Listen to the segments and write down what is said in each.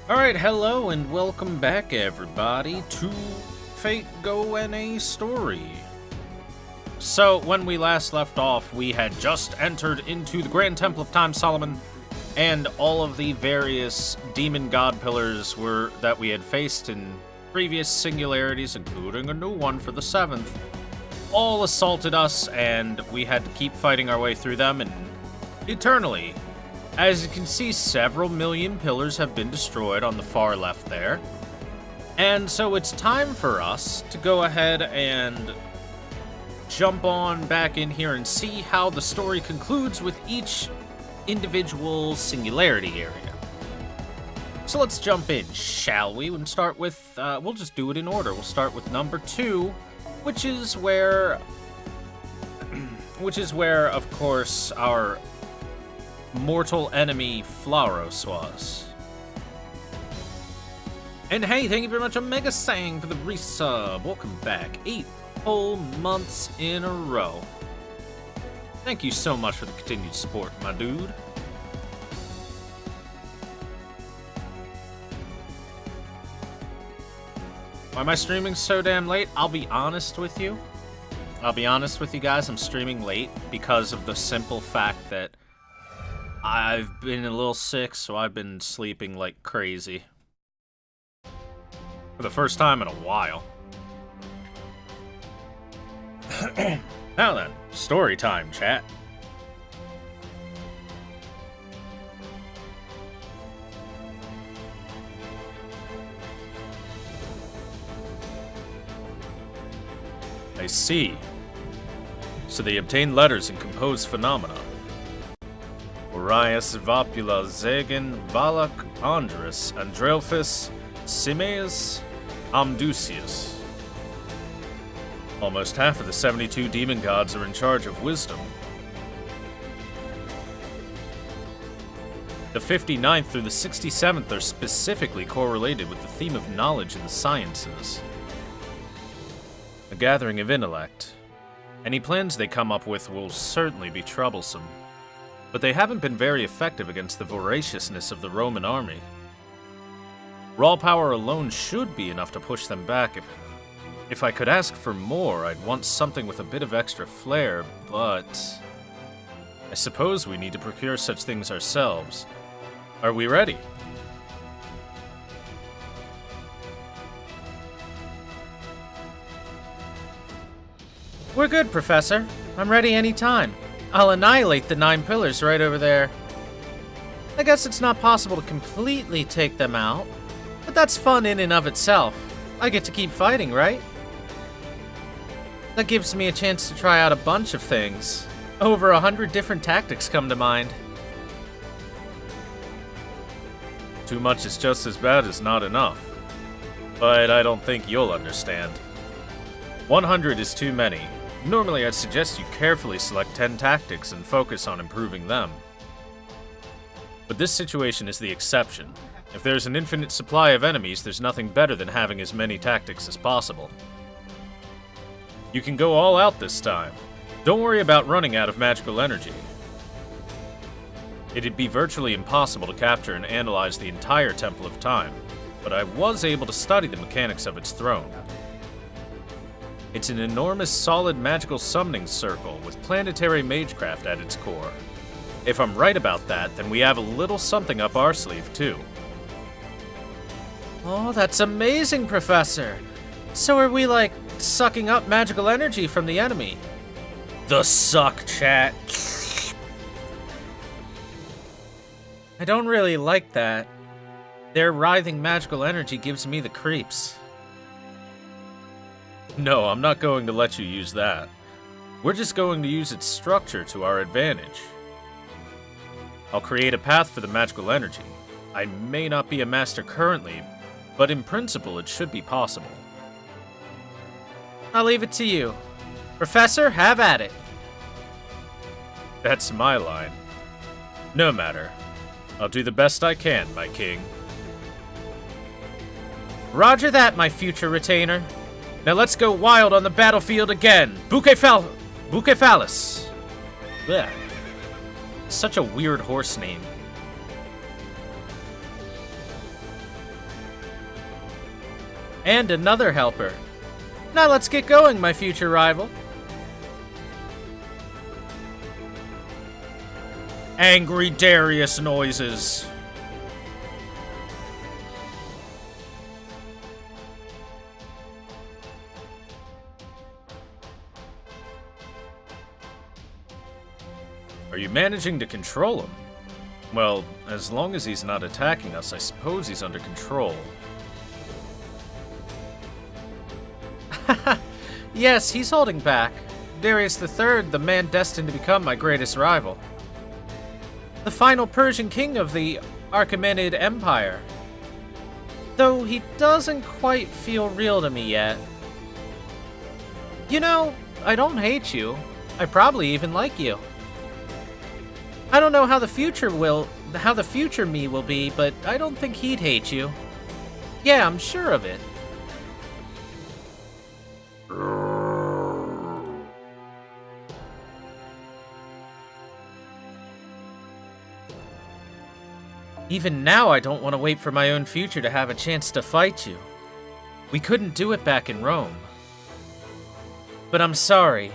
Alright, hello and welcome back everybody to FGO NA story. So, when we last left off, we had just entered into the Grand Temple of Time Solomon, and all of the various demon god pillars that we had faced in previous singularities, including a new one for the 7th, all assaulted us, and we had to keep fighting our way through them, and eternally. As you can see, several million pillars have been destroyed on the far left there. And so it's time for us to go ahead and jump on back in here and see how the story concludes with each individual singularity area. So let's jump in, shall we? And start with, we'll just do it in order. We'll start with number 2, which is where, of course, our mortal enemy Flauros was. And hey, thank you very much, Omega Sang, for the resub. Welcome back. 8 whole months in a row. Thank you so much for the continued support, my dude. Why am I streaming so damn late? I'll be honest with you. Guys. I'm streaming late because of the simple fact that I've been a little sick, so I've been sleeping like crazy. For the first time in a while. Now then, story time, chat. I see. So they obtain letters and compose phenomena. Orias, Vapula, Zagan, Valak, Andrus, Andrelphus, Simeus, Amdusius. Almost half of the 72 demon gods are in charge of wisdom. The 59th through the 67th are specifically correlated with the theme of knowledge in the sciences. A gathering of intellect. Any plans they come up with will certainly be troublesome. But they haven't been very effective against the voraciousness of the Roman army. Raw power alone should be enough to push them back. If I could ask for more, I'd want something with a bit of extra flair, but I suppose we need to procure such things ourselves. Are we ready? We're good, Professor. I'm ready anytime. I'll annihilate the 9 pillars right over there. I guess it's not possible to completely take them out, but that's fun in and of itself. I get to keep fighting, right? That gives me a chance to try out a bunch of things. Over 100 different tactics come to mind. Too much is just as bad as not enough. But I don't think you'll understand. 100 is too many. Normally, I'd suggest you carefully select 10 tactics and focus on improving them. But this situation is the exception. If there's an infinite supply of enemies, there's nothing better than having as many tactics as possible. You can go all out this time. Don't worry about running out of magical energy. It'd be virtually impossible to capture and analyze the entire Temple of Time, but I was able to study the mechanics of its throne. It's an enormous solid magical summoning circle with planetary magecraft at its core. If I'm right about that, then we have a little something up our sleeve, too. Oh, that's amazing, Professor! So are we, like, sucking up magical energy from the enemy? The suck, chat. I don't really like that. Their writhing magical energy gives me the creeps. No, I'm not going to let you use that. We're just going to use its structure to our advantage. I'll create a path for the magical energy. I may not be a master currently, but in principle it should be possible. I'll leave it to you. Professor, have at it. That's my line. No matter. I'll do the best I can, my king. Roger that, my future retainer. Now let's go wild on the battlefield again. Bucephalus. Blech. Such a weird horse name. And another helper. Now let's get going, my future rival. Angry Darius noises. Are you managing to control him? Well, as long as he's not attacking us, I suppose he's under control. Yes, he's holding back. Darius III, the man destined to become my greatest rival. The final Persian king of the Achaemenid Empire. Though he doesn't quite feel real to me yet. You know, I don't hate you. I probably even like you. I don't know how the future me will be, but I don't think he'd hate you. Yeah, I'm sure of it. Even now, I don't want to wait for my own future to have a chance to fight you. We couldn't do it back in Rome. But I'm sorry.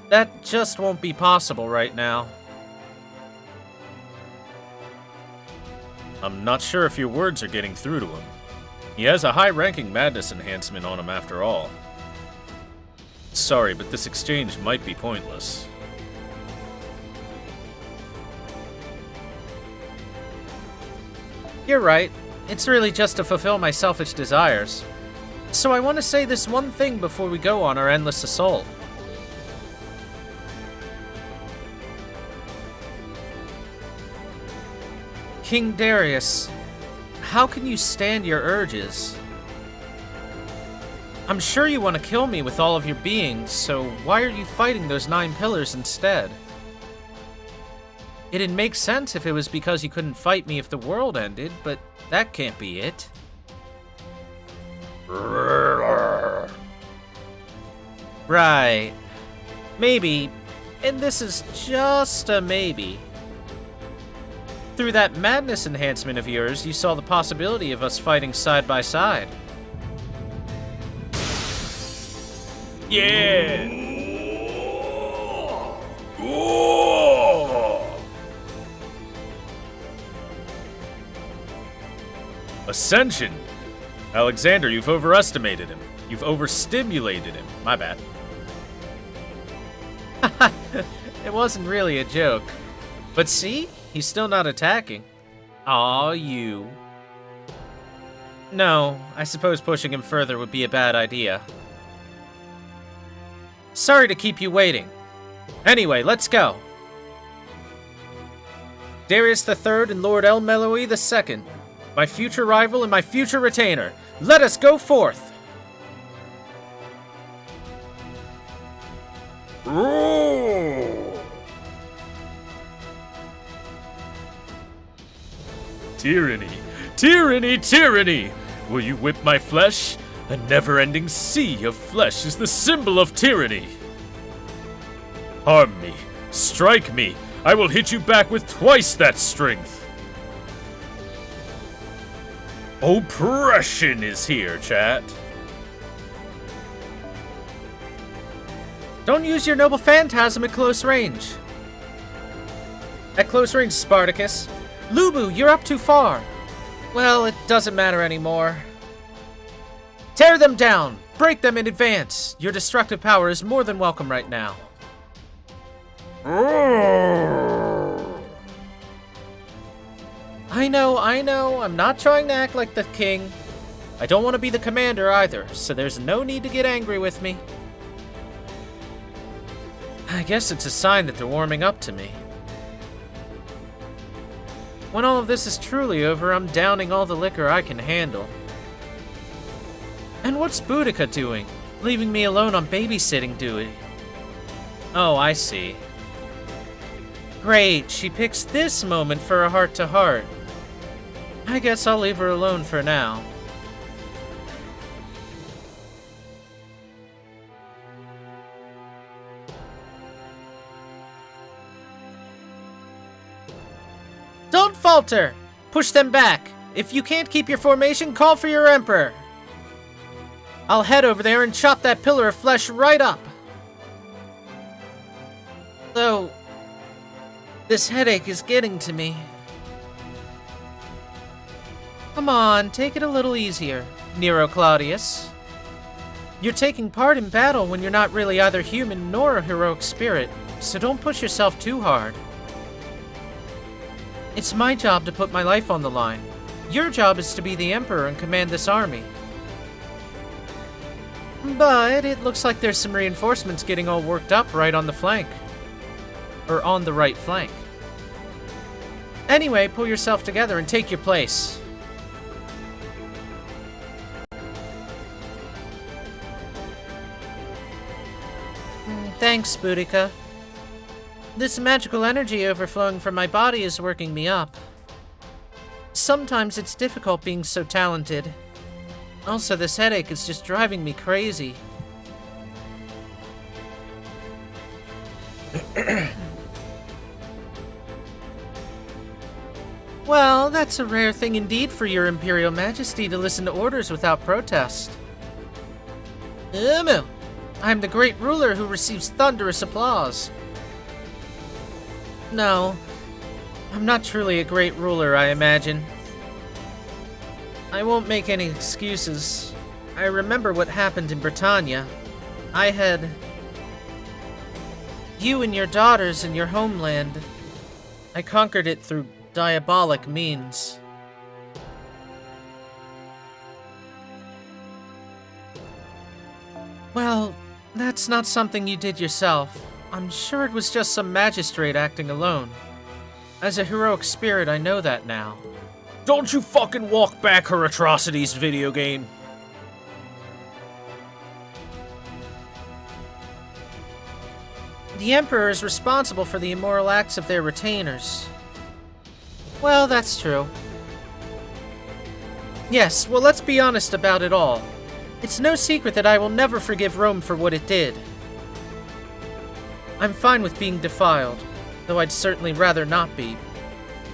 That just won't be possible right now. I'm not sure if your words are getting through to him. He has a high-ranking madness enhancement on him after all. Sorry, but this exchange might be pointless. You're right. It's really just to fulfill my selfish desires. So I want to say this one thing before we go on our endless assault. King Darius, how can you stand your urges? I'm sure you want to kill me with all of your being, so why are you fighting those 9 pillars instead? It'd make sense if it was because you couldn't fight me if the world ended, but that can't be it. Right. Maybe, and this is just a maybe. Through that madness enhancement of yours, you saw the possibility of us fighting side by side. Yeah! Ascension! Alexander, you've overestimated him. You've overstimulated him. My bad. It wasn't really a joke. But see? He's still not attacking. Aw, you. No, I suppose pushing him further would be a bad idea. Sorry to keep you waiting. Anyway, let's go. Darius III and Lord El-Meloe II, my future rival and my future retainer. Let us go forth! Tyranny, tyranny, tyranny! Will you whip my flesh? A never-ending sea of flesh is the symbol of tyranny. Harm me, strike me, I will hit you back with twice that strength. Oppression is here, chat. Don't use your noble phantasm at close range. At close range, Spartacus. Lubu, you're up too far. Well, it doesn't matter anymore. Tear them down! Break them in advance! Your destructive power is more than welcome right now. I know, I'm not trying to act like the king. I don't want to be the commander either, so there's no need to get angry with me. I guess it's a sign that they're warming up to me. When all of this is truly over, I'm downing all the liquor I can handle. And what's Boudica doing? Leaving me alone on babysitting duty. Oh, I see. Great, she picks this moment for a heart-to-heart. I guess I'll leave her alone for now. Don't falter! Push them back! If you can't keep your formation, call for your emperor! I'll head over there and chop that pillar of flesh right up. Though, this headache is getting to me. Come on, take it a little easier, Nero Claudius. You're taking part in battle when you're not really either human nor a heroic spirit, so don't push yourself too hard. It's my job to put my life on the line. Your job is to be the Emperor and command this army. But it looks like there's some reinforcements getting all worked up right on the flank. Or on the right flank. Anyway, pull yourself together and take your place. Thanks, Boudica. This magical energy overflowing from my body is working me up. Sometimes it's difficult being so talented. Also, this headache is just driving me crazy. Well, that's a rare thing indeed for your Imperial Majesty to listen to orders without protest. I'm the great ruler who receives thunderous applause. No, I'm not truly a great ruler, I imagine. I won't make any excuses. I remember what happened in Britannia. I had you and your daughters in your homeland. I conquered it through diabolic means. Well, that's not something you did yourself. I'm sure it was just some magistrate acting alone. As a heroic spirit, I know that now. Don't you fucking walk back her atrocities, video game. The Emperor is responsible for the immoral acts of their retainers. Well, that's true. Yes, well, let's be honest about it all. It's no secret that I will never forgive Rome for what it did. I'm fine with being defiled, though I'd certainly rather not be.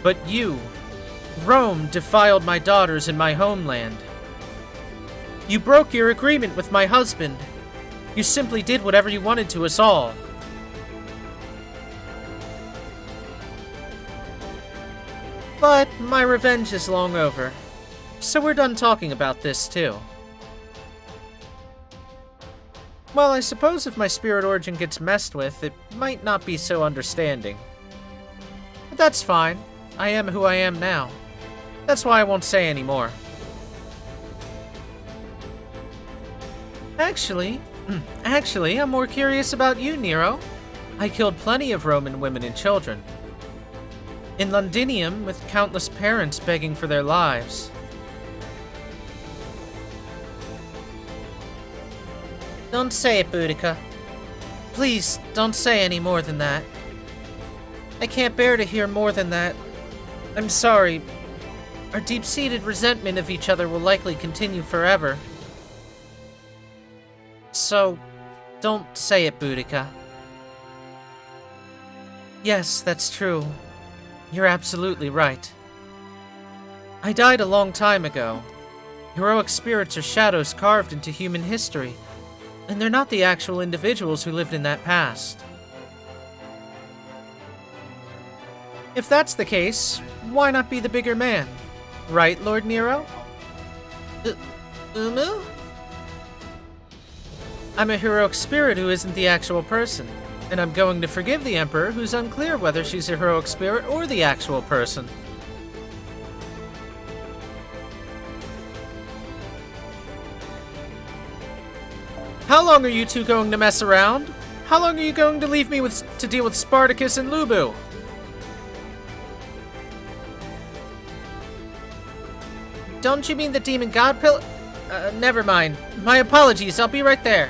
But you, Rome, defiled my daughters in my homeland. You broke your agreement with my husband. You simply did whatever you wanted to us all. But my revenge is long over, so we're done talking about this too. Well, I suppose if my spirit origin gets messed with, it might not be so understanding. But that's fine. I am who I am now. That's why I won't say any more. Actually, I'm more curious about you, Nero. I killed plenty of Roman women and children. In Londinium, with countless parents begging for their lives. Don't say it, Boudica. Please, don't say any more than that. I can't bear to hear more than that. I'm sorry. Our deep-seated resentment of each other will likely continue forever. So, don't say it, Boudica. Yes, that's true. You're absolutely right. I died a long time ago. Heroic spirits are shadows carved into human history, and they're not the actual individuals who lived in that past. If that's the case, why not be the bigger man? Right, Lord Nero? Umu? I'm a heroic spirit who isn't the actual person, and I'm going to forgive the Emperor who's unclear whether she's a heroic spirit or the actual person. How long are you two going to mess around? How long are you going to leave me to deal with Spartacus and Lubu? Don't you mean the demon god pillar? Never mind. My apologies, I'll be right there.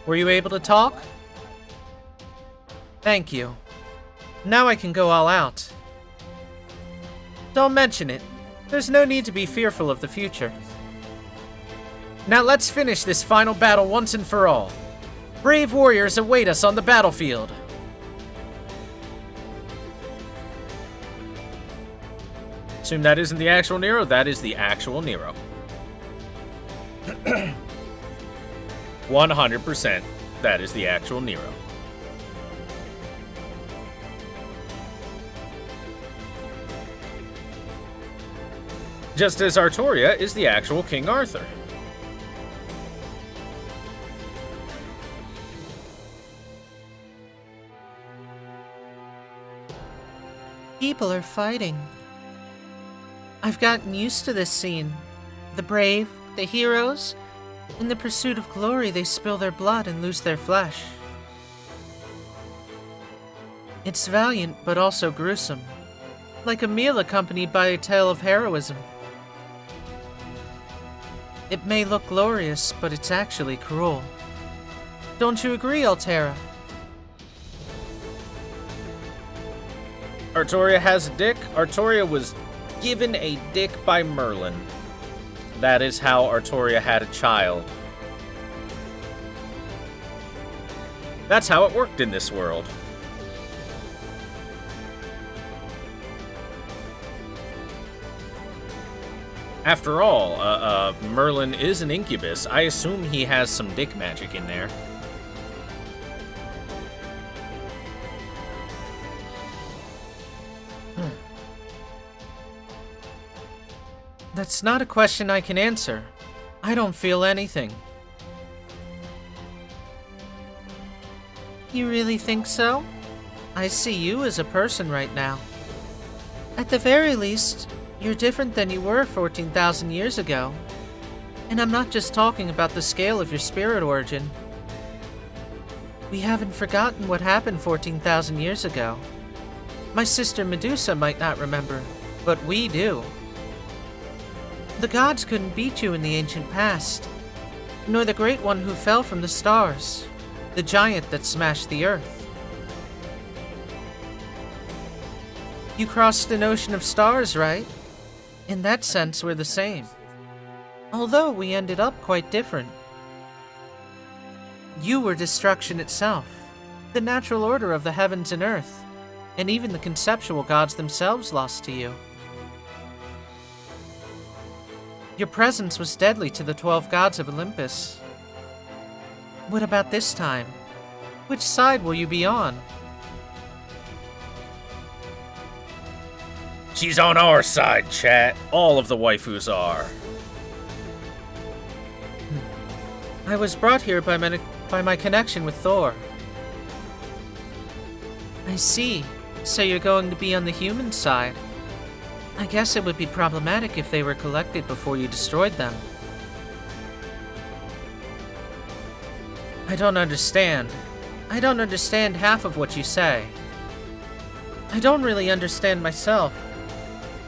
Were you able to talk? Thank you. Now I can go all out. Don't mention it. There's no need to be fearful of the future. Now let's finish this final battle once and for all. Brave warriors await us on the battlefield. Assume that isn't the actual Nero? That is the actual Nero. 100%. That is the actual Nero. Just as Artoria is the actual King Arthur. People are fighting. I've gotten used to this scene. The brave, the heroes, in the pursuit of glory they spill their blood and lose their flesh. It's valiant but also gruesome, like a meal accompanied by a tale of heroism. It may look glorious, but it's actually cruel. Don't you agree, Altera? Artoria has a dick. Artoria was given a dick by Merlin. That is how Artoria had a child. That's how it worked in this world. After all, Merlin is an incubus. I assume he has some dick magic in there. That's not a question I can answer. I don't feel anything. You really think so? I see you as a person right now. At the very least, you're different than you were 14,000 years ago. And I'm not just talking about the scale of your spirit origin. We haven't forgotten what happened 14,000 years ago. My sister Medusa might not remember, but we do. The gods couldn't beat you in the ancient past, nor the great one who fell from the stars, the giant that smashed the earth. You crossed an ocean of stars, right? In that sense, we're the same. Although we ended up quite different. You were destruction itself, the natural order of the heavens and earth, and even the conceptual gods themselves lost to you. Your presence was deadly to the 12 gods of Olympus. What about this time? Which side will you be on? She's on our side, chat. All of the waifus are. I was brought here by my connection with Thor. I see. So you're going to be on the human side. I guess it would be problematic if they were collected before you destroyed them. I don't understand. I don't understand half of what you say. I don't really understand myself.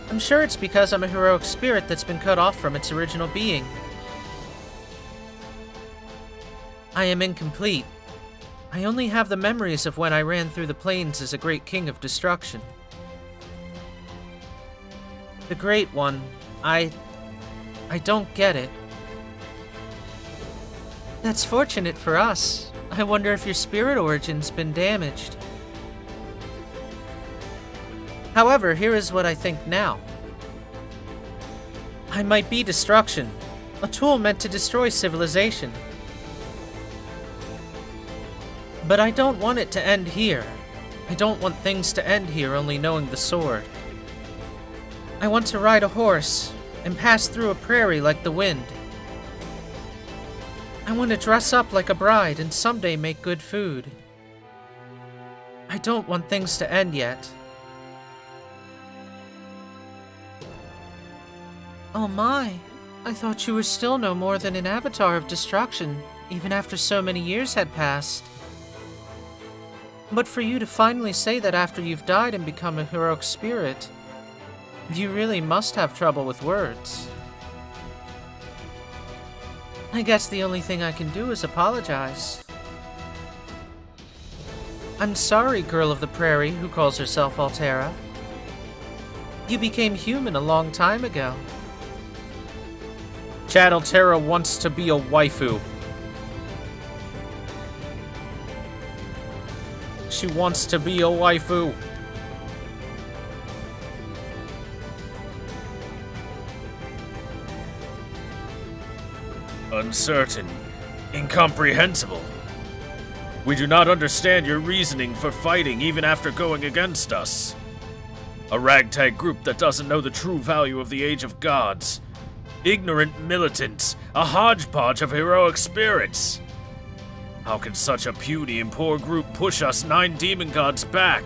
I'm sure it's because I'm a heroic spirit that's been cut off from its original being. I am incomplete. I only have the memories of when I ran through the plains as a great king of destruction. The Great One, I don't get it. That's fortunate for us. I wonder if your spirit origin's been damaged. However, here is what I think now. I might be destruction, a tool meant to destroy civilization. But I don't want it to end here. I don't want things to end here only knowing the sword. I want to ride a horse and pass through a prairie like the wind. I want to dress up like a bride and someday make good food. I don't want things to end yet. Oh my, I thought you were still no more than an avatar of destruction, even after so many years had passed. But for you to finally say that after you've died and become a heroic spirit, you really must have trouble with words. I guess the only thing I can do is apologize. I'm sorry, girl of the prairie who calls herself Altera. You became human a long time ago. Chad, Altera wants to be a waifu. She wants to be a waifu. Uncertain. Incomprehensible. We do not understand your reasoning for fighting even after going against us. A ragtag group that doesn't know the true value of the Age of Gods. Ignorant militants, a hodgepodge of heroic spirits. How can such a puny and poor group push us 9 demon gods back?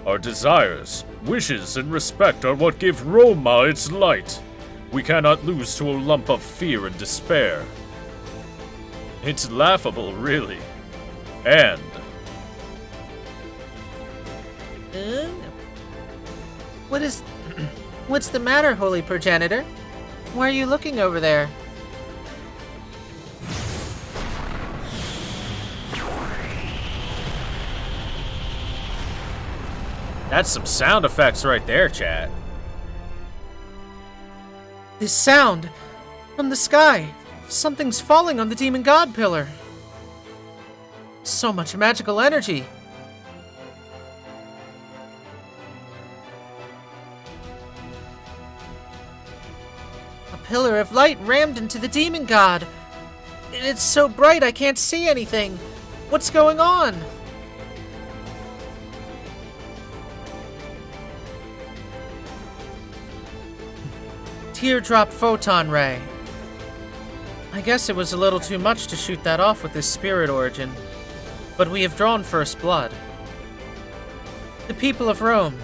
Our desires, wishes, and respect are what give Roma its light. We cannot lose to a lump of fear and despair. It's laughable, really. And... What's the matter, Holy Progenitor? Why are you looking over there? That's some sound effects right there, chat. This sound! From the sky! Something's falling on the Demon God Pillar! So much magical energy! A pillar of light rammed into the Demon God! It's so bright I can't see anything! What's going on? Teardrop photon ray. I guess it was a little too much to shoot that off with this spirit origin, but we have drawn first blood. The people of Rome,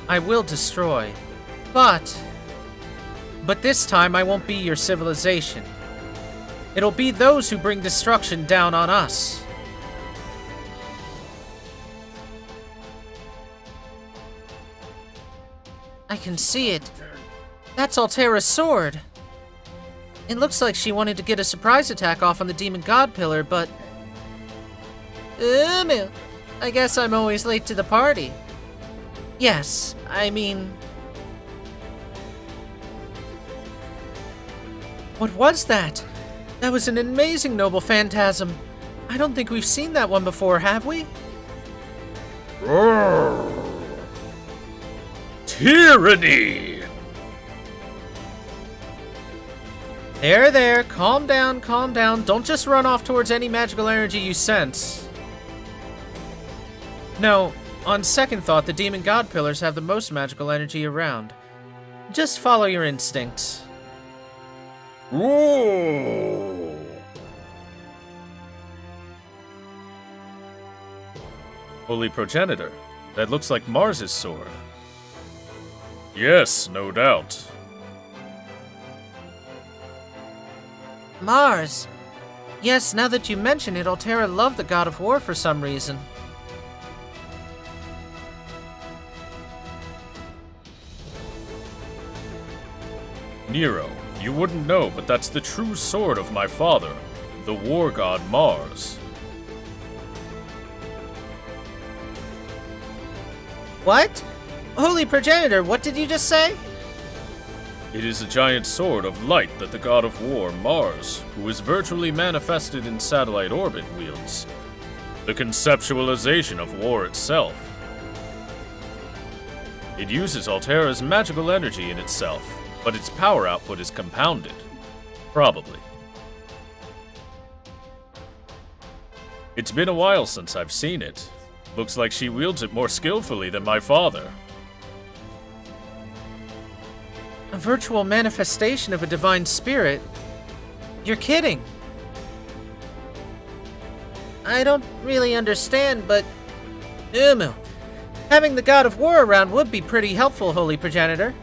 I will destroy, but this time I won't be your civilization. It'll be those who bring destruction down on us. I can see it. That's Altera's sword. It looks like she wanted to get a surprise attack off on the Demon God Pillar, but... I guess I'm always late to the party. Yes, I mean... What was that? That was an amazing noble phantasm. I don't think we've seen that one before, have we? Tyranny! There, calm down, calm down. Don't just run off towards any magical energy you sense. No, on second thought, the Demon God Pillars have the most magical energy around. Just follow your instincts. Ooh. Holy Progenitor, that looks like Mars's sword. Yes, no doubt. Mars. Yes, now that you mention it, Altera loved the God of War for some reason. Nero, you wouldn't know, but that's the true sword of my father, the war god Mars. What? Holy Progenitor, what did you just say? It is a giant sword of light that the god of war, Mars, who is virtually manifested in satellite orbit, wields. The conceptualization of war itself. It uses Altera's magical energy in itself, but its power output is compounded. Probably. It's been a while since I've seen it. Looks like she wields it more skillfully than my father. A virtual manifestation of a divine spirit? You're kidding. I don't really understand, but... having the God of War around would be pretty helpful, Holy Progenitor.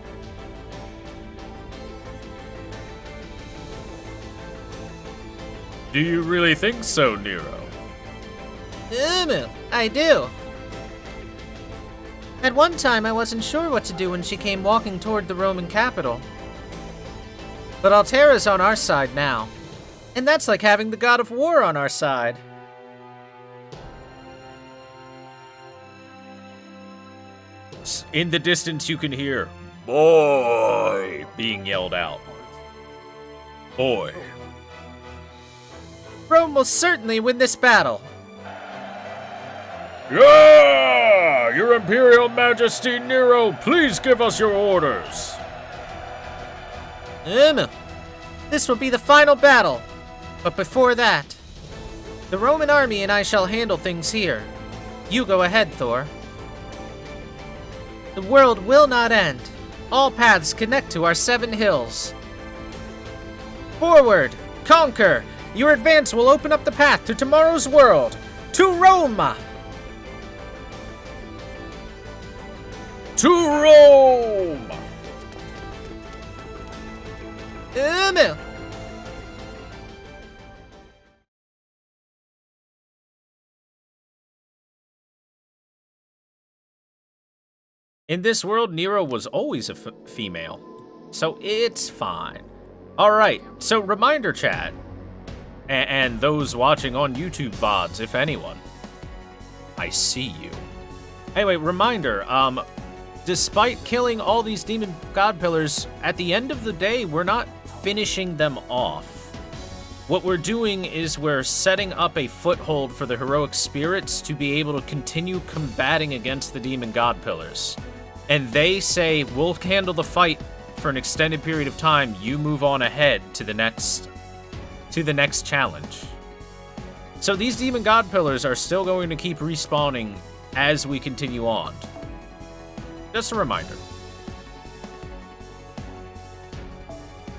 Do you really think so, Nero? I do. At one time, I wasn't sure what to do when she came walking toward the Roman capital. But Altera's on our side now. And that's like having the God of War on our side. In the distance you can hear, "Boy!" being yelled out. Boy. Rome will certainly win this battle. Yeah! Your Imperial Majesty Nero, please give us your orders. This will be the final battle. But before that, the Roman army and I shall handle things here. You go ahead, Thor. The world will not end. All paths connect to our 7 hills. Forward! Conquer! Your advance will open up the path to tomorrow's world! To Roma! To Rome! In this world, Nero was always a female, so it's fine. Alright, so reminder chat, and those watching on YouTube VODs, if anyone, I see you. Anyway, reminder, despite killing all these demon god pillars, at the end of the day, we're not finishing them off. What we're doing is we're setting up a foothold for the heroic spirits to be able to continue combating against the demon god pillars. And they say, we'll handle the fight for an extended period of time, you move on ahead to the next challenge. So these demon god pillars are still going to keep respawning as we continue on. Just a reminder.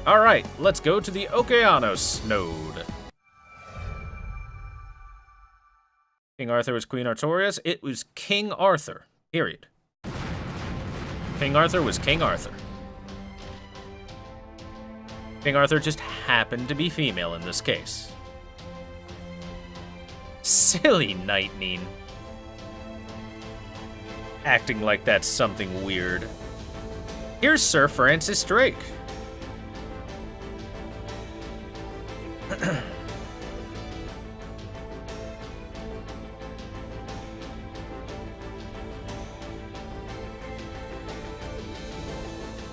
Alright, let's go to the Okeanos node. King Arthur was Queen Artorias. It was King Arthur, period. King Arthur was King Arthur. King Arthur just happened to be female in this case. Silly Nightning. Acting like that's something weird. Here's Sir Francis Drake.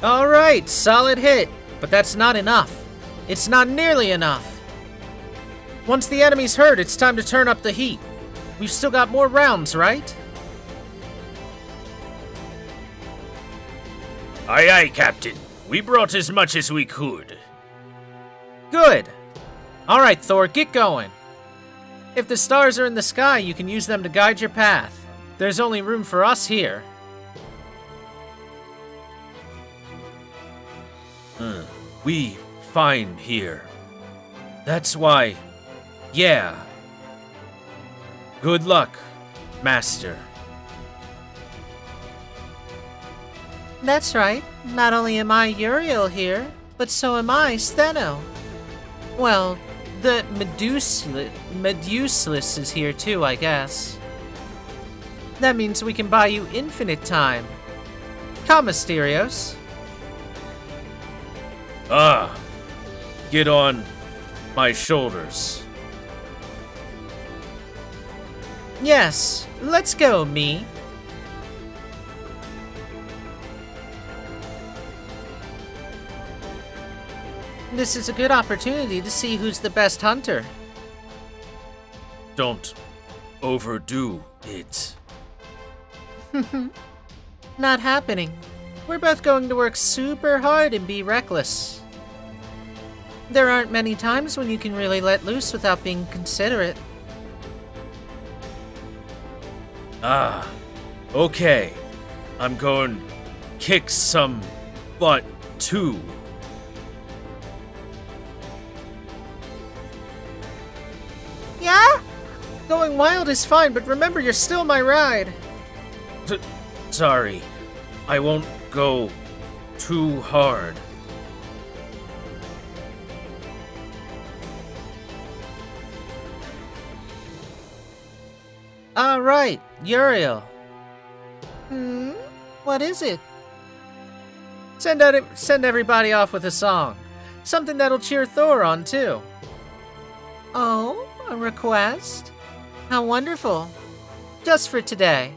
All right, solid hit, but that's not enough. It's not nearly enough. Once the enemy's hurt, it's time to turn up the heat. We've still got more rounds, right? Aye, aye, Captain. We brought as much as we could. Good. All right, Thor, get going. If the stars are in the sky, you can use them to guide your path. There's only room for us here. We fine here. That's why, yeah. Good luck, Master. That's right. Not only am I Uriel here, but so am I Steno. Well, the Medusalis is here too, I guess. That means we can buy you infinite time. Come, Mysterios. Ah, get on my shoulders. Yes, let's go, me. This is a good opportunity to see who's the best hunter. Don't overdo it. Not happening. We're both going to work super hard and be reckless. There aren't many times when you can really let loose without being considerate. Ah, okay. I'm going to kick some butt too. Yeah? Going wild is fine, but remember you're still my ride. Sorry, I won't go too hard. Alright, Uriel. What is it? Send everybody off with a song. Something that'll cheer Thor on, too. Oh, a request? How wonderful. Just for today.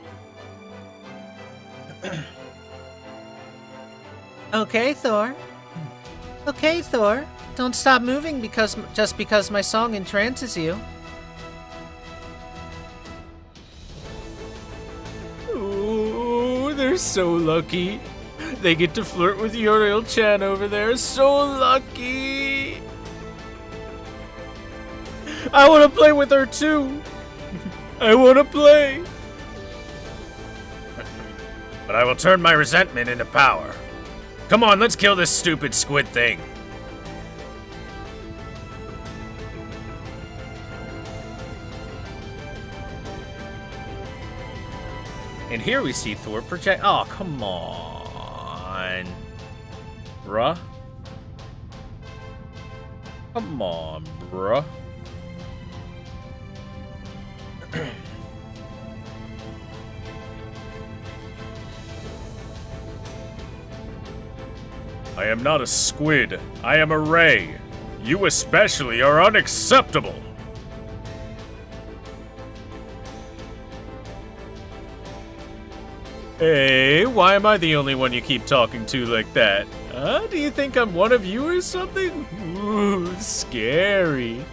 Okay, Thor. Okay, Thor. Don't stop moving just because my song entrances you. They're so lucky. They get to flirt with Uriel-chan over there. So lucky. I want to play with her too. I want to play. But I will turn my resentment into power. Come on, let's kill this stupid squid thing. And here we see Thor project. Oh, come on. Bruh. Come on, bruh. I am not a squid. I am a ray. You especially are unacceptable. Hey, why am I the only one you keep talking to like that? Huh? Do you think I'm one of you or something? Ooh, scary.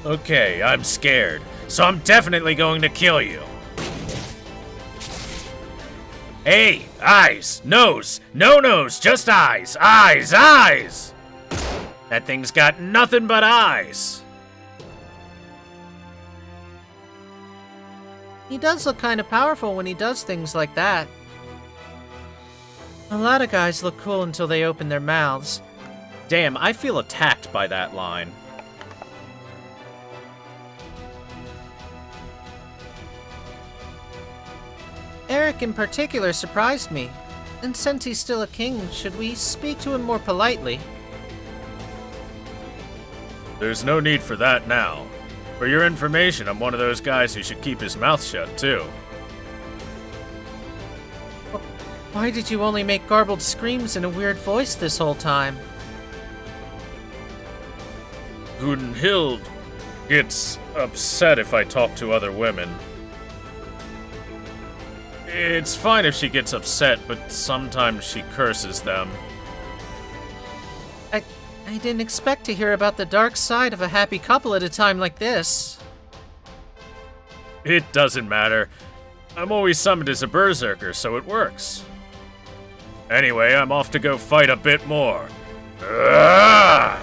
Okay, I'm scared, so I'm definitely going to kill you. Hey, eyes, nose, no nose, just eyes, eyes, eyes! That thing's got nothing but eyes. He does look kind of powerful when he does things like that. A lot of guys look cool until they open their mouths. Damn, I feel attacked by that line. Eric in particular surprised me. And since he's still a king, should we speak to him more politely? There's no need for that now. For your information, I'm one of those guys who should keep his mouth shut, too. Why did you only make garbled screams in a weird voice this whole time? Gunhild gets upset if I talk to other women. It's fine if she gets upset, but sometimes she curses them. I didn't expect to hear about the dark side of a happy couple at a time like this. It doesn't matter. I'm always summoned as a berserker, so it works. Anyway, I'm off to go fight a bit more. Da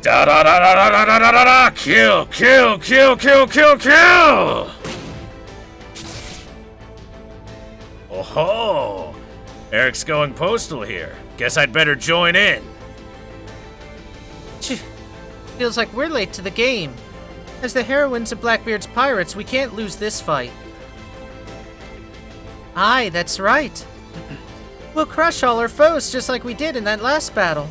da da da da da da da da! Kill, kill, kill, kill, kill, kill! Oh-ho! Eric's going postal here. Guess I'd better join in. Feels like we're late to the game. As the heroines of Blackbeard's pirates, we can't lose this fight. Aye, that's right. We'll crush all our foes just like we did in that last battle.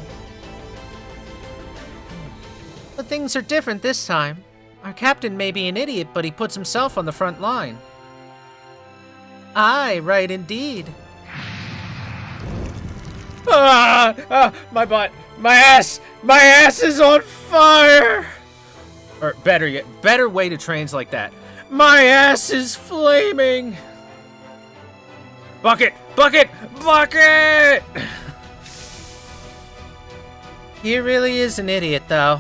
But things are different this time. Our captain may be an idiot, but he puts himself on the front line. Aye, right indeed. My butt! My ass! My ass is on fire! Or better yet, better way to translate that. My ass is flaming! Bucket! Bucket! Bucket! He really is an idiot, though.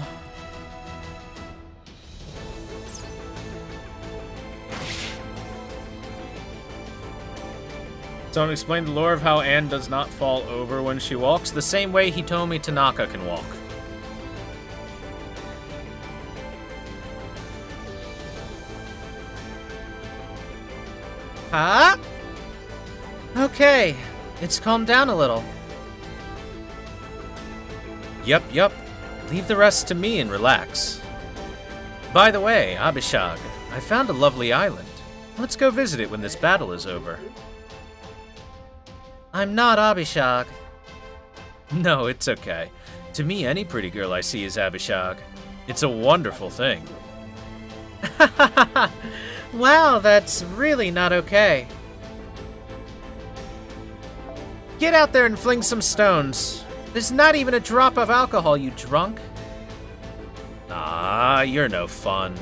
Don't explain the lore of how Anne does not fall over when she walks the same way Hitomi Tanaka can walk. Huh? Okay, it's calmed down a little. Yup. Leave the rest to me and relax. By the way, Abishag, I found a lovely island. Let's go visit it when this battle is over. I'm not Abishag. No, it's okay. To me, any pretty girl I see is Abishag. It's a wonderful thing. Wow, that's really not okay. Get out there and fling some stones. There's not even a drop of alcohol, you drunk. Ah, you're no fun.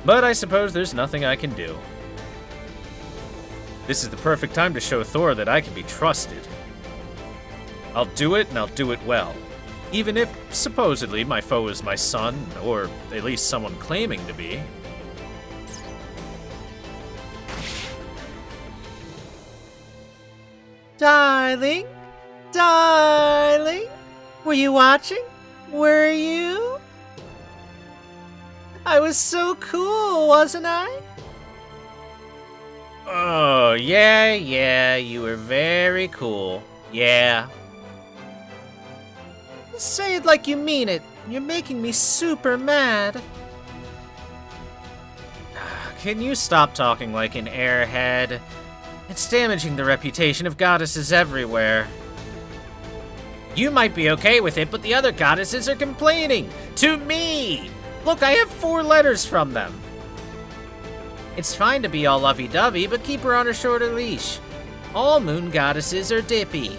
But I suppose there's nothing I can do. This is the perfect time to show Thor that I can be trusted. I'll do it, and I'll do it well. Even if, supposedly, my foe is my son, or at least someone claiming to be. Darling, darling, were you watching? Were you? I was so cool, wasn't I? Oh, yeah, you were very cool. Yeah. Say it like you mean it. You're making me super mad. Can you stop talking like an airhead? It's damaging the reputation of goddesses everywhere. You might be okay with it, but the other goddesses are complaining. To me! Look, I have 4 letters from them. It's fine to be all lovey-dovey, but keep her on a shorter leash. All moon goddesses are dippy.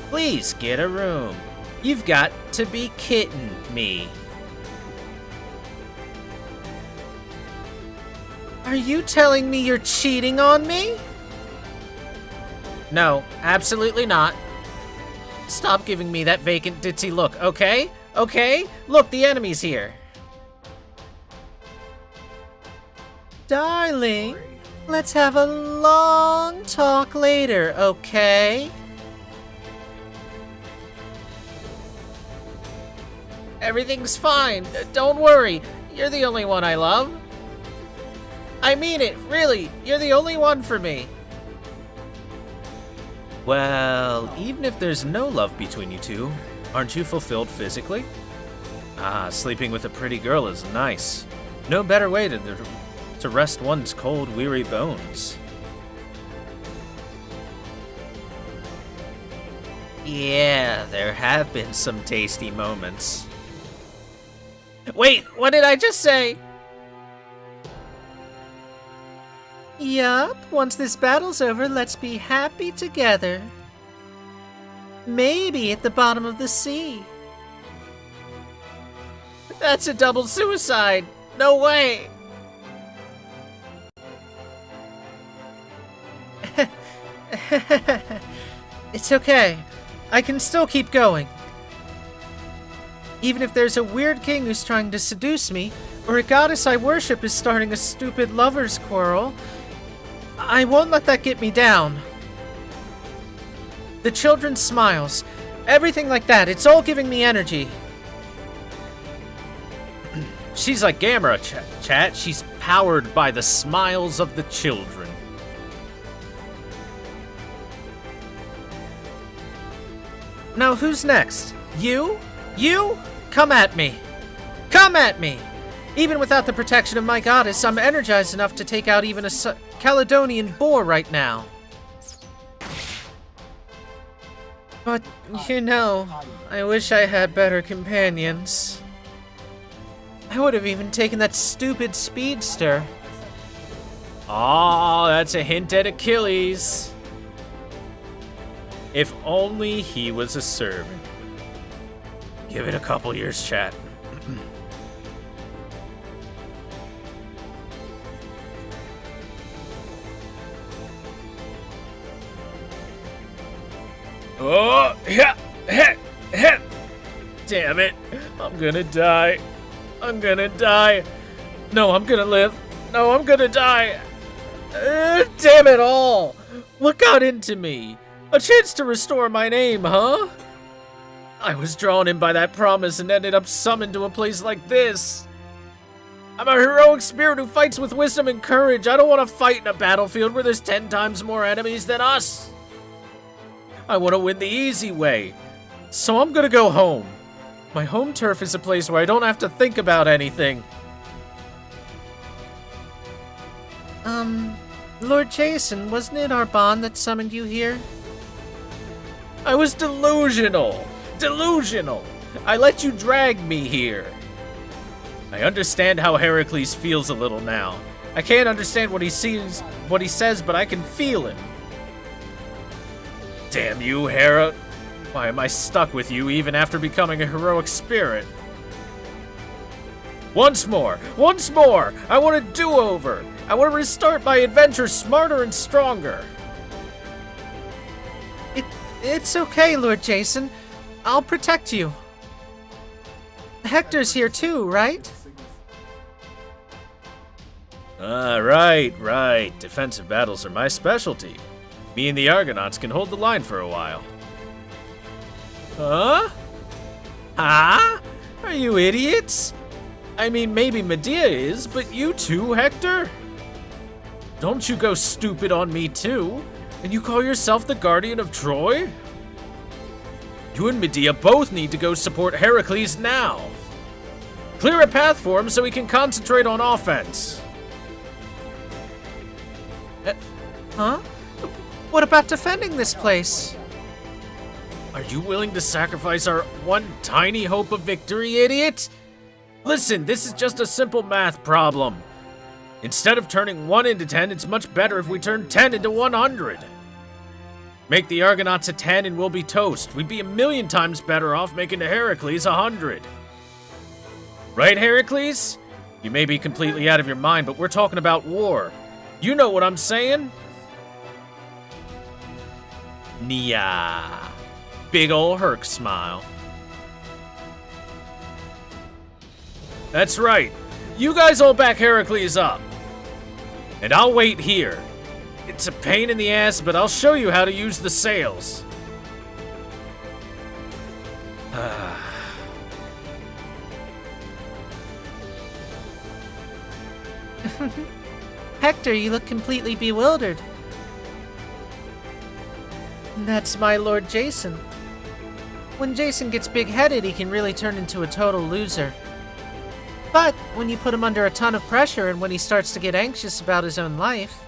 Please get a room. You've got to be kidding me. Are you telling me you're cheating on me? No, absolutely not. Stop giving me that vacant ditzy look, okay? Okay? Look, the enemy's here. Darling, let's have a long talk later, okay? Everything's fine. Don't worry. You're the only one I love. I mean it, really. You're the only one for me. Well, even if there's no love between you two, aren't you fulfilled physically? Ah, sleeping with a pretty girl is nice. No better way to rest one's cold, weary bones. Yeah, there have been some tasty moments. Wait, what did I just say? Yup, once this battle's over, let's be happy together. Maybe at the bottom of the sea. That's a double suicide. No way. It's okay. I can still keep going. Even if there's a weird king who's trying to seduce me, or a goddess I worship is starting a stupid lover's quarrel, I won't let that get me down. The children's smiles, everything like that, it's all giving me energy. She's like Gamera, chat. She's powered by the smiles of the children. Now who's next? You? You? Come at me. Come at me! Even without the protection of my goddess, I'm energized enough to take out even a Caledonian boar right now. But, you know, I wish I had better companions. I would have even taken that stupid speedster. Oh, that's a hint at Achilles. If only he was a servant. Give it a couple years, chat. Oh, yeah, damn it. I'm gonna die. I'm gonna die. No, I'm gonna live. No, I'm gonna die. Damn it all. What got into me? A chance to restore my name, huh? I was drawn in by that promise and ended up summoned to a place like this. I'm a heroic spirit who fights with wisdom and courage. I don't want to fight in a battlefield where there's 10 times more enemies than us. I want to win the easy way. So I'm gonna go home. My home turf is a place where I don't have to think about anything. Lord Jason, wasn't it our bond that summoned you here? I was delusional. Delusional. I let you drag me here. I understand how Heracles feels a little now. I can't understand what he says, but I can feel him. Damn you, Hera. Why am I stuck with you even after becoming a heroic spirit? Once more! Once more! I want a do-over! I want to restart my adventure smarter and stronger! It's okay, Lord Jason. I'll protect you. Hector's here too, right? Right. Defensive battles are my specialty. Me and the Argonauts can hold the line for a while. Huh? Huh? Are you idiots? I mean, maybe Medea is, but you too, Hector? Don't you go stupid on me too? And you call yourself the Guardian of Troy? You and Medea both need to go support Heracles now. Clear a path for him so he can concentrate on offense. Huh? What about defending this place? Are you willing to sacrifice our one tiny hope of victory, idiot? Listen, this is just a simple math problem. Instead of turning 1 into 10, it's much better if we turn 10 into 100. Make the Argonauts a 10 and we'll be toast. We'd be 1,000,000 times better off making the Heracles 100. Right, Heracles? You may be completely out of your mind, but we're talking about war. You know what I'm saying? Nya. Big ol' Herc smile. That's right. You guys all back Heracles up. And I'll wait here. It's a pain in the ass, but I'll show you how to use the sails. Hector, you look completely bewildered. That's my Lord Jason. When Jason gets big-headed, he can really turn into a total loser. But when you put him under a ton of pressure and when he starts to get anxious about his own life,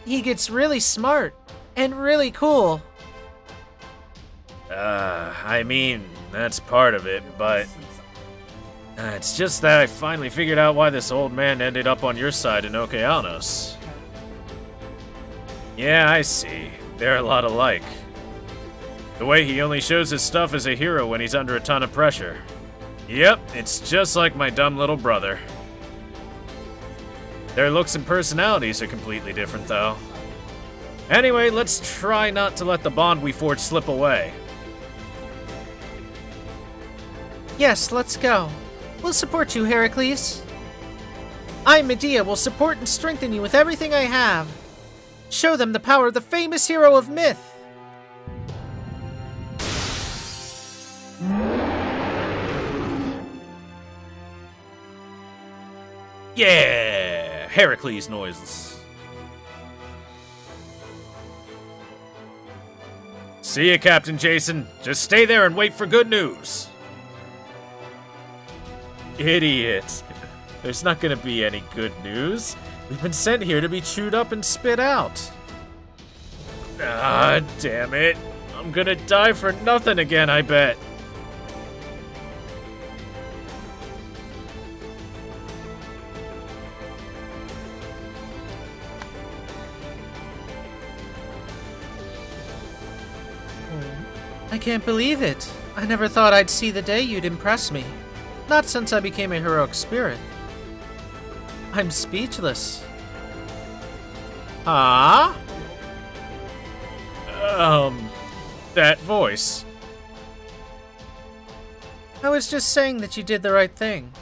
he gets really smart and really cool. I mean, that's part of it, but it's just that I finally figured out why this old man ended up on your side in Okeanos. Yeah, I see. They're a lot alike. The way he only shows his stuff as a hero when he's under a ton of pressure. Yep, it's just like my dumb little brother. Their looks and personalities are completely different, though. Anyway, let's try not to let the bond we forged slip away. Yes, let's go. We'll support you, Heracles. I, Medea, will support and strengthen you with everything I have. Show them the power of the famous hero of myth. Yeah! Heracles noises. See ya, Captain Jason. Just stay there and wait for good news. Idiot. There's not gonna be any good news. We've been sent here to be chewed up and spit out. Ah, damn it. I'm gonna die for nothing again, I bet. I can't believe it. I never thought I'd see the day you'd impress me. Not since I became a heroic spirit. I'm speechless. Huh? That voice. I was just saying that you did the right thing.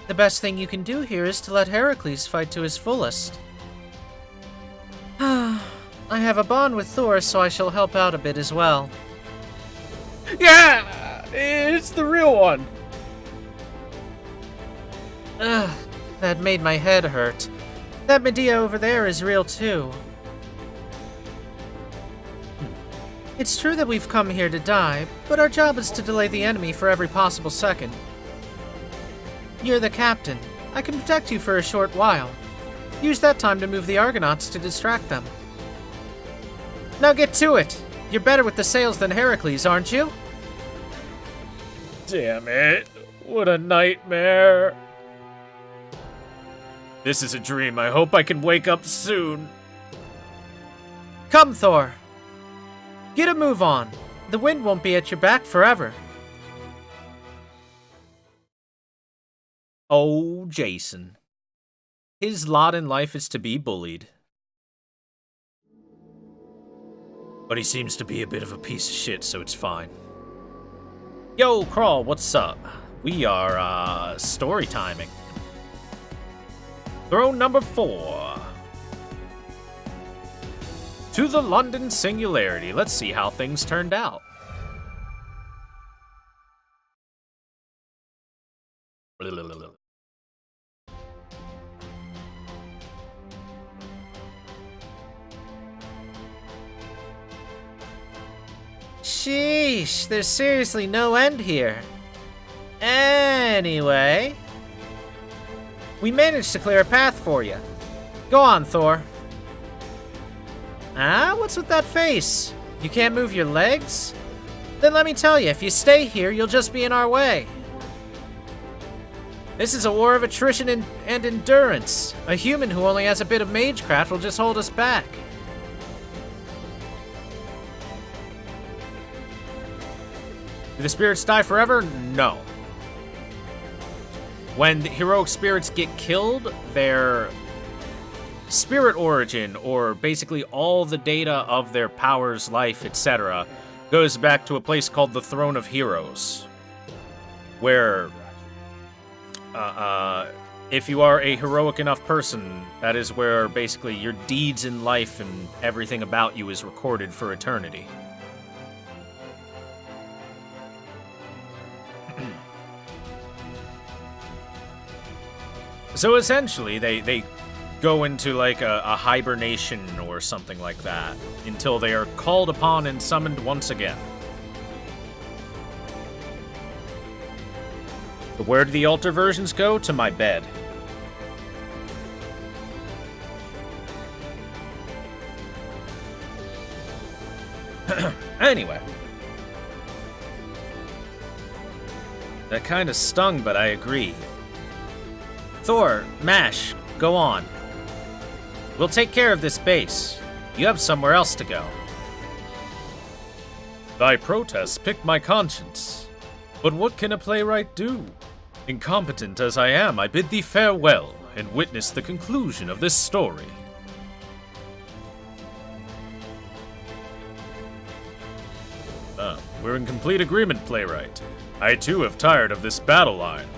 The best thing you can do here is to let Heracles fight to his fullest. I have a bond with Thor, so I shall help out a bit as well. Yeah! It's the real one! Ugh, that made my head hurt. That Medea over there is real too. It's true that we've come here to die, but our job is to delay the enemy for every possible second. You're the captain. I can protect you for a short while. Use that time to move the Argonauts to distract them. Now get to it! You're better with the sails than Heracles, aren't you? Damn it. What a nightmare. This is a dream. I hope I can wake up soon. Come, Thor. Get a move on. The wind won't be at your back forever. Oh, Jason. His lot in life is to be bullied. But he seems to be a bit of a piece of shit, so it's fine. Yo, Crawl, what's up? We are, story timing. Throne number 4. to the London Singularity. Let's see how things turned out. Sheesh, there's seriously no end here. Anyway, we managed to clear a path for you. Go on, Thor. Ah, what's with that face? You can't move your legs? Then let me tell you, if you stay here, you'll just be in our way. This is a war of attrition and endurance. A human who only has a bit of magecraft will just hold us back. Do the spirits die forever? No. When heroic spirits get killed, their spirit origin, or basically all the data of their powers, life, etc., goes back to a place called the Throne of Heroes, where if you are a heroic enough person, that is where basically your deeds in life and everything about you is recorded for eternity. So essentially, they go into like a hibernation or something like that until they are called upon and summoned once again. Where do the altar versions go? To my bed. Anyway. That kind of stung, but I agree. Thor, Mash, go on. We'll take care of this base. You have somewhere else to go. Thy protests pick my conscience. But what can a playwright do? Incompetent as I am, I bid thee farewell and witness the conclusion of this story. We're in complete agreement, playwright. I too have tired of this battle line.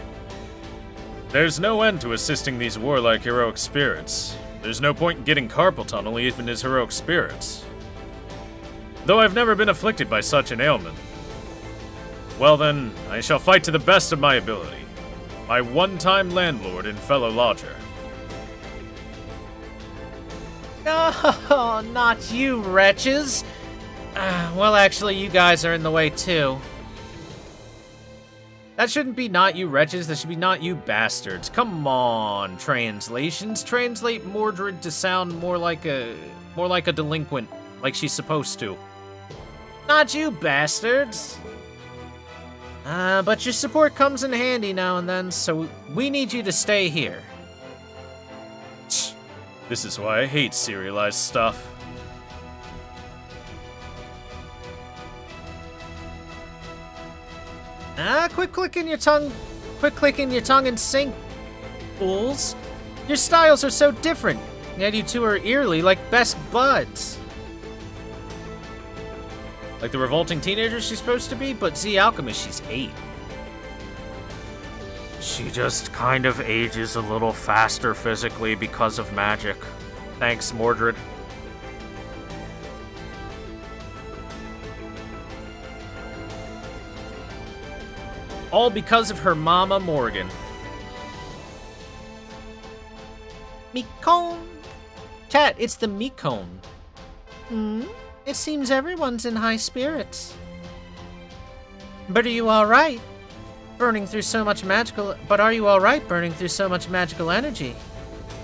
There's no end to assisting these warlike heroic spirits. There's no point in getting carpal tunnel even as heroic spirits. Though I've never been afflicted by such an ailment. Well then, I shall fight to the best of my ability. My one-time landlord and fellow lodger. Oh, not you wretches. Well, actually, you guys are in the way too. That shouldn't be not you wretches, that should be not you bastards. Come on, translations. Translate Mordred to sound more like a delinquent, like she's supposed to. Not you bastards. But your support comes in handy now and then, so we need you to stay here. This is why I hate serialized stuff. Quit clicking your tongue in sync, fools. Your styles are so different, yet you two are eerily like best buds. Like the revolting teenager she's supposed to be, but Z Alchemist, she's 8. She just kind of ages a little faster physically because of magic. Thanks, Mordred. All because of her mama, Morgan. Mekone. Chat, it's the Mekone. It seems everyone's in high spirits. But are you alright? Burning through so much magical energy?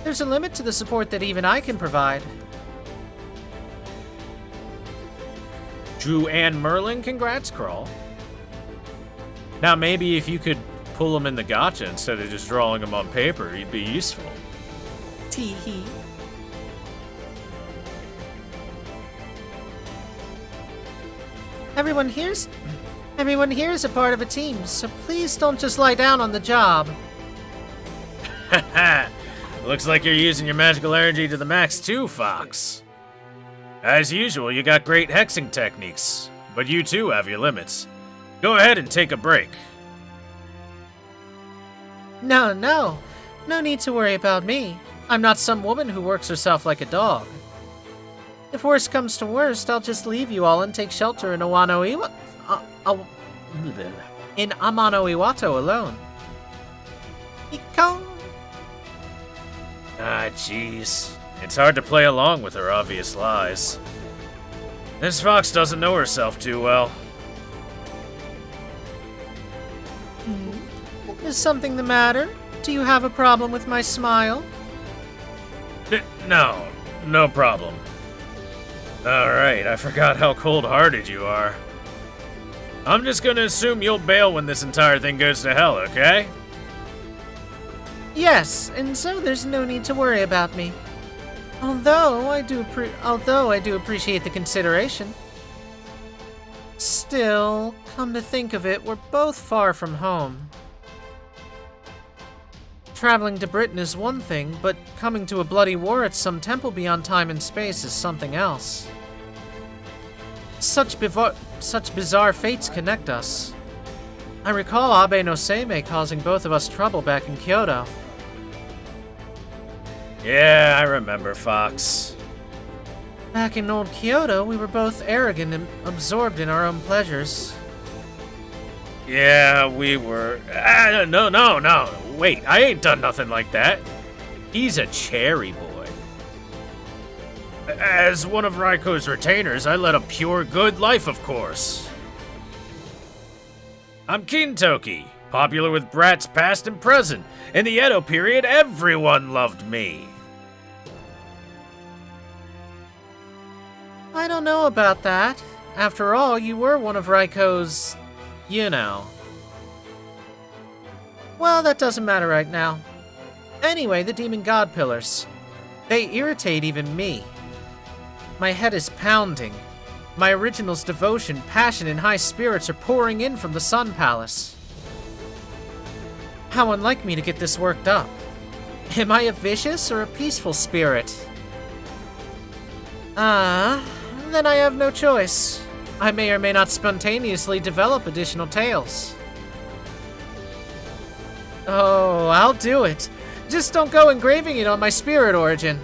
There's a limit to the support that even I can provide. Drew and Merlin, congrats, Crawl. Now, maybe if you could pull them in the gacha instead of just drawing them on paper, you'd be useful. Tee-hee. Everyone here is a part of a team, so please don't just lie down on the job. Looks like you're using your magical energy to the max too, Fox. As usual, you got great hexing techniques, but you too have your limits. Go ahead and take a break. No need to worry about me. I'm not some woman who works herself like a dog. If worst comes to worst, I'll just leave you all and take shelter in in Amano Iwato alone. Iko. Ah, jeez. It's hard to play along with her obvious lies. This fox doesn't know herself too well. Is something the matter? Do you have a problem with my smile? No, no problem. Alright, I forgot how cold-hearted you are. I'm just gonna assume you'll bail when this entire thing goes to hell, okay? Yes, and so there's no need to worry about me. Although I do appreciate the consideration. Still, come to think of it, we're both far from home. Traveling to Britain is one thing, but coming to a bloody war at some temple beyond time and space is something else. Such bizarre fates connect us. I recall Abe no Seimei causing both of us trouble back in Kyoto. Yeah, I remember, Fox. Back in old Kyoto, we were both arrogant and absorbed in our own pleasures. Yeah, we were... No. Wait, I ain't done nothing like that. He's a cherry boy. As one of Raiko's retainers, I led a pure good life, of course. I'm Kintoki, popular with brats past and present. In the Edo period, everyone loved me. I don't know about that. After all, you were one of Raiko's... you know. Well, that doesn't matter right now. Anyway, the Demon God Pillars. They irritate even me. My head is pounding. My original's devotion, passion, and high spirits are pouring in from the Sun Palace. How unlike me to get this worked up. Am I a vicious or a peaceful spirit? Then I have no choice. I may or may not spontaneously develop additional tales. Oh, I'll do it. Just don't go engraving it on my spirit origin.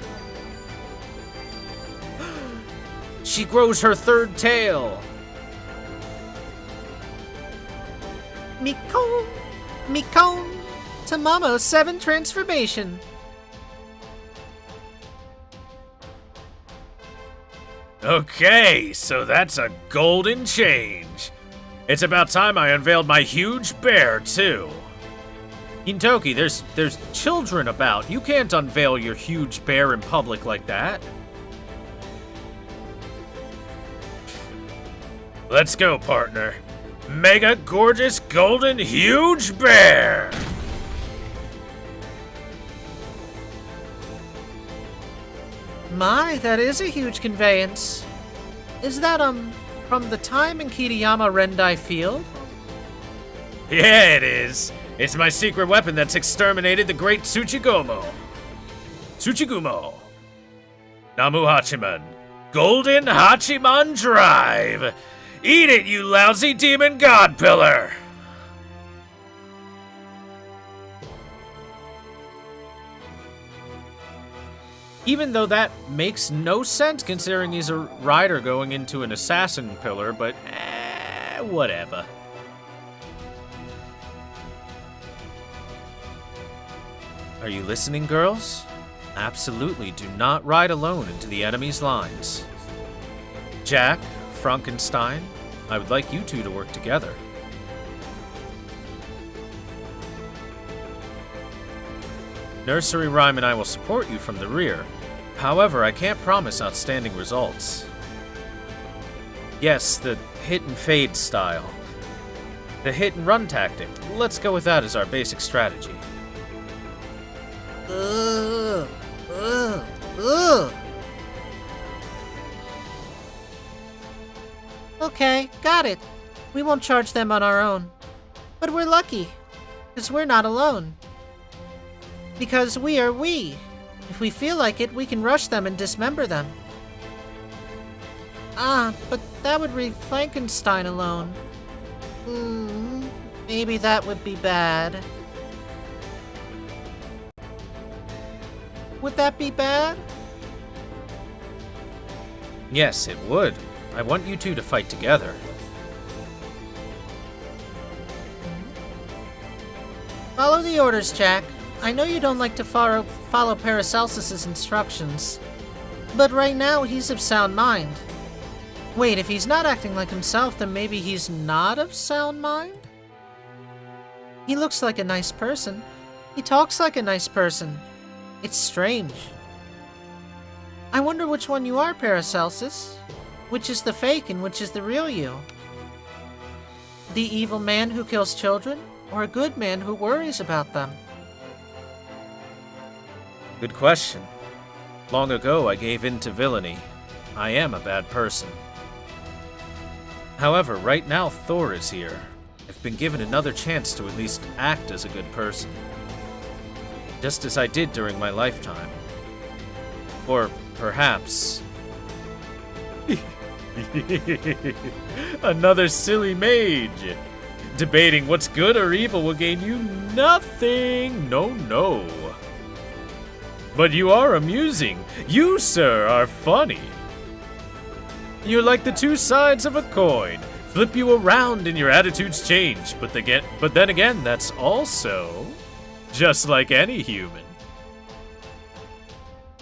She grows her third tail. Mikon, Tamamo 7 transformation. Okay, so that's a golden change. It's about time I unveiled my huge bear, too. Kintoki, there's children about. You can't unveil your huge bear in public like that. Let's go, partner. Mega gorgeous golden huge bear! My, that is a huge conveyance. Is that, from the time in Kiriyama Rendai Field? Yeah, it is. It's my secret weapon that's exterminated the great Tsuchigumo. Namu Hachiman. Golden Hachiman Drive! Eat it, you lousy demon god pillar! Even though that makes no sense considering he's a rider going into an assassin pillar, but whatever. Are you listening, girls? Absolutely do not ride alone into the enemy's lines. Jack, Frankenstein, I would like you two to work together. Nursery Rhyme and I will support you from the rear. However, I can't promise outstanding results. Yes, the hit and fade style. The hit and run tactic. Let's go with that as our basic strategy. Okay, got it. We won't charge them on our own. But we're lucky, because we're not alone. Because we are we. If we feel like it, we can rush them and dismember them. But that would leave Frankenstein alone. Maybe that would be bad. Would that be bad? Yes, it would. I want you two to fight together. Follow the orders, Jack. I know you don't like to follow Paracelsus's instructions, but right now he's of sound mind. Wait, if he's not acting like himself, then maybe he's not of sound mind? He looks like a nice person. He talks like a nice person. It's strange. I wonder which one you are, Paracelsus. Which is the fake and which is the real you? The evil man who kills children, or a good man who worries about them? Good question. Long ago, I gave in to villainy. I am a bad person. However, right now Thor is here. I've been given another chance to at least act as a good person. Just as I did during my lifetime. Or perhaps... Another silly mage! Debating what's good or evil will gain you nothing! No. But you are amusing. You, sir, are funny. You're like the two sides of a coin. Flip you around and your attitudes change, but then again, that's also just like any human.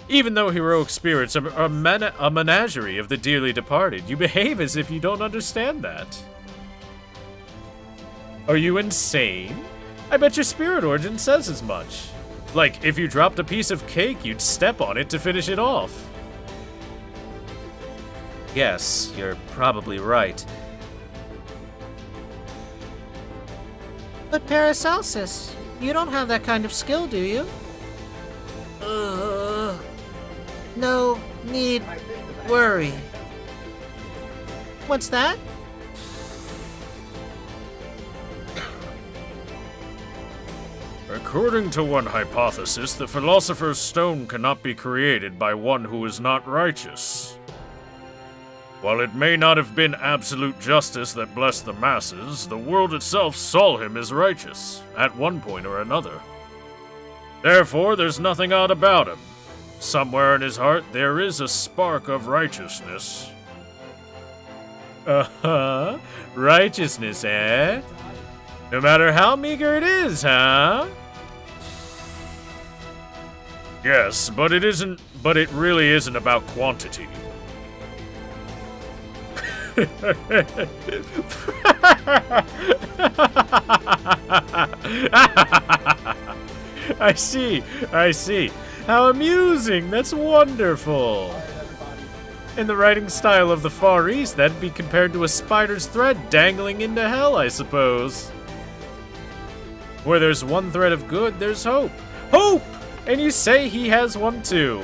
Even though heroic spirits are a menagerie of the dearly departed, you behave as if you don't understand that. Are you insane? I bet your spirit origin says as much. Like, if you dropped a piece of cake, you'd step on it to finish it off. Yes, you're probably right. But Paracelsus, you don't have that kind of skill, do you? No need worry. What's that? According to one hypothesis, the Philosopher's Stone cannot be created by one who is not righteous. While it may not have been absolute justice that blessed the masses, the world itself saw him as righteous, at one point or another. Therefore, there's nothing odd about him. Somewhere in his heart, there is a spark of righteousness. Righteousness, eh? No matter how meager it is, huh? Yes, but it really isn't about quantity. I see. How amusing, that's wonderful. In the writing style of the Far East, that'd be compared to a spider's thread dangling into hell, I suppose. Where there's one thread of good, there's hope. Hope! And you say he has one too.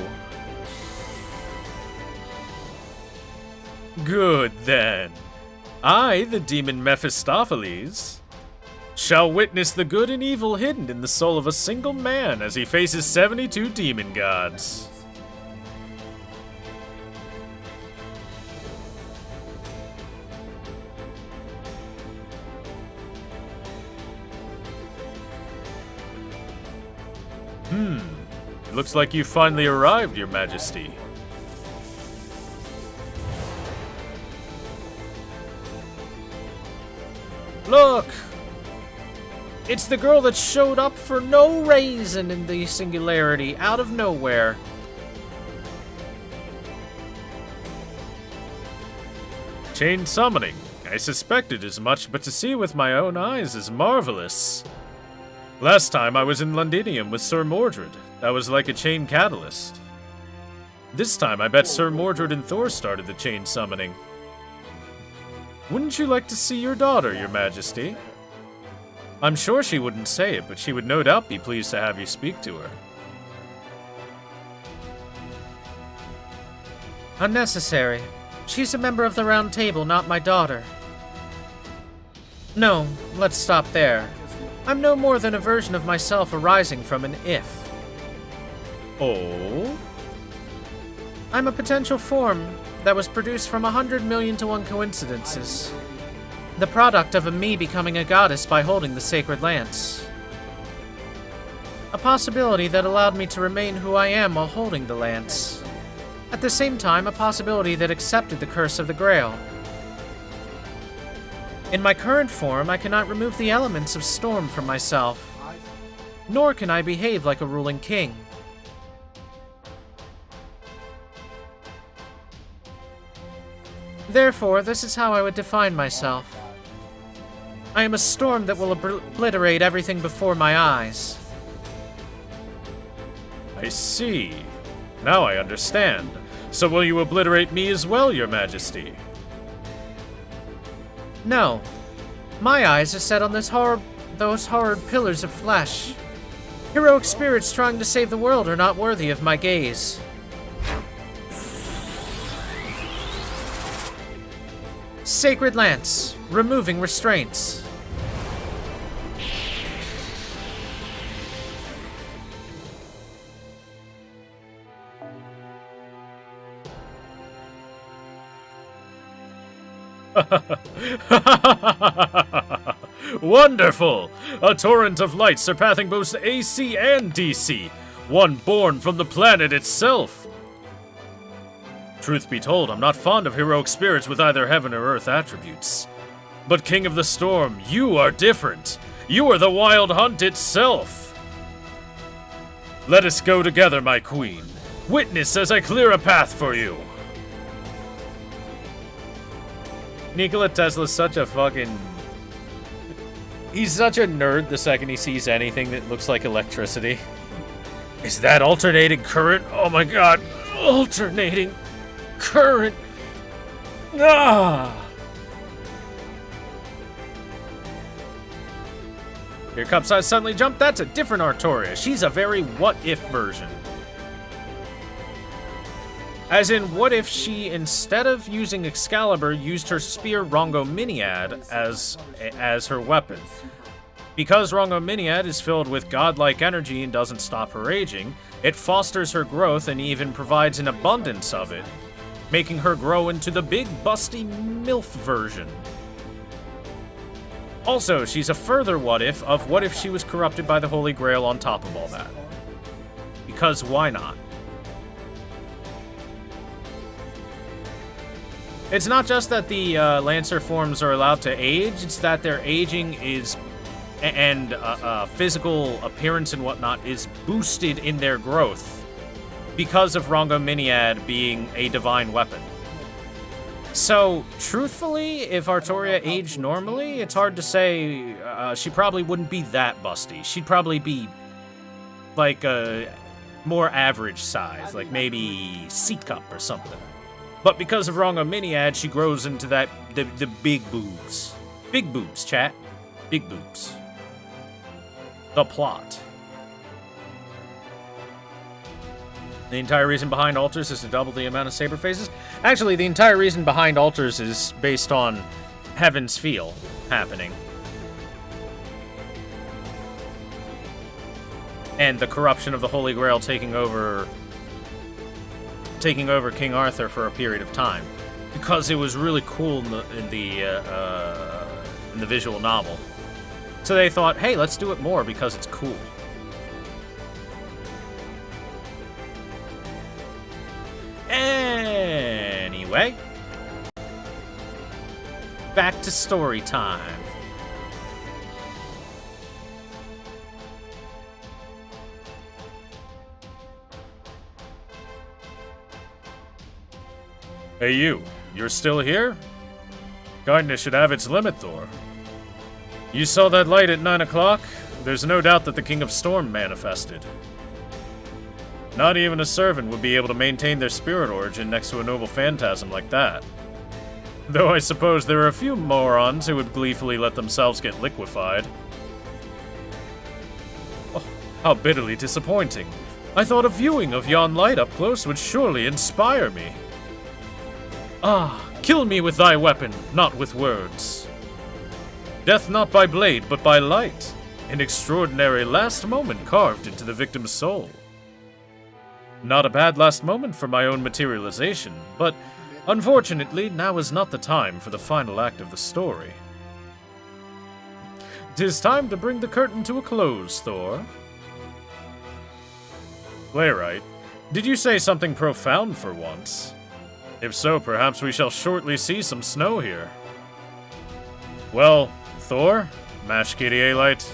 Good then. I, the demon Mephistopheles, shall witness the good and evil hidden in the soul of a single man as he faces 72 demon gods. Looks like you finally arrived, Your Majesty. Look! It's the girl that showed up for no reason in the Singularity, out of nowhere. Chain summoning. I suspected as much, but to see with my own eyes is marvelous. Last time I was in Londinium with Sir Mordred. That was like a chain catalyst. This time I bet Sir Mordred and Thor started the chain summoning. Wouldn't you like to see your daughter, Your Majesty? I'm sure she wouldn't say it, but she would no doubt be pleased to have you speak to her. Unnecessary. She's a member of the Round Table, not my daughter. No, let's stop there. I'm no more than a version of myself arising from an if. Oh? I'm a potential form that was produced from 100 million to 1 coincidences. The product of a me becoming a goddess by holding the sacred lance. A possibility that allowed me to remain who I am while holding the lance. At the same time, a possibility that accepted the curse of the Grail. In my current form, I cannot remove the elements of storm from myself, nor can I behave like a ruling king. Therefore, this is how I would define myself. I am a storm that will obliterate everything before my eyes. I see. Now I understand. So will you obliterate me as well, Your Majesty? No. My eyes are set on those horrid pillars of flesh. Heroic spirits trying to save the world are not worthy of my gaze. Sacred Lance, removing restraints. Wonderful! A torrent of light surpassing both AC and DC, one born from the planet itself. Truth be told, I'm not fond of heroic spirits with either heaven or earth attributes. But King of the Storm, you are different. You are the Wild Hunt itself. Let us go together, my queen. Witness as I clear a path for you. Nikola Tesla's such a fucking... He's such a nerd the second he sees anything that looks like electricity. Is that alternating current? Oh my god. Alternating current. Ah! Here comes I suddenly jump. That's a different Artoria. She's a very what-if version. As in, what if she, instead of using Excalibur, used her spear Rongominiad as her weapon? Because Rongominiad is filled with godlike energy and doesn't stop her aging, it fosters her growth and even provides an abundance of it, making her grow into the big, busty MILF version. Also, she's a further what-if of what if she was corrupted by the Holy Grail on top of all that. Because why not? It's not just that the Lancer forms are allowed to age, it's that their aging is, and physical appearance and whatnot is boosted in their growth because of Rongominiad being a divine weapon. So, truthfully, if Artoria aged normally, it's hard to say. She probably wouldn't be that busty. She'd probably be like a more average size, like maybe C-cup or something. But because of Rongominiad, she grows into that the big boobs. Big boobs, chat. Big boobs. The plot. The entire reason behind altars is to double the amount of saber phases. Actually, the entire reason behind altars is based on Heaven's Feel happening. And the corruption of the Holy Grail taking over King Arthur for a period of time, because it was really cool in the visual novel. So they thought, hey, let's do it more because it's cool. Anyway, back to story time. Hey you're still here? Kindness should have its limit, Thor. You saw that light at 9 o'clock? There's no doubt that the King of Storm manifested. Not even a servant would be able to maintain their spirit origin next to a noble phantasm like that. Though I suppose there are a few morons who would gleefully let themselves get liquefied. Oh, how bitterly disappointing. I thought a viewing of yon light up close would surely inspire me. Ah, kill me with thy weapon, not with words. Death not by blade, but by light. An extraordinary last moment carved into the victim's soul. Not a bad last moment for my own materialization, but unfortunately, now is not the time for the final act of the story. 'Tis time to bring the curtain to a close, Thor. Playwright, Did you say something profound for once? If so, perhaps we shall shortly see some snow here. Well, Thor, Mash Kitty Alite,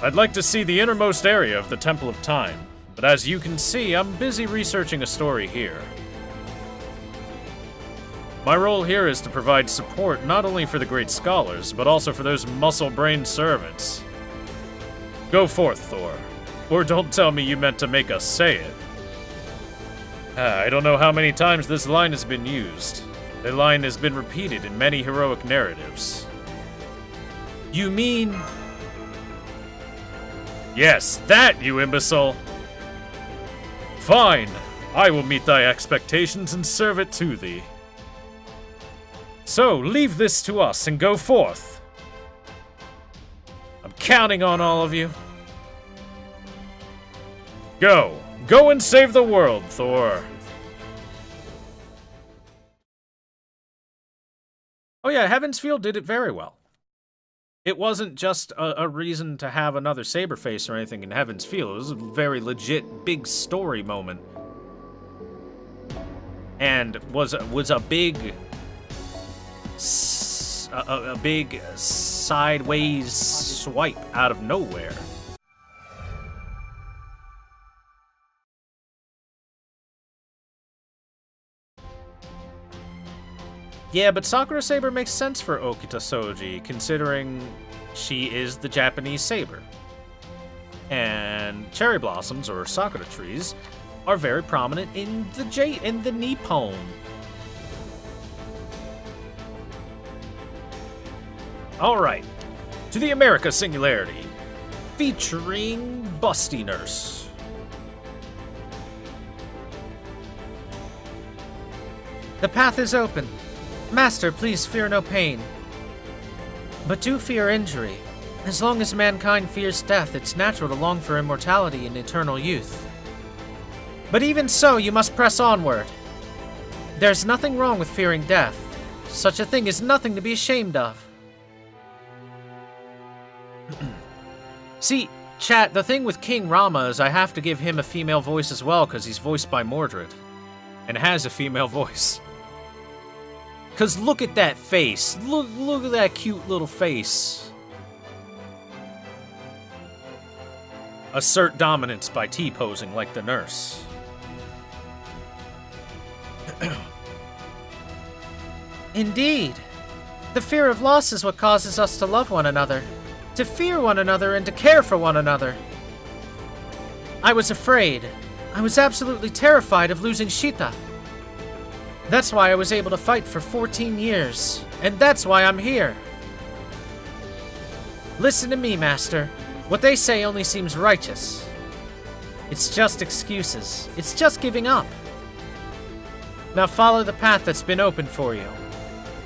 I'd like to see the innermost area of the Temple of Time, but as you can see, I'm busy researching a story here. My role here is to provide support not only for the great scholars, but also for those muscle-brained servants. Go forth, Thor. Or don't tell me you meant to make us say it. I don't know how many times this line has been used. The line has been repeated in many heroic narratives. You mean... Yes, that, you imbecile! Fine, I will meet thy expectations and serve it to thee. So, leave this to us and go forth. I'm counting on all of you. Go. Go and save the world, Thor. Oh yeah, Heaven's Field did it very well. It wasn't just a reason to have another Saberface or anything in Heaven's Field. It was a very legit big story moment. And was a big... a big sideways swipe out of nowhere. Yeah, but Sakura Saber makes sense for Okita Soji, considering she is the Japanese saber. And cherry blossoms, or sakura trees, are very prominent in the Nippon. Alright, to the America Singularity, featuring Busty Nurse. The path is open. Master, please fear no pain. But do fear injury. As long as mankind fears death, it's natural to long for immortality and eternal youth. But even so, you must press onward. There's nothing wrong with fearing death. Such a thing is nothing to be ashamed of. See, chat, the thing with King Rama is I have to give him a female voice as well, because he's voiced by Mordred. And has a female voice. Because look at that face. Look at that cute little face. Assert dominance by T-posing like the nurse. Indeed. The fear of loss is what causes us to love one another, to fear one another, and to care for one another. I was afraid. I was absolutely terrified of losing Shita. That's why I was able to fight for 14 years, and that's why I'm here. Listen to me, Master. What they say only seems righteous. It's just excuses. It's just giving up. Now follow the path that's been opened for you.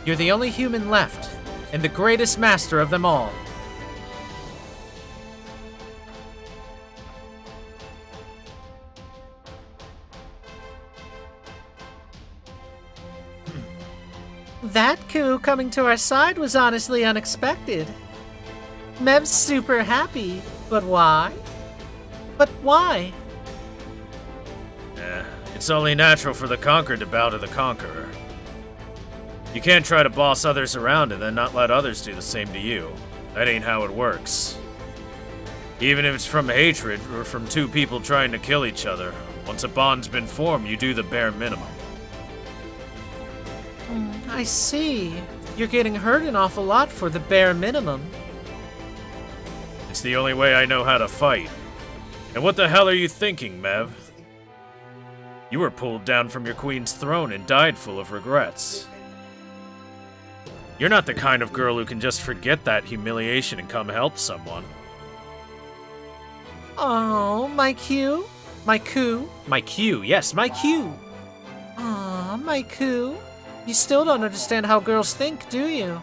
You're the only human left, and the greatest master of them all. That coup coming to our side was honestly unexpected. Mev's super happy, but why? But why? It's only natural for the conquered to bow to the conqueror. You can't try to boss others around and then not let others do the same to you. That ain't how it works. Even if it's from hatred or from two people trying to kill each other, once a bond's been formed, you do the bare minimum. I see. You're getting hurt an awful lot for the bare minimum. It's the only way I know how to fight. And what the hell are you thinking, Mev? You were pulled down from your queen's throne and died full of regrets. You're not the kind of girl who can just forget that humiliation and come help someone. Oh, my Q? My Q? My Q, yes, my Q! Aw, my Q. You still don't understand how girls think, do you?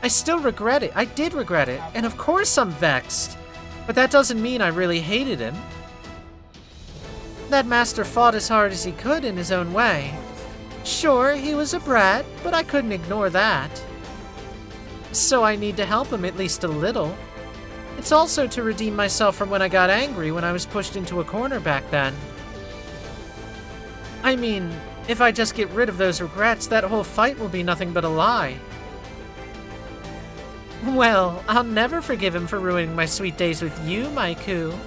I still regret it. I did regret it. And of course I'm vexed. But that doesn't mean I really hated him. That master fought as hard as he could in his own way. Sure, he was a brat, but I couldn't ignore that. So I need to help him at least a little. It's also to redeem myself from when I got angry when I was pushed into a corner back then. I mean, if I just get rid of those regrets, that whole fight will be nothing but a lie. Well, I'll never forgive him for ruining my sweet days with you, Maiku.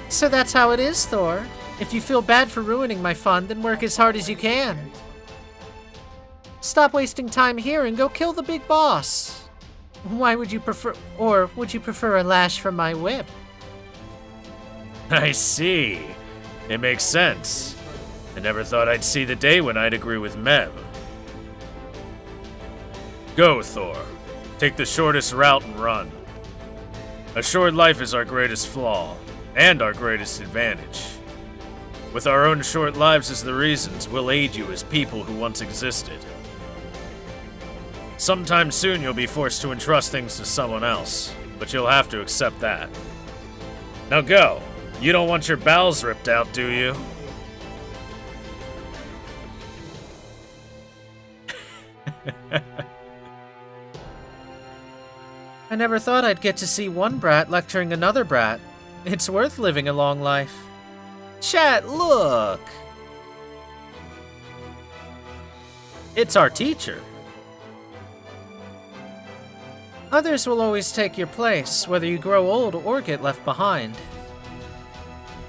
So that's how it is, Thor. If you feel bad for ruining my fun, then work as hard as you can. Stop wasting time here and go kill the big boss. Why would you prefer, or would you prefer a lash from my whip? I see. It makes sense. I never thought I'd see the day when I'd agree with Mev. Go, Thor. Take the shortest route and run. A short life is our greatest flaw, and our greatest advantage. With our own short lives as the reasons, we'll aid you as people who once existed. Sometime soon you'll be forced to entrust things to someone else, but you'll have to accept that. Now go. You don't want your bowels ripped out, do you? I never thought I'd get to see one brat lecturing another brat. It's worth living a long life. Chat, look! It's our teacher. Others will always take your place, whether you grow old or get left behind.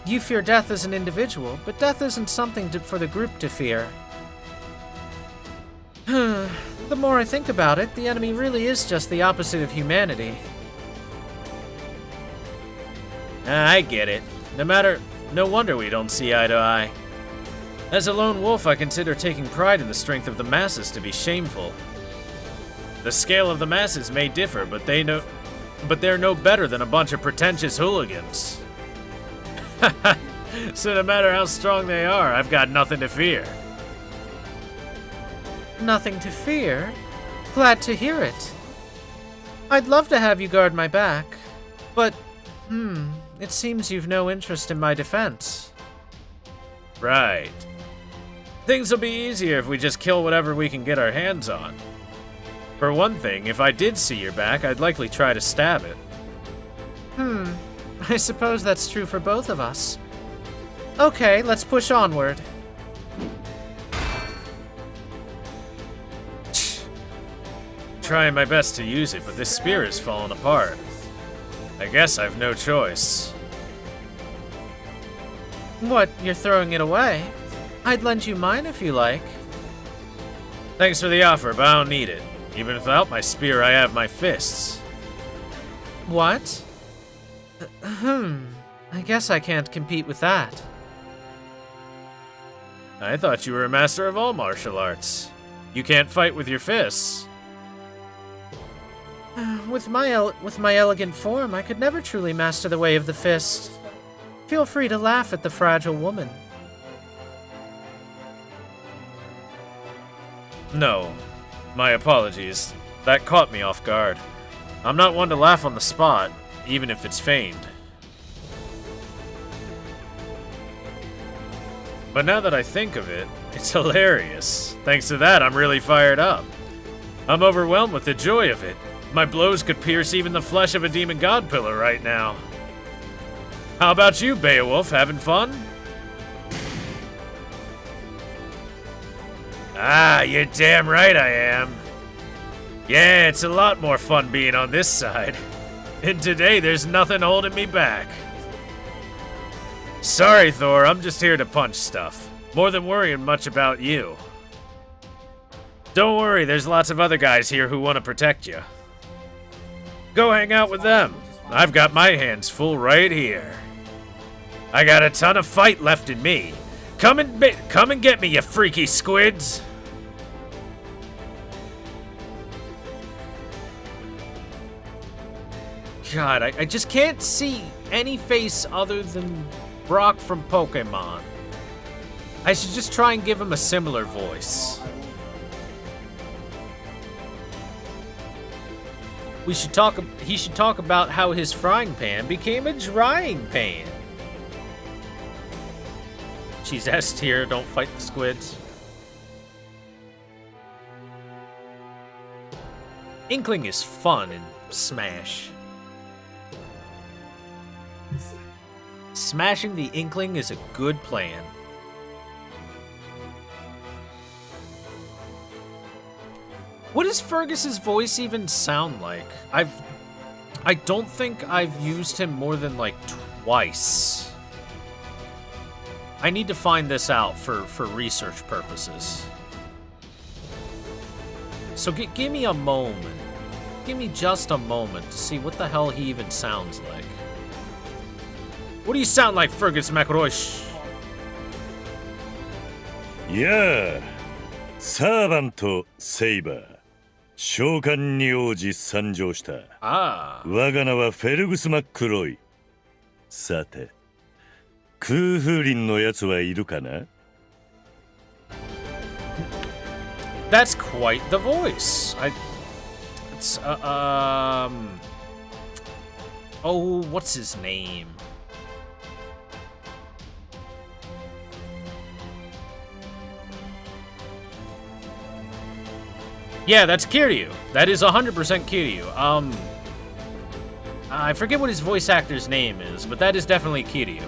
You fear death as an individual, but death isn't something for the group to fear. The more I think about it, the enemy really is just the opposite of humanity. I get it. No wonder we don't see eye to eye. As a lone wolf, I consider taking pride in the strength of the masses to be shameful. The scale of the masses may differ, but they're no better than a bunch of pretentious hooligans. So no matter how strong they are, I've got nothing to fear. Nothing to fear? Glad to hear it. I'd love to have you guard my back, but, it seems you've no interest in my defense. Right. Things will be easier if we just kill whatever we can get our hands on. For one thing, if I did see your back, I'd likely try to stab it. I suppose that's true for both of us. Okay, let's push onward. Trying my best to use it, but this spear is falling apart. I guess I've no choice. What, you're throwing it away? I'd lend you mine if you like. Thanks for the offer, but I don't need it. Even without my spear, I have my fists. What? I guess I can't compete with that. I thought you were a master of all martial arts. You can't fight with your fists. With my elegant form, I could never truly master the way of the fist. Feel free to laugh at the fragile woman. No. My apologies. That caught me off guard. I'm not one to laugh on the spot, even if it's feigned. But now that I think of it, it's hilarious. Thanks to that, I'm really fired up. I'm overwhelmed with the joy of it. My blows could pierce even the flesh of a demon god pillar right now. How about you, Beowulf? Having fun? Ah, you're damn right I am. Yeah, it's a lot more fun being on this side. And today, there's nothing holding me back. Sorry, Thor, I'm just here to punch stuff. More than worrying much about you. Don't worry, there's lots of other guys here who want to protect you. Go hang out with them. I've got my hands full right here. I got a ton of fight left in me. Come and get me, you freaky squids. God, I just can't see any face other than Brock from Pokemon. I should just try and give him a similar voice. He should talk about how his frying pan became a drying pan. She's S tier, don't fight the squids. Inkling is fun and Smash. Smashing the Inkling is a good plan. What does Fergus's voice even sound like? I don't think I've used him more than like twice. I need to find this out for research purposes. So give me a moment. Give me just a moment to see what the hell he even sounds like. What do you sound like, Fergus McRoish? Yeah, サーバントセイバー召喚に応じ参上した。我が名はフェルグス・マックロイ。さて、空風林のやつはいるかな？ That's quite the voice. It's oh, what's his name? Yeah, that's Kiryu. That is 100% Kiryu. I forget what his voice actor's name is, but that is definitely Kiryu.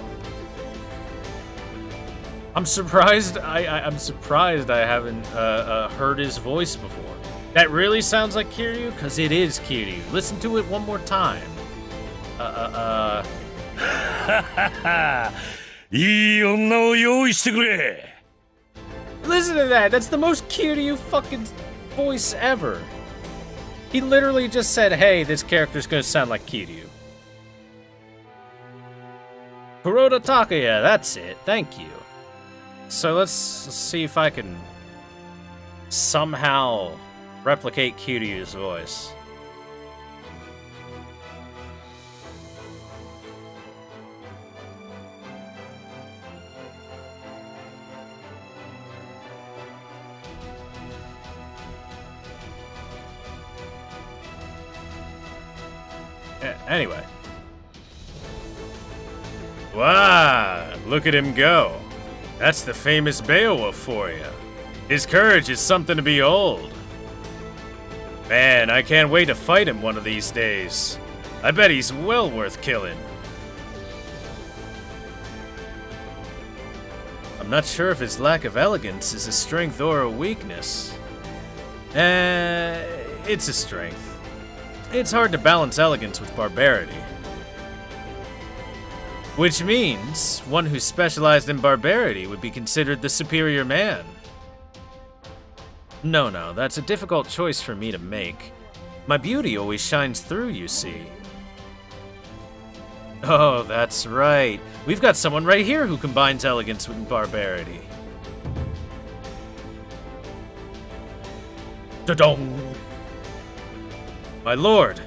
I'm surprised. I'm surprised I haven't heard his voice before. That really sounds like Kiryu, cause it is Kiryu. Listen to it one more time. いい女を用意してくれ。 Listen to that. That's the most Kiryu fucking voice ever. He literally just said, hey, this character's gonna sound like Kiryu. Kuroda Takaya, that's it. Thank you. So let's see if I can somehow replicate Kiryu's voice. Anyway. Wow, look at him go. That's the famous Beowulf for you. His courage is something to behold. Man, I can't wait to fight him one of these days. I bet he's well worth killing. I'm not sure if his lack of elegance is a strength or a weakness. It's a strength. It's hard to balance elegance with barbarity. Which means, one who specialized in barbarity would be considered the superior man. No, that's a difficult choice for me to make. My beauty always shines through, you see. Oh, that's right. We've got someone right here who combines elegance with barbarity. Da-dong! My lord,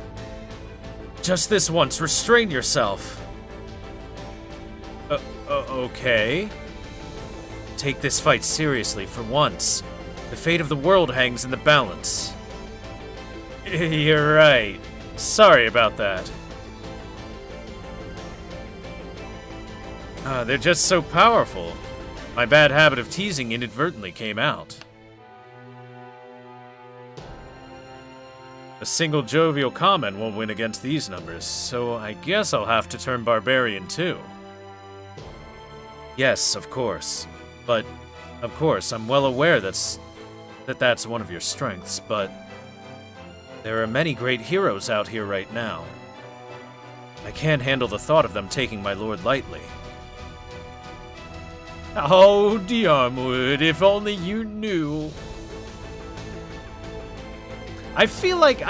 just this once, restrain yourself. Okay. Take this fight seriously for once. The fate of the world hangs in the balance. You're right. Sorry about that. They're just so powerful. My bad habit of teasing inadvertently came out. A single jovial comment won't win against these numbers, so I guess I'll have to turn barbarian too. Yes, of course. But, of course, I'm well aware that's one of your strengths, but there are many great heroes out here right now. I can't handle the thought of them taking my lord lightly. Oh, Diarmwood, if only you knew. I feel like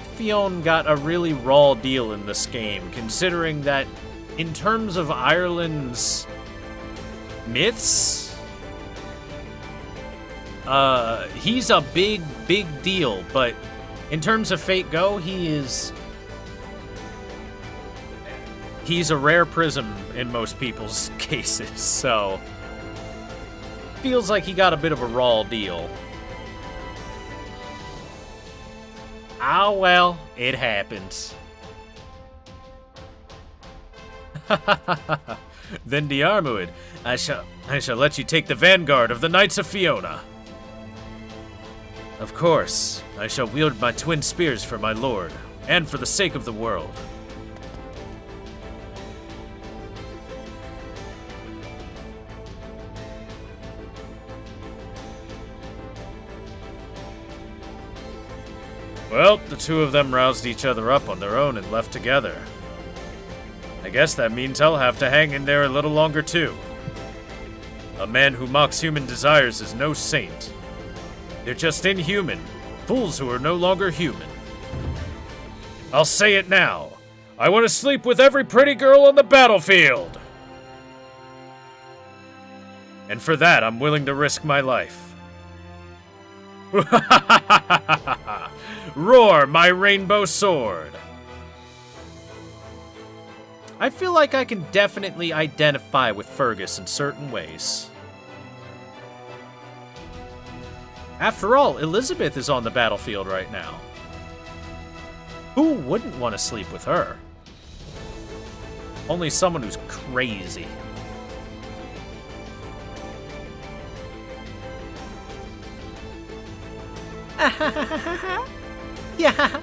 Fionn got a really raw deal in this game, considering that in terms of Ireland's myths, he's a big deal, but in terms of Fate Go, he's a rare prism in most people's cases, so feels like he got a bit of a raw deal. Ah, well, it happens. Then Diarmwood, I shall let you take the vanguard of the Knights of Fiona. Of course, I shall wield my twin spears for my lord. and for the sake of the world. Well, the two of them roused each other up on their own and left together. I guess that means I'll have to hang in there a little longer too. A man who mocks human desires is no saint. They're just inhuman, fools who are no longer human. I'll say it now. I want to sleep with every pretty girl on the battlefield. And for that, I'm willing to risk my life. Roar, my rainbow sword! I feel like I can definitely identify with Fergus in certain ways. After all, Elizabeth is on the battlefield right now. Who wouldn't want to sleep with her? Only someone who's crazy. Yeah.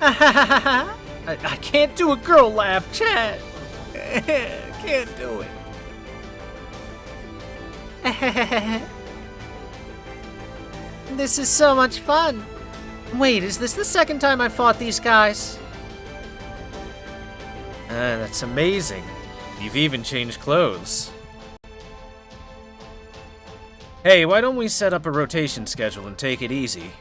I can't do a girl laugh, Chad. Can't do it. This is so much fun. Wait, is this the second time I fought these guys? That's amazing. You've even changed clothes. Hey, why don't we set up a rotation schedule and take it easy?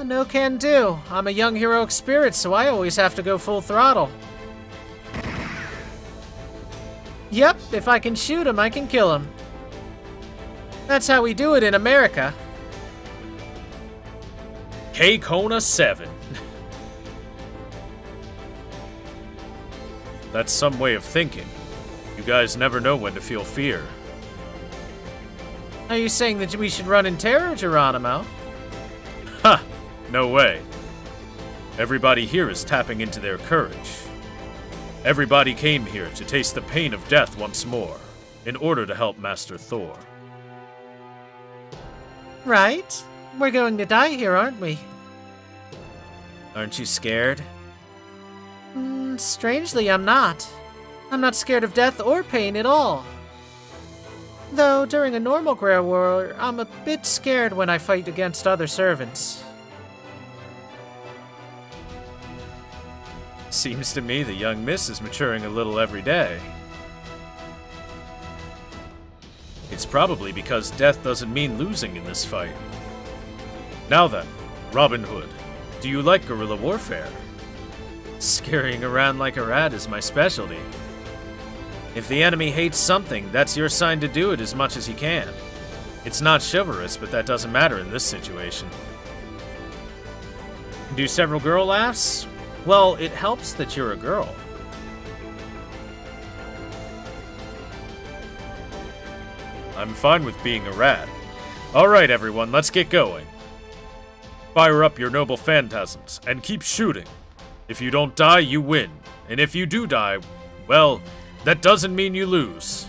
No can do. I'm a young heroic spirit, so I always have to go full throttle. Yep, if I can shoot him, I can kill him. That's how we do it in America. Kona 7. That's some way of thinking. You guys never know when to feel fear. Are you saying that we should run in terror, Geronimo? Ha! No way. Everybody here is tapping into their courage. Everybody came here to taste the pain of death once more, in order to help Master Thor. Right. We're going to die here, aren't we? Aren't you scared? Strangely, I'm not. I'm not scared of death or pain at all. Though, during a normal Grey War, I'm a bit scared when I fight against other servants. Seems to me the young miss is maturing a little every day. It's probably because death doesn't mean losing in this fight. Now then, Robin Hood, do you like guerrilla warfare? Scurrying around like a rat is my specialty. If the enemy hates something, that's your sign to do it as much as you can. It's not chivalrous, but that doesn't matter in this situation. Do several girl laughs? Well, it helps that you're a girl. I'm fine with being a rat. Alright everyone, let's get going. Fire up your noble phantasms, and keep shooting. If you don't die, you win. And if you do die, well, that doesn't mean you lose.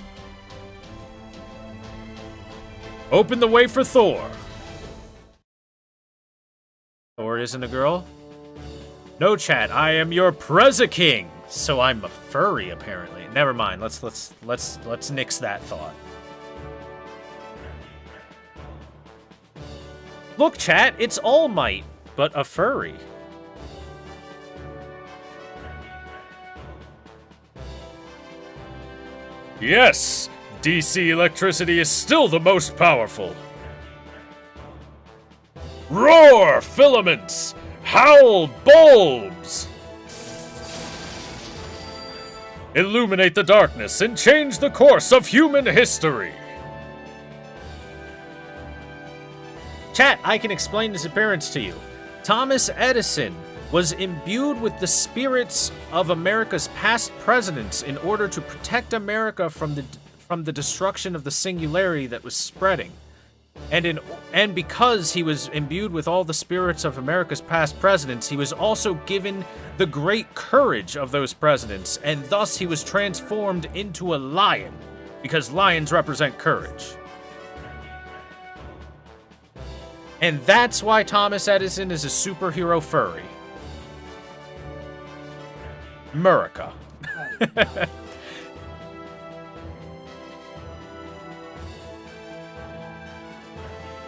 Open the way for Thor. Thor isn't a girl? No, chat, I am your Preza-King. So I'm a furry, apparently. Never mind, let's nix that thought. Look, chat, it's All Might, but a furry. Yes, DC electricity is still the most powerful. Roar, filaments! Howl, bulbs! Illuminate the darkness and change the course of human history. Chat, I can explain his appearance to you. Thomas Edison was imbued with the spirits of America's past presidents in order to protect America from the destruction of the singularity that was spreading. And because he was imbued with all the spirits of America's past presidents, he was also given the great courage of those presidents, and thus he was transformed into a lion, because lions represent courage. And that's why Thomas Edison is a superhero furry. America.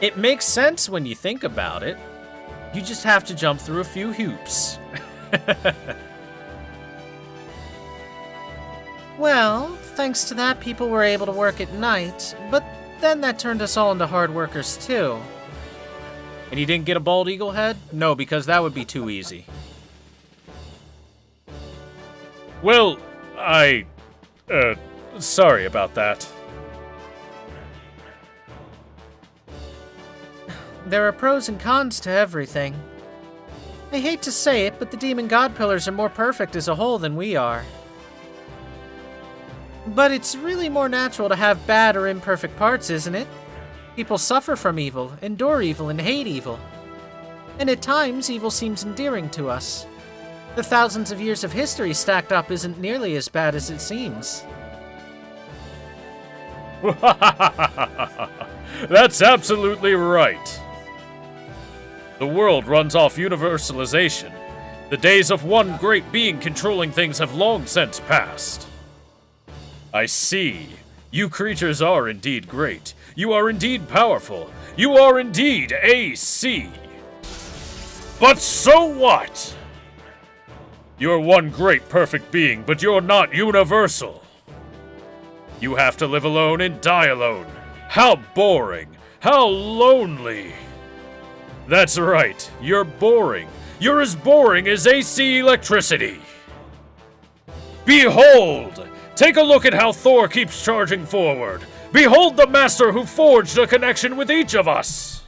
It makes sense when you think about it. You just have to jump through a few hoops. Well, thanks to that, people were able to work at night, but then that turned us all into hard workers too. And you didn't get a bald eagle head? No, because that would be too easy. Well, sorry about that. There are pros and cons to everything. I hate to say it, but the Demon God Pillars are more perfect as a whole than we are. But it's really more natural to have bad or imperfect parts, isn't it? People suffer from evil, endure evil, and hate evil. And at times, evil seems endearing to us. The thousands of years of history stacked up isn't nearly as bad as it seems. That's absolutely right. The world runs off universalization. The days of one great being controlling things have long since passed. I see. You creatures are indeed great. You are indeed powerful. You are indeed AC. But so what? You're one great perfect being, but you're not universal. You have to live alone and die alone. How boring. How lonely. That's right, you're boring. You're as boring as AC electricity. Behold! Take a look at how Thor keeps charging forward. Behold the master who forged a connection with each of us.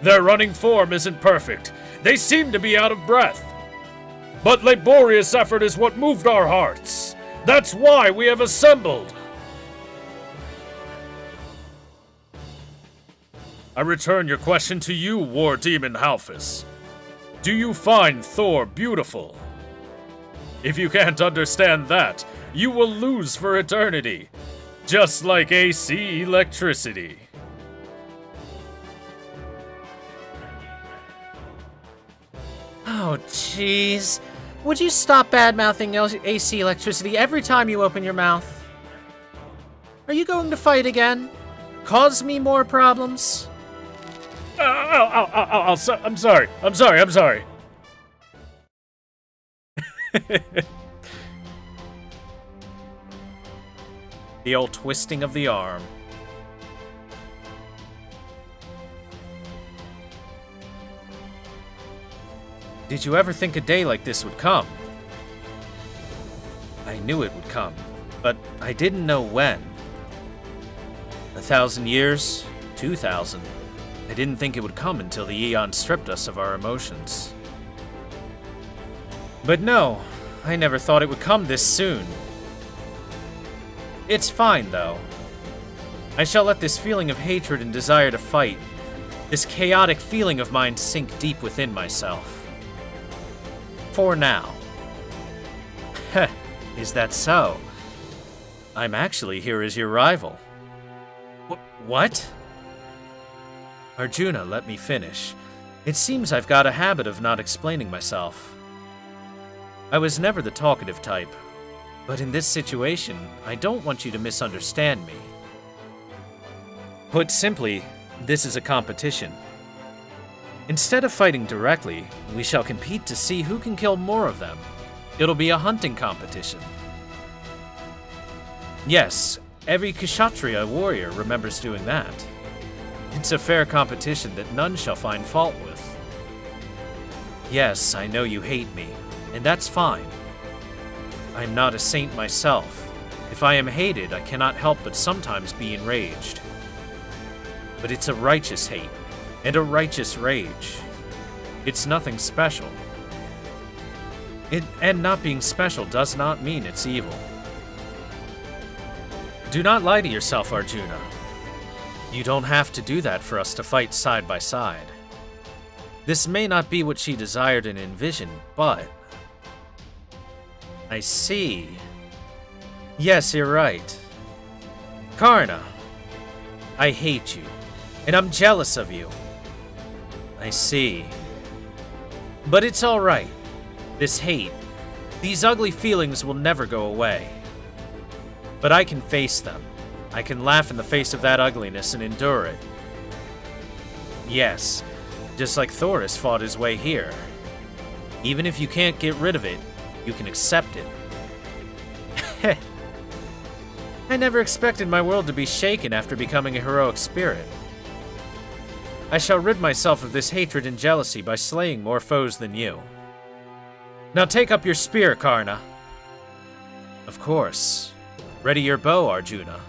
Their running form isn't perfect. They seem to be out of breath. But laborious effort is what moved our hearts. That's why we have assembled. I return your question to you, War Demon Halphus. Do you find Thor beautiful? If you can't understand that, you will lose for eternity, just like AC electricity. Oh, jeez. Would you stop bad-mouthing AC electricity every time you open your mouth? Are you going to fight again? Cause me more problems? I'm sorry. The old twisting of the arm. Did you ever think a day like this would come? I knew it would come, but I didn't know when. 1,000 years? 2,000? I didn't think it would come until the Eon stripped us of our emotions. But no, I never thought it would come this soon. It's fine, though. I shall let this feeling of hatred and desire to fight, this chaotic feeling of mine, sink deep within myself. For now. Heh, is that so? I'm actually here as your rival. What? Arjuna, let me finish. It seems I've got a habit of not explaining myself. I was never the talkative type, but in this situation, I don't want you to misunderstand me. Put simply, this is a competition. Instead of fighting directly, we shall compete to see who can kill more of them. It'll be a hunting competition. Yes, every Kshatriya warrior remembers doing that. It's a fair competition that none shall find fault with. Yes, I know you hate me, and that's fine. I'm not a saint myself. If I am hated, I cannot help but sometimes be enraged. But it's a righteous hate, and a righteous rage. It's nothing special. And not being special does not mean it's evil. Do not lie to yourself, Arjuna. You don't have to do that for us to fight side by side. This may not be what she desired and envisioned, but... I see. Yes, you're right. Karna, I hate you, and I'm jealous of you. I see. But it's alright. This hate, these ugly feelings will never go away. But I can face them. I can laugh in the face of that ugliness and endure it. Yes, just like Thor has fought his way here. Even if you can't get rid of it, you can accept it. I never expected my world to be shaken after becoming a heroic spirit. I shall rid myself of this hatred and jealousy by slaying more foes than you. Now take up your spear, Karna. Of course. Ready your bow, Arjuna.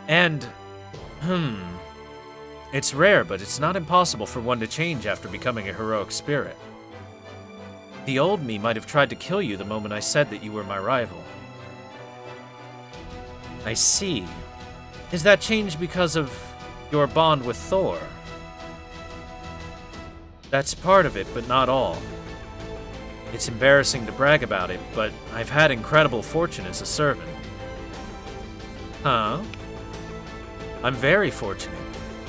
And, it's rare, but it's not impossible for one to change after becoming a heroic spirit. The old me might have tried to kill you the moment I said that you were my rival. I see. Is that change because of your bond with Thor? That's part of it, but not all. It's embarrassing to brag about it, but I've had incredible fortune as a servant. Huh? I'm very fortunate,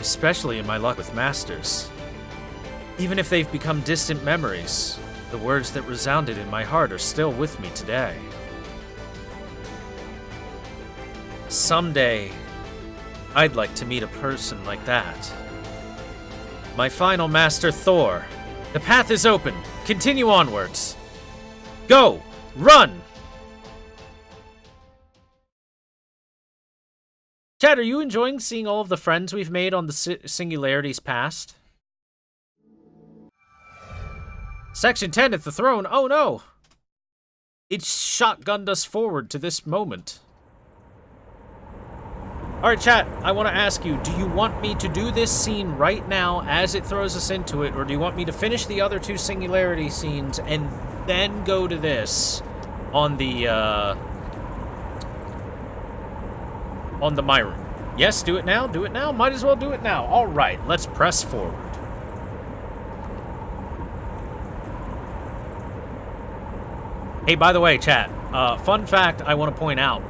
especially in my luck with masters. Even if they've become distant memories, the words that resounded in my heart are still with me today. Someday, I'd like to meet a person like that. My final master, Thor. The path is open. Continue onwards. Go! Run! Chad, are you enjoying seeing all of the friends we've made on the Singularities past? Section 10 at the throne. Oh no! It shotgunned us forward to this moment. Alright, chat, I want to ask you, do you want me to do this scene right now as it throws us into it, or do you want me to finish the other two Singularity scenes and then go to this on the My Room? Yes, do it now, do it now, might as well do it now. Alright, let's press forward. Hey, by the way, chat, fun fact I want to point out.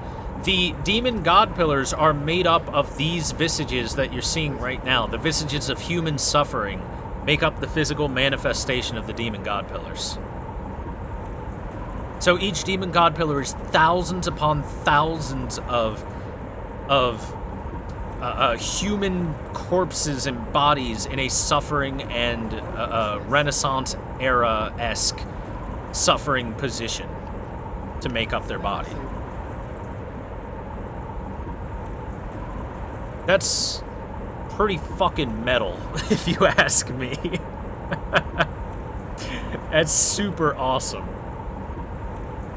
The demon god pillars are made up of these visages that you're seeing right now. The visages of human suffering make up the physical manifestation of the demon god pillars. So each demon god pillar is thousands upon thousands of human corpses and bodies in a suffering and Renaissance era-esque suffering position to make up their body. That's pretty fucking metal, if you ask me. That's super awesome.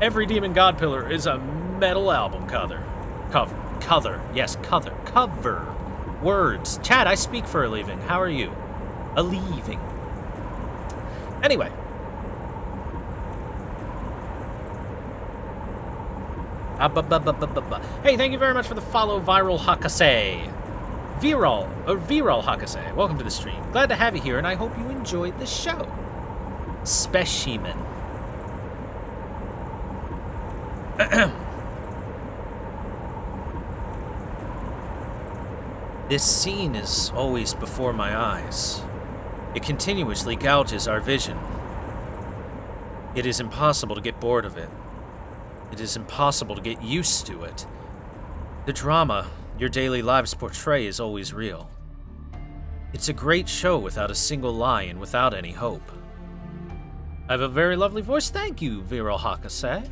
Every Demon God Pillar is a metal album cover. Cover. Words. Chad, I speak for a living. How are you? A leaving. Anyway. Hey, thank you very much for the follow, Viral Hakase. Viral Hakase, welcome to the stream. Glad to have you here, and I hope you enjoyed the show. Specimen. This scene is always before my eyes. It continuously gouges our vision. It is impossible to get bored of it. It is impossible to get used to it. The drama your daily lives portray is always real. It's a great show without a single lie and without any hope. I have a very lovely voice. Thank you, Viral Hakase.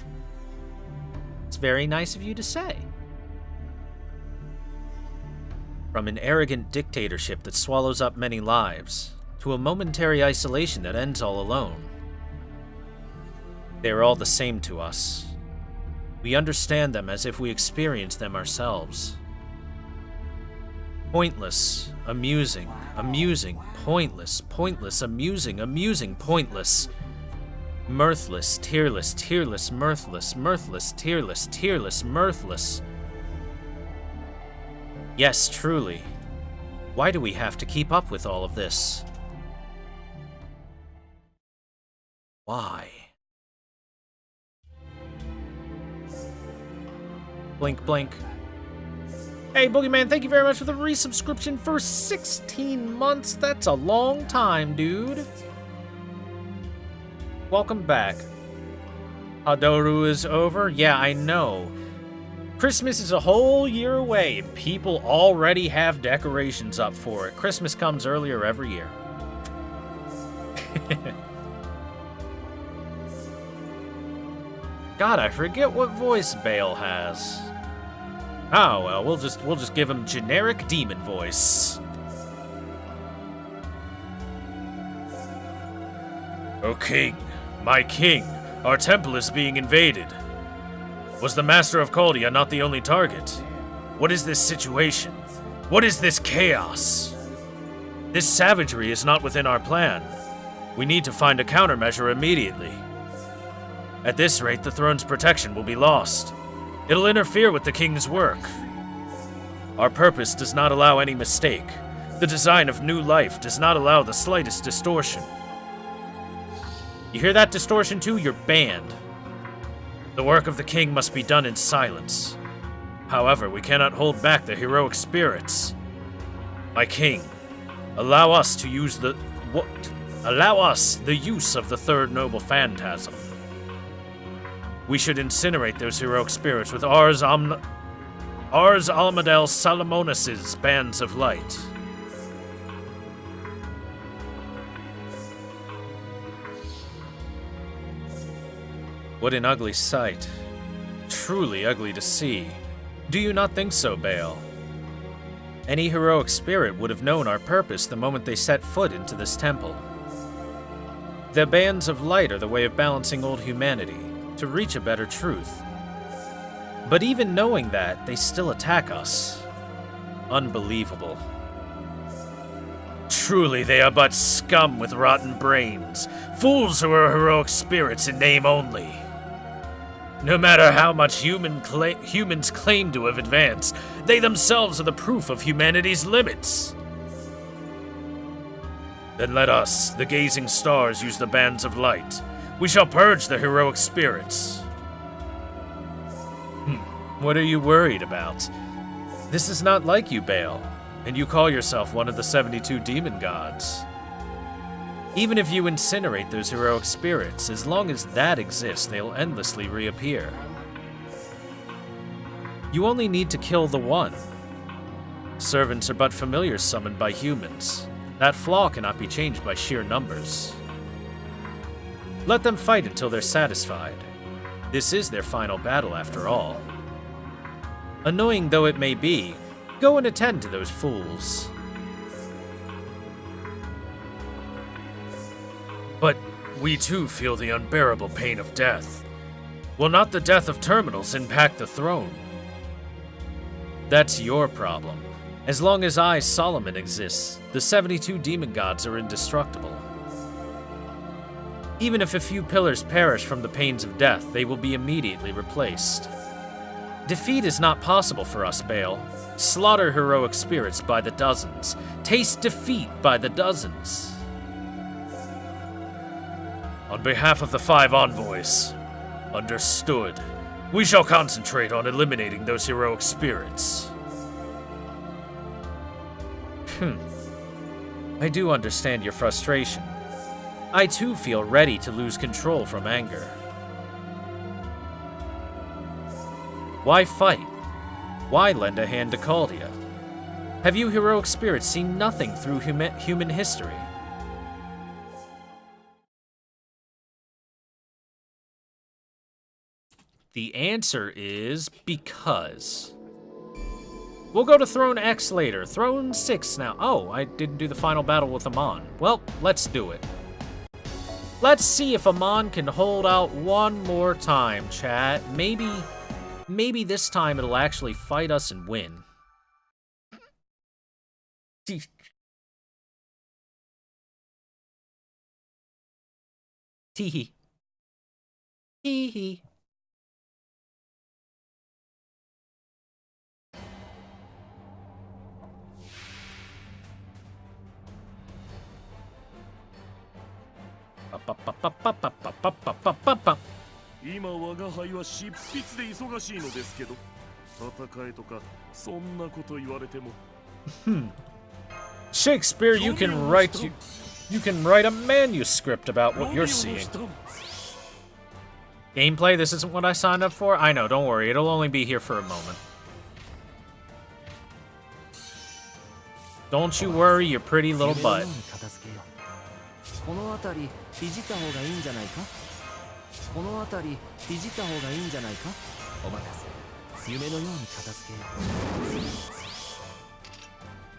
It's very nice of you to say. From an arrogant dictatorship that swallows up many lives, to a momentary isolation that ends all alone. They are all the same to us. We understand them as if we experienced them ourselves. Pointless, amusing, pointless, amusing, pointless. Mirthless, tearless, mirthless, tearless, mirthless. Yes, truly. Why do we have to keep up with all of this? Why? Blink, blink. Hey, Boogeyman, thank you very much for the resubscription for 16 months. That's a long time, dude. Welcome back. Hadoru is over? Yeah, I know. Christmas is a whole year away, and people already have decorations up for it. Christmas comes earlier every year. God, I forget what voice Bale has. Oh, well, we'll just give him generic demon voice. O king, my king, our temple is being invaded. Was the Master of Caldia not the only target? What is this situation? What is this chaos? This savagery is not within our plan. We need to find a countermeasure immediately. At this rate, the throne's protection will be lost. It'll interfere with the king's work. Our purpose does not allow any mistake. The design of new life does not allow the slightest distortion. You hear that distortion too? You're banned. The work of the king must be done in silence. However, we cannot hold back the heroic spirits. My king, allow us the use of the third noble phantasm. We should incinerate those heroic spirits with Ars Almadel Salomonis's bands of light. What an ugly sight. Truly ugly to see. Do you not think so, Bale? Any heroic spirit would have known our purpose the moment they set foot into this temple. The bands of light are the way of balancing old humanity, to reach a better truth. But even knowing that, they still attack us. Unbelievable. Truly, they are but scum with rotten brains, fools who are heroic spirits in name only. No matter how much humans claim to have advanced, they themselves are the proof of humanity's limits. Then let us, the gazing stars, use the bands of light. We shall purge the heroic spirits. What are you worried about? This is not like you, Bale, and you call yourself one of the 72 demon gods. Even if you incinerate those heroic spirits, as long as that exists, they'll endlessly reappear. You only need to kill the one. Servants are but familiars summoned by humans. That flaw cannot be changed by sheer numbers. Let them fight until they're satisfied. This is their final battle, after all. Annoying though it may be, go and attend to those fools. But we too feel the unbearable pain of death. Will not the death of terminals impact the throne? That's your problem. As long as I, Solomon, exists, the 72 demon gods are indestructible. Even if a few pillars perish from the pains of death, they will be immediately replaced. Defeat is not possible for us, Bale. Slaughter heroic spirits by the dozens. Taste defeat by the dozens. On behalf of the 5 envoys, understood. We shall concentrate on eliminating those heroic spirits. I do understand your frustration. I too feel ready to lose control from anger. Why fight? Why lend a hand to Caldia? Have you heroic spirits seen nothing through human history? The answer is because. We'll go to Throne X later. Throne 6 now. Oh, I didn't do the final battle with Amon. Well, let's do it. Let's see if Amon can hold out one more time, chat. Maybe this time it'll actually fight us and win. Teehee. Teehee. Shakespeare, you can write a manuscript about what you're seeing. Gameplay, this isn't what I signed up for? I know, don't worry, it'll only be here for a moment. Don't you worry your pretty little butt.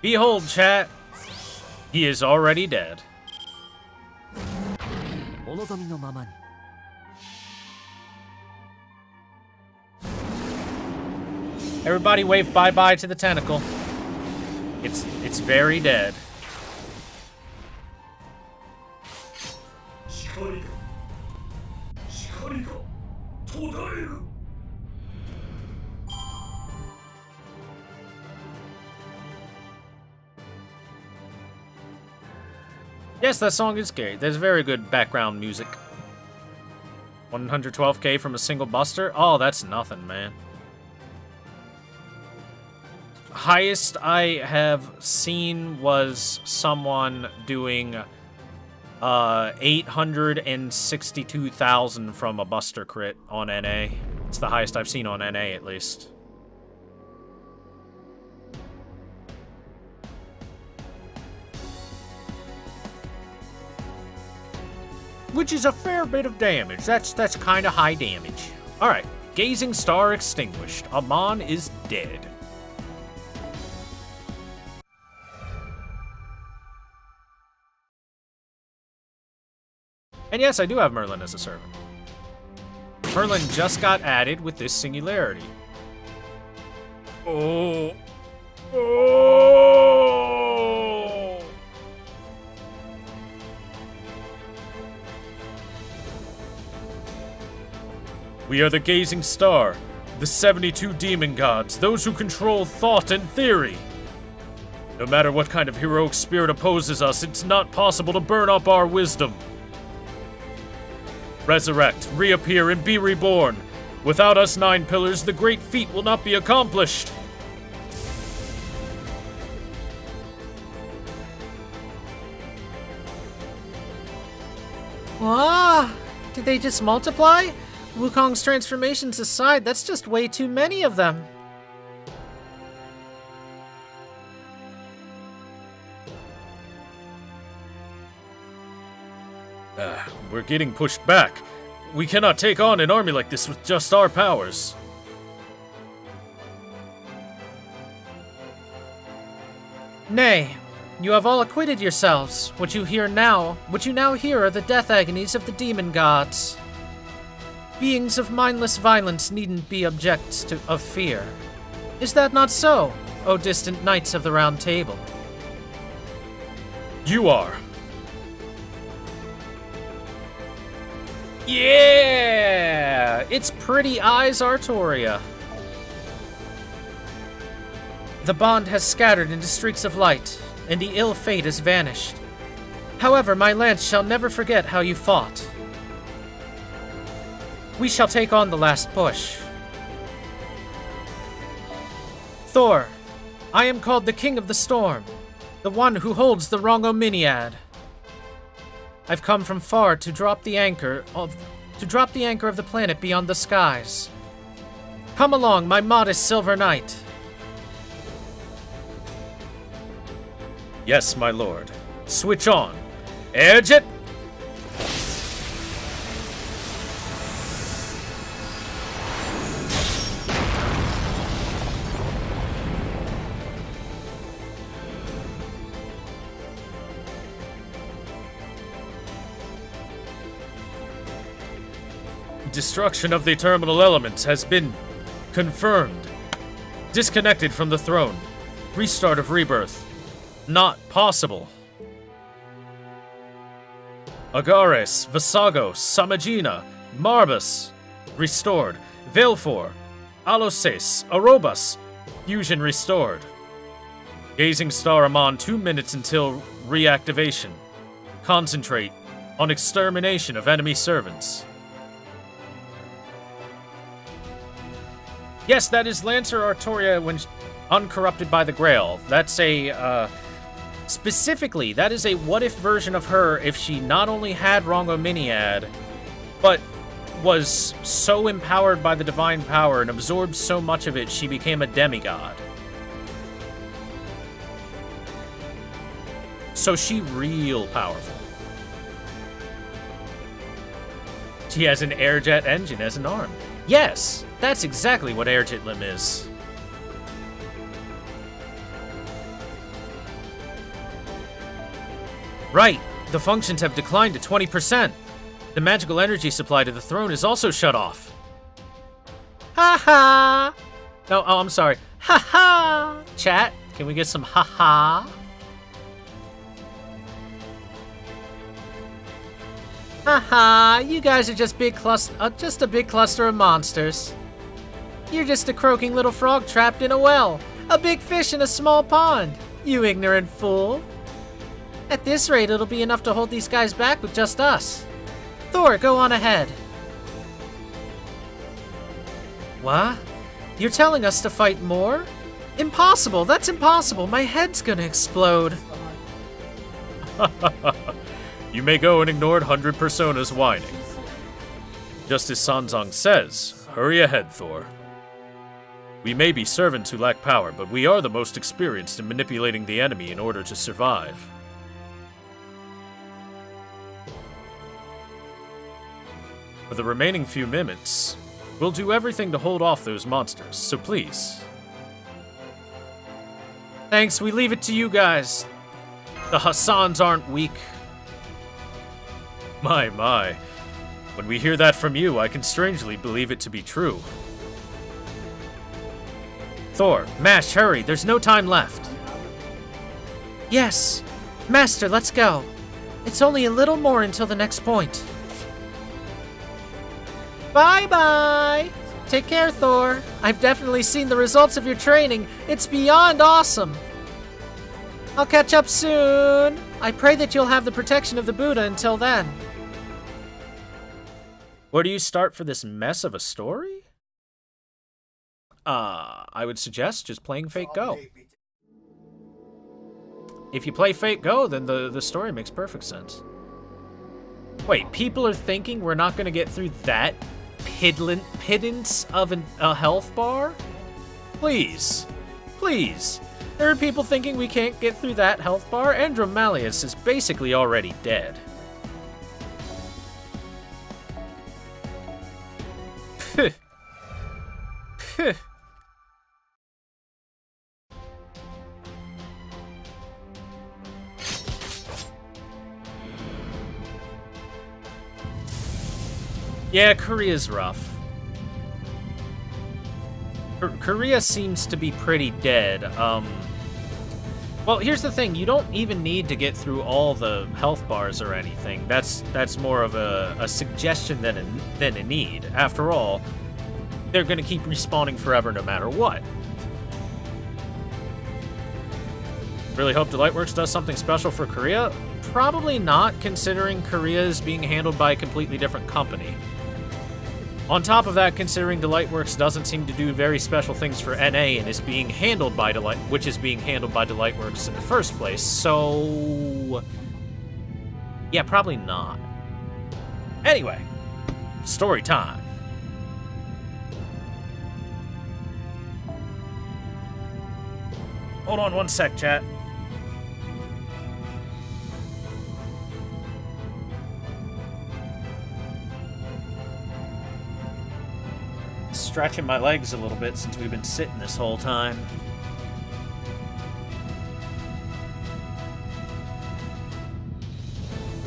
Behold, chat. He is already dead. Everybody wave bye-bye to the tentacle. It's very dead. Yes, that song is great. There's very good background music. 112k from a single buster? Oh, that's nothing, man. Highest I have seen was someone doing 862,000 from a buster crit on NA. It's the highest I've seen on NA, at least. Which is a fair bit of damage. That's kind of high damage. Alright, Gazing Star extinguished. Amon is dead. And yes, I do have Merlin as a servant. Merlin just got added with this singularity. Oh. Oh. We are the Gazing Star, the 72 demon gods, those who control thought and theory. No matter what kind of heroic spirit opposes us, it's not possible to burn up our wisdom. Resurrect, reappear, and be reborn. Without us 9 pillars, the great feat will not be accomplished. Ah, did they just multiply? Wukong's transformations aside, that's just way too many of them. We're getting pushed back. We cannot take on an army like this with just our powers. Nay, you have all acquitted yourselves. What you now hear are the death agonies of the demon gods. Beings of mindless violence needn't be objects of fear. Is that not so, O distant knights of the Round Table? You are. Yeah! It's Pretty Eyes Artoria. The bond has scattered into streaks of light, and the ill fate has vanished. However, my lance shall never forget how you fought. We shall take on the last push. Thor, I am called the King of the Storm, the one who holds the Rongominiad. I've come from far to drop the anchor of the planet beyond the skies. Come along, my modest silver knight. Yes, my lord. Switch on. Edge it! Destruction of the terminal elements has been confirmed. Disconnected from the throne. Restart of rebirth. Not possible. Agares, Vasagos, Samagina, Marbus. Restored. Velfor. Aloses, Arobas. Fusion restored. Gazing Star Amon 2 minutes until reactivation. Concentrate on extermination of enemy servants. Yes, that is Lancer Artoria when uncorrupted by the Grail. That's a, specifically, that is a what-if version of her if she not only had Rongominiad, but was so empowered by the divine power and absorbed so much of it, she became a demigod. So she real powerful. She has an airjet engine as an arm. Yes, that's exactly what airjet limb is. Right, the functions have declined to 20%. The magical energy supply to the throne is also shut off. Ha ha! No, oh, I'm sorry. Ha ha! Chat, can we get some ha ha? Haha, you guys are just just a big cluster of monsters. You're just a croaking little frog trapped in a well. A big fish in a small pond. You ignorant fool. At this rate, it'll be enough to hold these guys back with just us. Thor, go on ahead. What? You're telling us to fight more? Impossible, that's impossible. My head's gonna explode. You may go and ignore 100 personas whining. Just as Sanzong says, hurry ahead, Thor. We may be servants who lack power, but we are the most experienced in manipulating the enemy in order to survive. For the remaining few minutes, we'll do everything to hold off those monsters, so please. Thanks, we leave it to you guys. The Hassans aren't weak. My. When we hear that from you, I can strangely believe it to be true. Thor, Mash, hurry, there's no time left. Yes. Master, let's go. It's only a little more until the next point. Bye-bye. Take care, Thor. I've definitely seen the results of your training. It's beyond awesome. I'll catch up soon. I pray that you'll have the protection of the Buddha until then. Where do you start for this mess of a story? I would suggest just playing Fate Go. If you play Fate Go, then the story makes perfect sense. Wait, people are thinking we're not going to get through that pittance of a health bar? Please. Please. There are people thinking we can't get through that health bar, and Dromalius is basically already dead. Yeah, Korea's rough. Korea seems to be pretty dead. Well, here's the thing. You don't even need to get through all the health bars or anything. That's more of a suggestion than a need. After all, they're going to keep respawning forever no matter what. Really hope Delightworks does something special for Korea? Probably not, considering Korea is being handled by a completely different company. On top of that, considering Delightworks doesn't seem to do very special things for NA and is being handled by which is being handled by Delightworks in the first place, so yeah, probably not. Anyway, story time. Hold on one sec, chat. Stretching my legs a little bit since we've been sitting this whole time.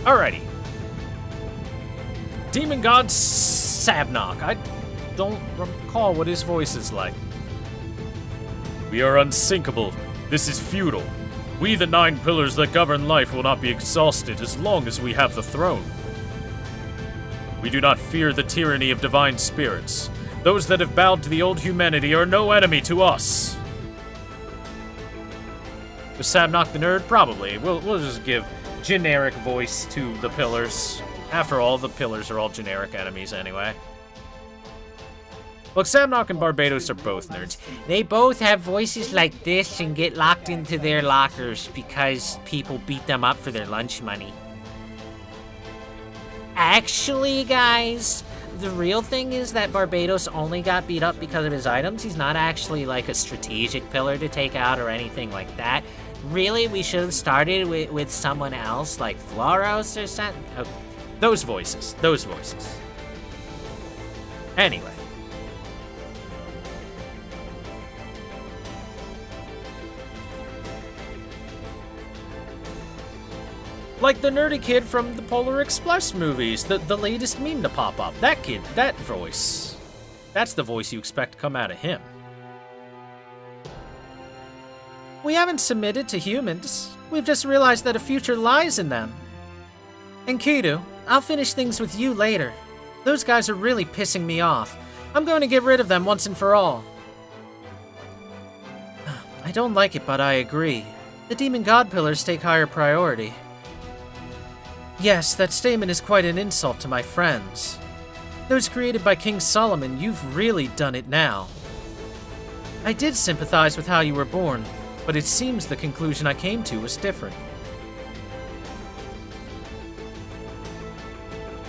Alrighty. Demon God Sabnok. I don't recall what his voice is like. We are unsinkable. This is futile. We, the 9 pillars that govern life, will not be exhausted as long as we have the throne. We do not fear the tyranny of divine spirits. Those that have bowed to the old humanity are no enemy to us. Was Sabnok the nerd? Probably. We'll just give generic voice to the pillars. After all, the pillars are all generic enemies anyway. Look, Samnock and Barbados are both nerds. They both have voices like this and get locked into their lockers because people beat them up for their lunch money. Actually, guys, the real thing is that Barbados only got beat up because of his items. He's not actually like a strategic pillar to take out or anything like that. Really, we should have started with someone else, like Floros or something. Oh, those voices. Anyway. Like the nerdy kid from the Polar Express movies, the latest meme to pop up. That kid, that voice. That's the voice you expect to come out of him. We haven't submitted to humans. We've just realized that a future lies in them. And Kidu, I'll finish things with you later. Those guys are really pissing me off. I'm going to get rid of them once and for all. I don't like it, but I agree. The Demon God Pillars take higher priority. Yes, that statement is quite an insult to my friends. Those created by King Solomon, you've really done it now. I did sympathize with how you were born, but it seems the conclusion I came to was different.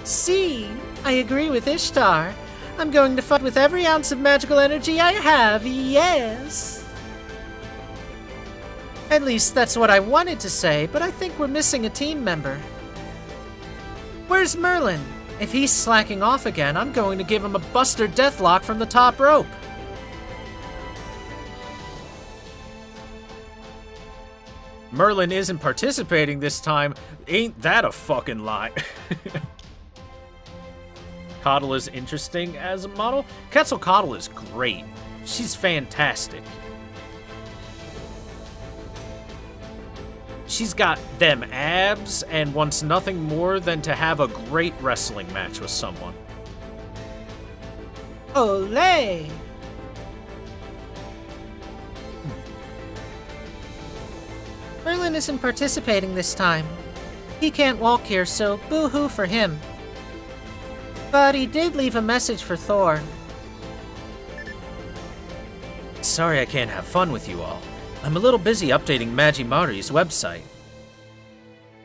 See, I agree with Ishtar. I'm going to fight with every ounce of magical energy I have, yes! At least that's what I wanted to say, but I think we're missing a team member. Where's Merlin? If he's slacking off again, I'm going to give him a Buster Deathlock from the top rope. Merlin isn't participating this time. Ain't that a fucking lie? Coddle is interesting as a model. Quetzalcoatl is great. She's fantastic. She's got them abs and wants nothing more than to have a great wrestling match with someone. Olay! Merlin isn't participating this time. He can't walk here, so boo-hoo for him. But he did leave a message for Thor. Sorry I can't have fun with you all. I'm a little busy updating Magimari's website.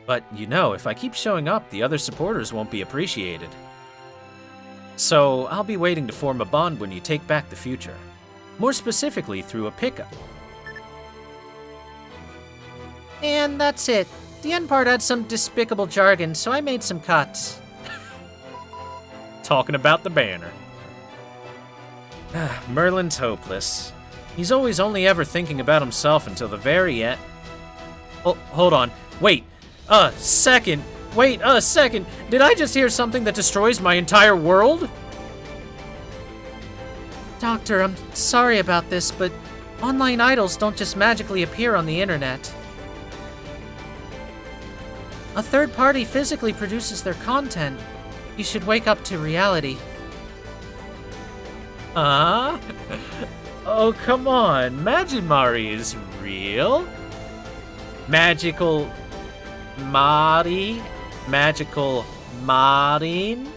But, you know, if I keep showing up, the other supporters won't be appreciated. So, I'll be waiting to form a bond when you take back the future. More specifically, through a pickup. And that's it. The end part had some despicable jargon, so I made some cuts. Talking about the banner. Merlin's hopeless. He's always only ever thinking about himself until the very end. Oh, hold on. Wait a second. Wait a second. Did I just hear something that destroys my entire world? Doctor, I'm sorry about this, but online idols don't just magically appear on the internet. A third party physically produces their content. You should wake up to reality. Huh? Oh, come on. Magimari is real. Magical Mari. Magical Marin.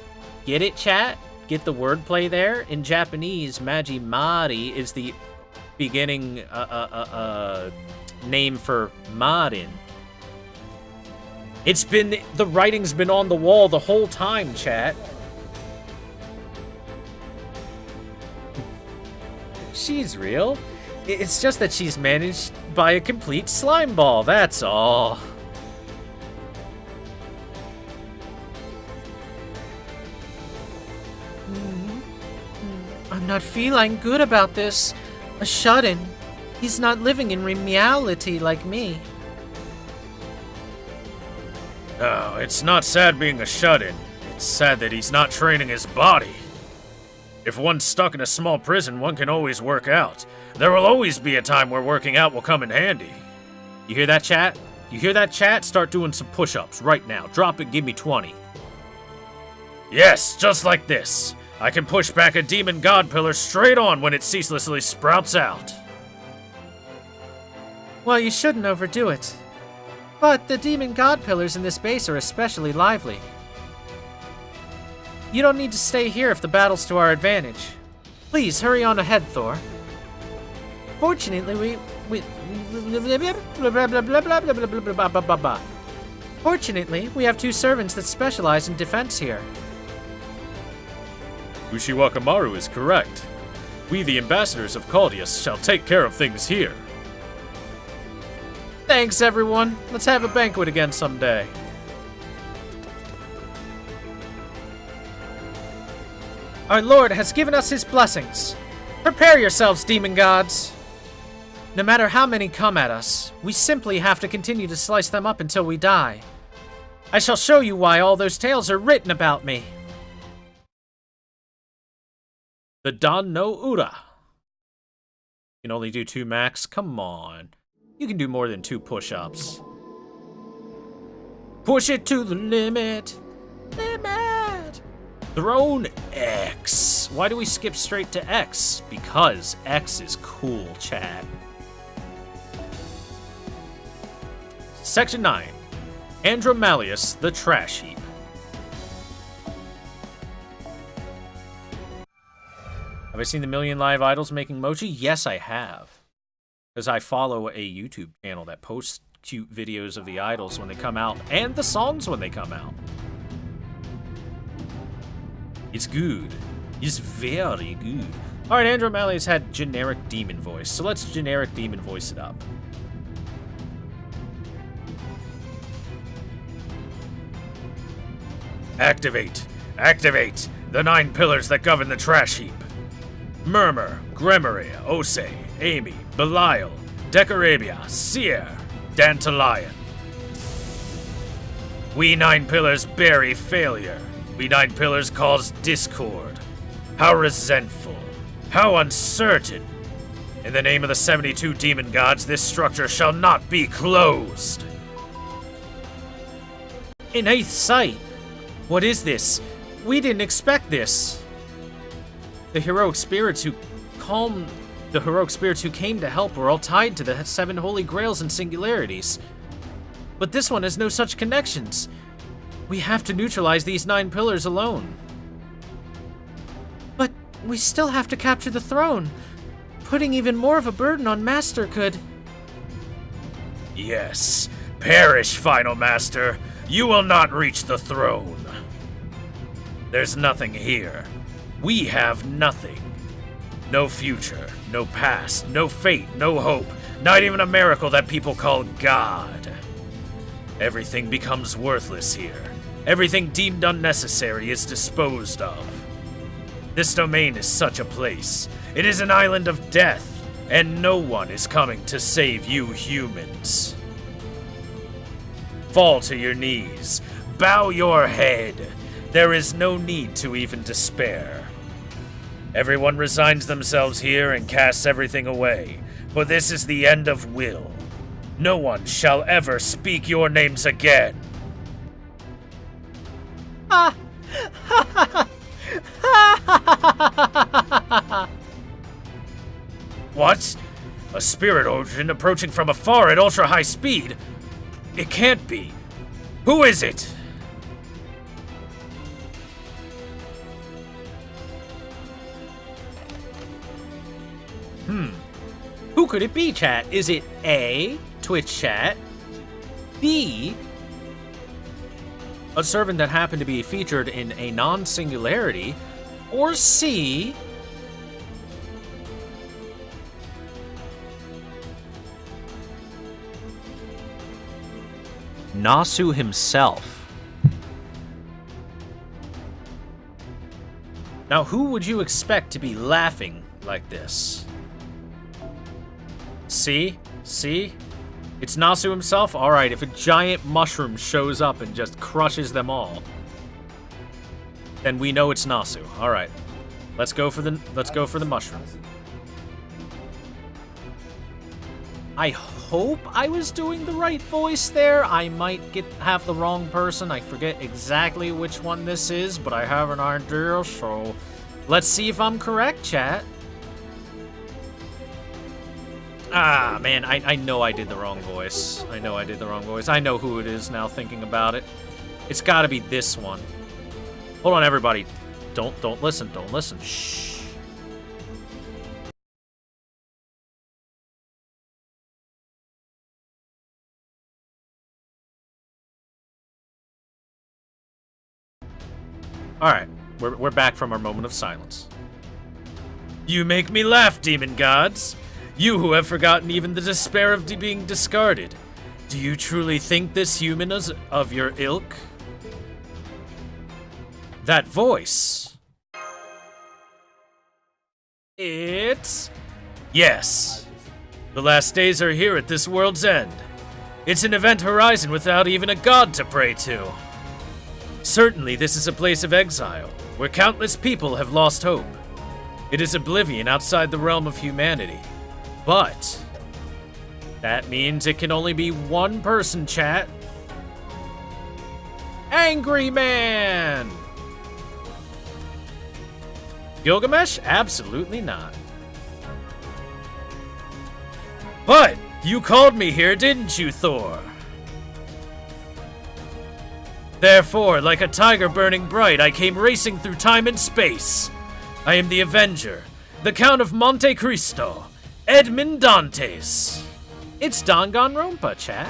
Get it, chat? Get the wordplay there? In Japanese, Magimari is the beginning name for Marin. The writing's been on the wall the whole time, chat. She's real. It's just that she's managed by a complete slime ball, that's all. I'm not feeling good about this. A shut-in. He's not living in reality like me. Oh, it's not sad being a shut-in. It's sad that he's not training his body. If one's stuck in a small prison, one can always work out. There will always be a time where working out will come in handy. You hear that, chat? You hear that, chat? Start doing some push-ups right now. Drop it, give me 20. Yes, just like this. I can push back a demon god pillar straight on when it ceaselessly sprouts out. Well, you shouldn't overdo it. But the demon god pillars in this base are especially lively. You don't need to stay here if the battle's to our advantage. Please, hurry on ahead, Thor. Fortunately, Fortunately, we have 2 servants that specialize in defense here. Ushiwakamaru is correct. We, the ambassadors of Caldius, shall take care of things here. Thanks, everyone. Let's have a banquet again someday. Our Lord has given us his blessings. Prepare yourselves, demon gods. No matter how many come at us, we simply have to continue to slice them up until we die. I shall show you why all those tales are written about me. The Dan no Ura. You can only do 2 max? Come on. You can do more than 2 push-ups. Push it to the limit. Limit! Throne X. Why do we skip straight to X? Because X is cool, chat. Section 9. Andromalius, the Trash Heap. Have I seen the Million Live Idols making mochi? Yes, I have. Because I follow a YouTube channel that posts cute videos of the idols when they come out, and the songs when they come out. It's good. It's very good. Alright, Andromalius had generic demon voice, so let's generic demon voice it up. Activate! Activate! The 9 pillars that govern the trash heap. Murmur, Gremory, Ose, Amy, Belial, Decorabia, Seer, Dantalion. We 9 pillars bury failure. We 9 pillars cause discord. How resentful. How uncertain. In the name of the 72 demon gods, this structure shall not be closed. In 8th sight. What is this? We didn't expect this. The heroic spirits who came to help were all tied to the 7 holy grails and singularities. But this one has no such connections. We have to neutralize these 9 pillars alone. But we still have to capture the throne. Putting even more of a burden on Master could... Yes. Perish, Final Master. You will not reach the throne. There's nothing here. We have nothing. No future, no past, no fate, no hope, not even a miracle that people call God. Everything becomes worthless here. Everything deemed unnecessary is disposed of. This domain is such a place. It is an island of death, and no one is coming to save you humans. Fall to your knees. Bow your head. There is no need to even despair. Everyone resigns themselves here and casts everything away, for this is the end of will. No one shall ever speak your names again. What? A spirit origin approaching from afar at ultra-high speed? It can't be. Who is it? Who could it be, chat? Is it A, Twitch chat, B, a servant that happened to be featured in a non-singularity, or C, Nasu himself? Now, who would you expect to be laughing like this? See? See? It's Nasu himself? Alright, if a giant mushroom shows up and just crushes them all, then we know it's Nasu. Alright. Let's go for the mushroom. I hope I was doing the right voice there. I might have the wrong person. I forget exactly which one this is, but I have an idea, so let's see if I'm correct, chat. Ah, man, I know I did the wrong voice. I know I did the wrong voice. I know who it is now thinking about it. It's gotta be this one. Hold on, everybody. Don't listen. Don't listen. Shh. Alright, we're back from our moment of silence. You make me laugh, demon gods. You who have forgotten even the despair of being discarded. Do you truly think this human is of your ilk? That voice. It's... Yes. The last days are here at this world's end. It's an event horizon without even a god to pray to. Certainly this is a place of exile, where countless people have lost hope. It is oblivion outside the realm of humanity. But that means it can only be one person, chat. Angry Man! Gilgamesh? Absolutely not. But you called me here, didn't you, Thor? Therefore, like a tiger burning bright, I came racing through time and space. I am the Avenger, the Count of Monte Cristo, Edmond Dantes. It's Danganronpa, chat.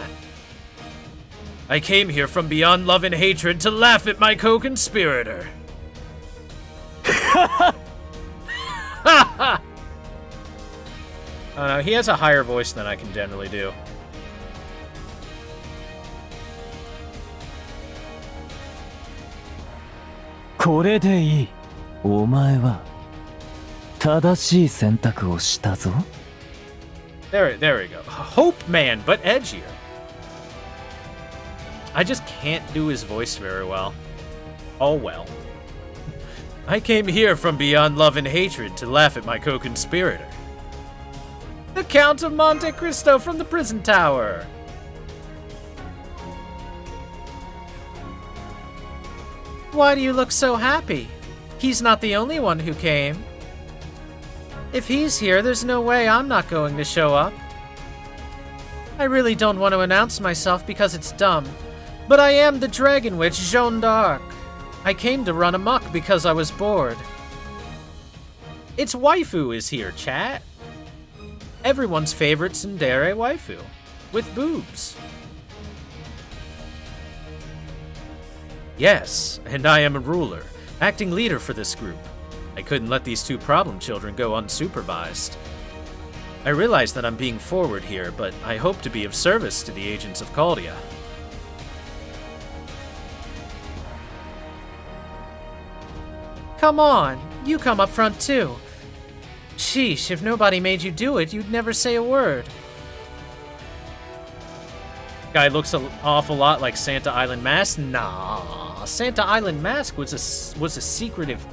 I came here from beyond love and hatred to laugh at my co-conspirator. He has a higher voice than I can generally do. これでいい。お前は正しい選択をしたぞ。There we go. Hope Man, but edgier. I just can't do his voice very well. Oh well. I came here from beyond love and hatred to laugh at my co-conspirator. The Count of Monte Cristo from the prison tower. Why do you look so happy? He's not the only one who came. If he's here, there's no way I'm not going to show up. I really don't want to announce myself because it's dumb, but I am the Dragon Witch Jeanne d'Arc. I came to run amok because I was bored. It's waifu is here, chat. Everyone's favorite tsundere waifu, with boobs. Yes, and I am a ruler, acting leader for this group. I couldn't let these two problem children go unsupervised. I realize that I'm being forward here, but I hope to be of service to the agents of Caldia. Come on, you come up front too. Sheesh, if nobody made you do it, you'd never say a word. Guy looks an awful lot like Santa Island Mask. Nah, Santa Island Mask was a secretive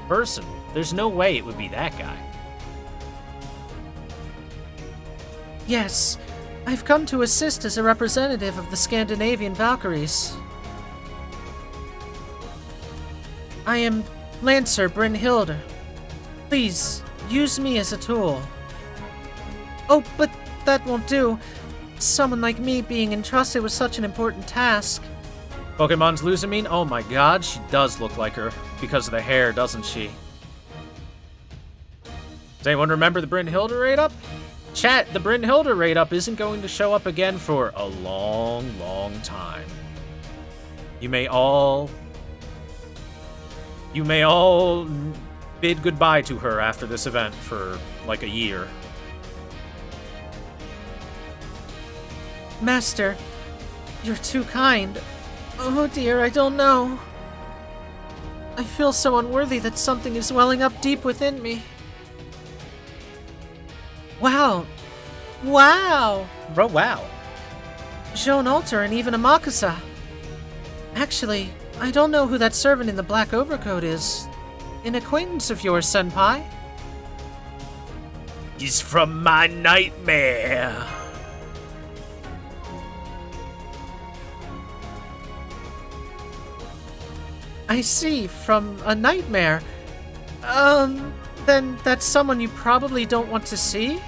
person. There's no way it would be that guy. Yes, I've come to assist as a representative of the Scandinavian Valkyries. I am Lancer Brynhilde. Please, use me as a tool. Oh, but that won't do. Someone like me being entrusted with such an important task. Pokemon's Luzamine? Oh my god, she does look like her because of the hair, doesn't she? Does anyone remember the Brynhilde raid-up? Chat, the Brynhilde raid-up isn't going to show up again for a long, long time. You may all bid goodbye to her after this event for like a year. Master, you're too kind. Oh dear, I don't know. I feel so unworthy that something is welling up deep within me. Wow. Wow. Bro, wow. Jeanne Alter and even a Makusa. Actually, I don't know who that servant in the black overcoat is. An acquaintance of yours, Senpai? He's from my nightmare. I see, from a nightmare. Then that's someone you probably don't want to see?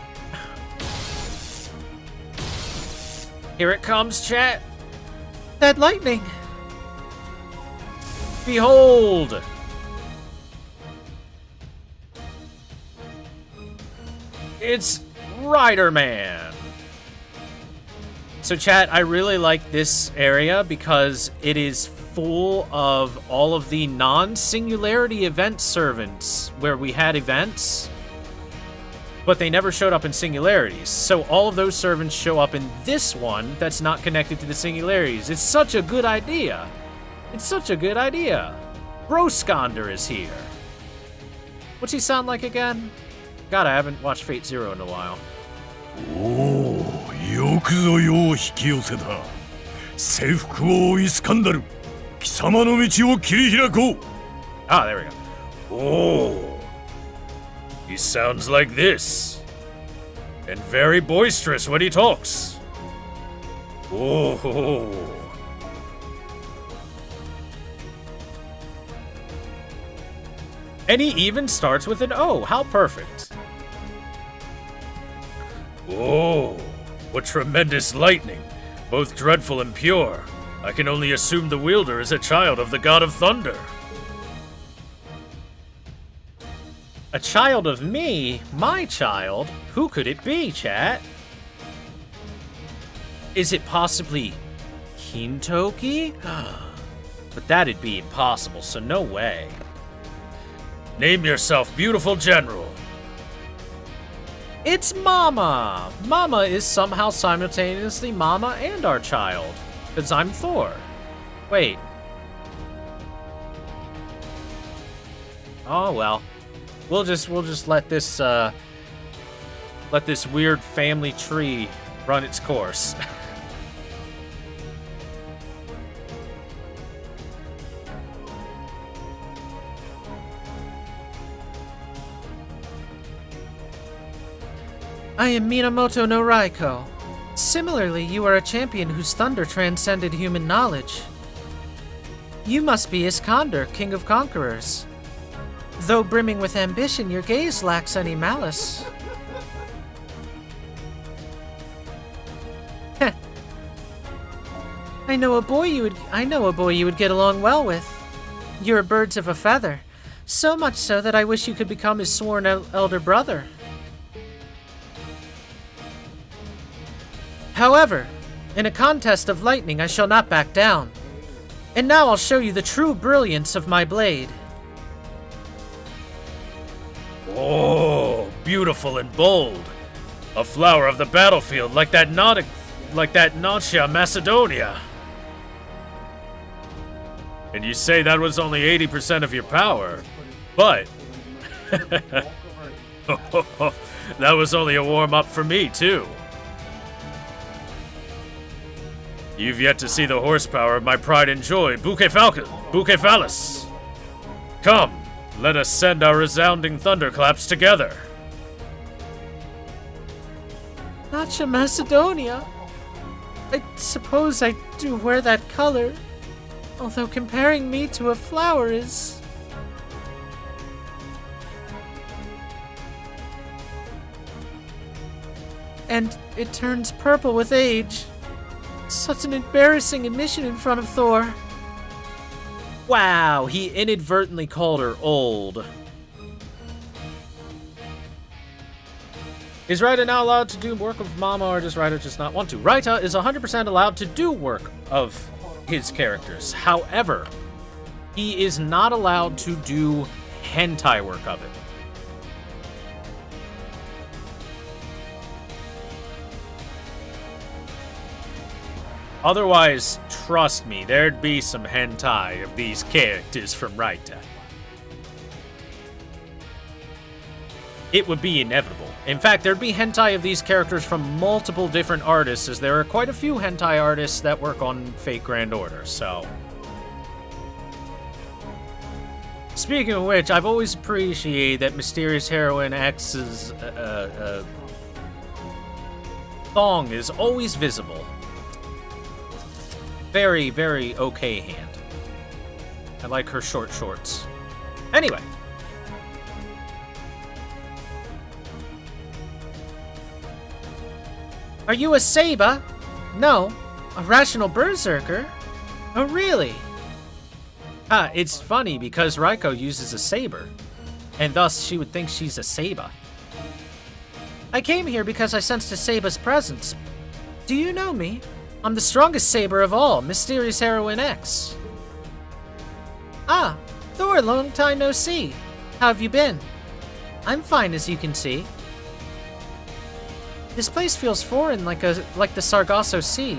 Here it comes, chat. That lightning! Behold! It's Rider Man. So chat, I really like this area because it is full of all of the non-singularity event servants where we had events, but they never showed up in singularities. So all of those servants show up in this one that's not connected to the singularities. It's such a good idea. It's such a good idea. Broskander is here. What's he sound like again? God, I haven't watched Fate Zero in a while. おお、よくぞ世を引き寄せた。征服王イスカンダル、貴様の道を切り開こう。Ah, there we go. Oh, he sounds like this, and very boisterous when he talks. Oh. And he even starts with an O. How perfect. Oh, what tremendous lightning, both dreadful and pure. I can only assume the wielder is a child of the god of thunder. A child of me? My child? Who could it be, chat? Is it possibly Kintoki? But that'd be impossible, so no way. Name yourself, beautiful general. It's Mama! Mama is somehow simultaneously Mama and our child. Because I'm Thor. Wait. Oh, well. We'll just let this weird family tree run its course. I am Minamoto no Raiko. Similarly, you are a champion whose thunder transcended human knowledge. You must be Iskander, king of conquerors. Though brimming with ambition, your gaze lacks any malice. Heh. I know a boy you would get along well with. You're birds of a feather, so much so that I wish you could become his sworn elder brother. However, in a contest of lightning, I shall not back down. And now I'll show you the true brilliance of my blade. Oh, beautiful and bold. A flower of the battlefield, like that Nausea Macedonia. And you say that was only 80% of your power, but that was only a warm-up for me, too. You've yet to see the horsepower of my pride and joy, Bucephalus. Come, let us send our resounding thunderclaps together. Nausea Macedonia? I suppose I do wear that color, although comparing me to a flower is... And it turns purple with age. Such an embarrassing admission in front of Thor. Wow, he inadvertently called her old. Is Raita now allowed to do work of Mama, or does Raita just not want to? Raita is 100% allowed to do work of his characters. However, he is not allowed to do hentai work of it. Otherwise, trust me, there'd be some hentai of these characters from Raita. It would be inevitable. In fact, there'd be hentai of these characters from multiple different artists, as there are quite a few hentai artists that work on Fate Grand Order, so... Speaking of which, I've always appreciated that Mysterious Heroine X's thong is always visible. Very, very okay hand. I like her short shorts. Anyway. Are you a Saba? No. A rational berserker? Oh, really? It's funny because Raiko uses a saber, and thus she would think she's a Saba. I came here because I sensed a Saba's presence. Do you know me? I'm the strongest saber of all, Mysterious Heroine X. Ah, Thor, long time no see. How have you been? I'm fine, as you can see. This place feels foreign, like the Sargasso Sea.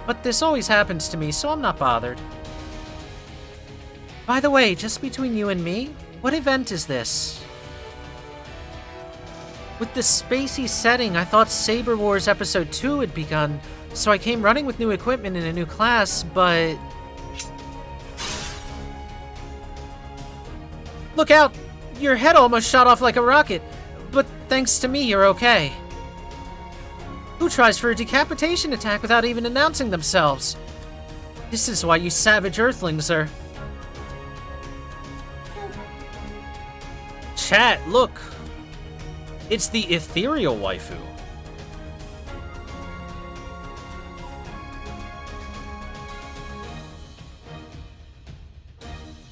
But this always happens to me, so I'm not bothered. By the way, just between you and me, what event is this? With this spacey setting, I thought Saber Wars Episode 2 had begun, so I came running with new equipment in a new class, but... Look out! Your head almost shot off like a rocket, but thanks to me, you're okay. Who tries for a decapitation attack without even announcing themselves? This is why you savage Earthlings are... Chat, look! It's the ethereal waifu.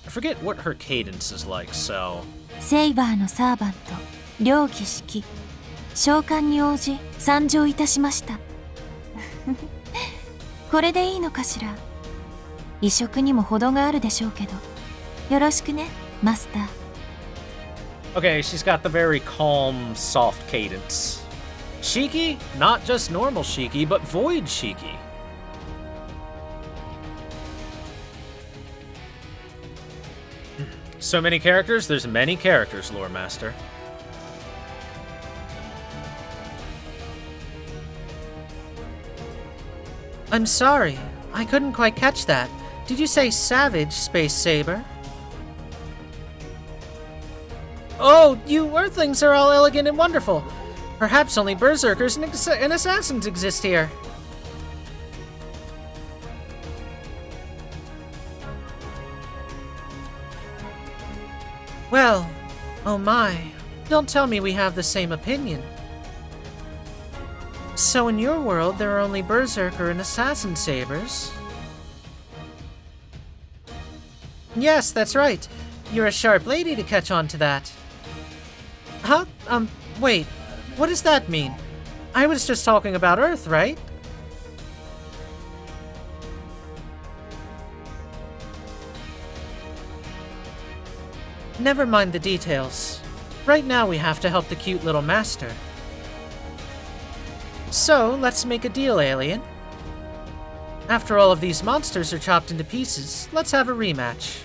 I forget what her cadence is like, so... セイバーのサーバント、両騎式、召喚に応じ参上いたしました。これでいいのかしら。移植にも程があるでしょうけど、よろしくね、マスター。Okay, she's got the very calm, soft cadence. Shiki? Not just normal Shiki, but Void Shiki. So many characters? There's many characters, Lore Master. I'm sorry, I couldn't quite catch that. Did you say savage, Space Saber? Oh, you Earthlings are all elegant and wonderful. Perhaps only berserkers and assassins exist here. Well, oh my, don't tell me we have the same opinion. So in your world, there are only berserker and assassin sabers? Yes, that's right. You're a sharp lady to catch on to that. Huh? Wait. What does that mean? I was just talking about Earth, right? Never mind the details. Right now we have to help the cute little master. So, let's make a deal, alien. After all of these monsters are chopped into pieces, let's have a rematch.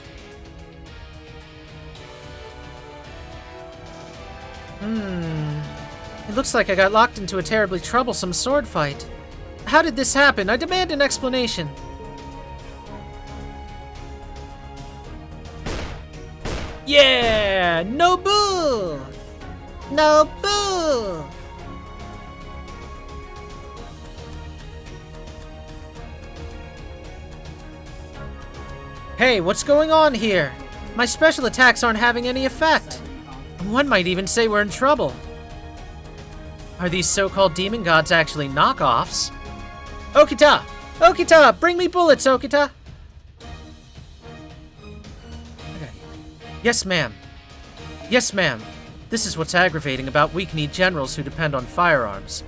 It looks like I got locked into a terribly troublesome sword fight. How did this happen? I demand an explanation. Yeah! Nobu! Nobu! Hey, what's going on here? My special attacks aren't having any effect. One might even say we're in trouble. Are these so-called demon gods actually knockoffs? Okita! Okita! Bring me bullets, Okita! Okay. Yes, ma'am. Yes, ma'am. This is what's aggravating about weak-kneed generals who depend on firearms.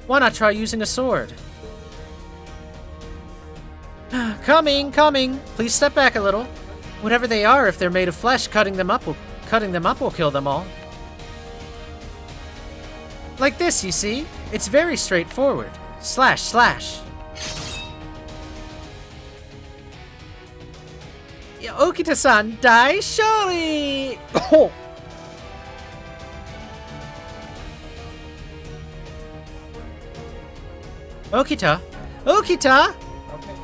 Why not try using a sword? Coming, coming! Please step back a little. Whatever they are, if they're made of flesh, cutting them up will kill them all. Like this, you see? It's very straightforward. Slash, slash. Okita-san, die surely! Oh! Okita? Okita? Okay.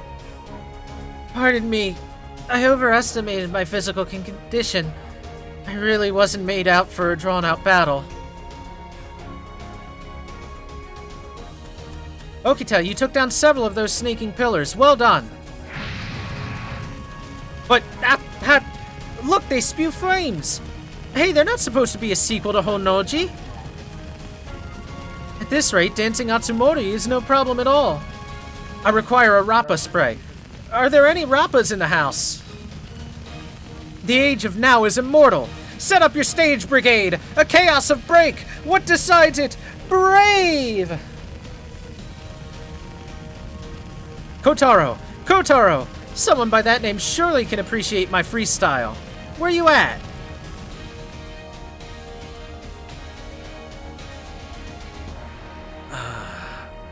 Pardon me. I overestimated my physical condition. I really wasn't made out for a drawn-out battle. Okita, you took down several of those sneaking pillars. Well done. But, look, they spew flames. Hey, they're not supposed to be a sequel to Honnoji. At this rate, dancing Atsumori is no problem at all. I require a Rappa spray. Are there any Rappas in the house? The age of now is immortal. Set up your stage brigade. A chaos of break. What decides it? Brave! Kotaro! Kotaro! Someone by that name surely can appreciate my freestyle. Where you at?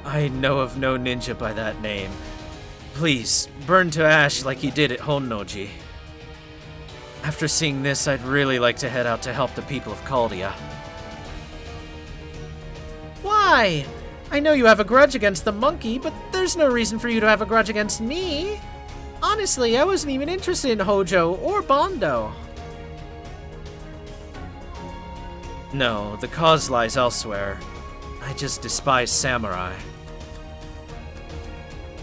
I know of no ninja by that name. Please, burn to ash like you did at Honnoji. After seeing this, I'd really like to head out to help the people of Caldia. Why? I know you have a grudge against the monkey, but there's no reason for you to have a grudge against me. Honestly, I wasn't even interested in Hojo or Bondo. No, the cause lies elsewhere. I just despise samurai.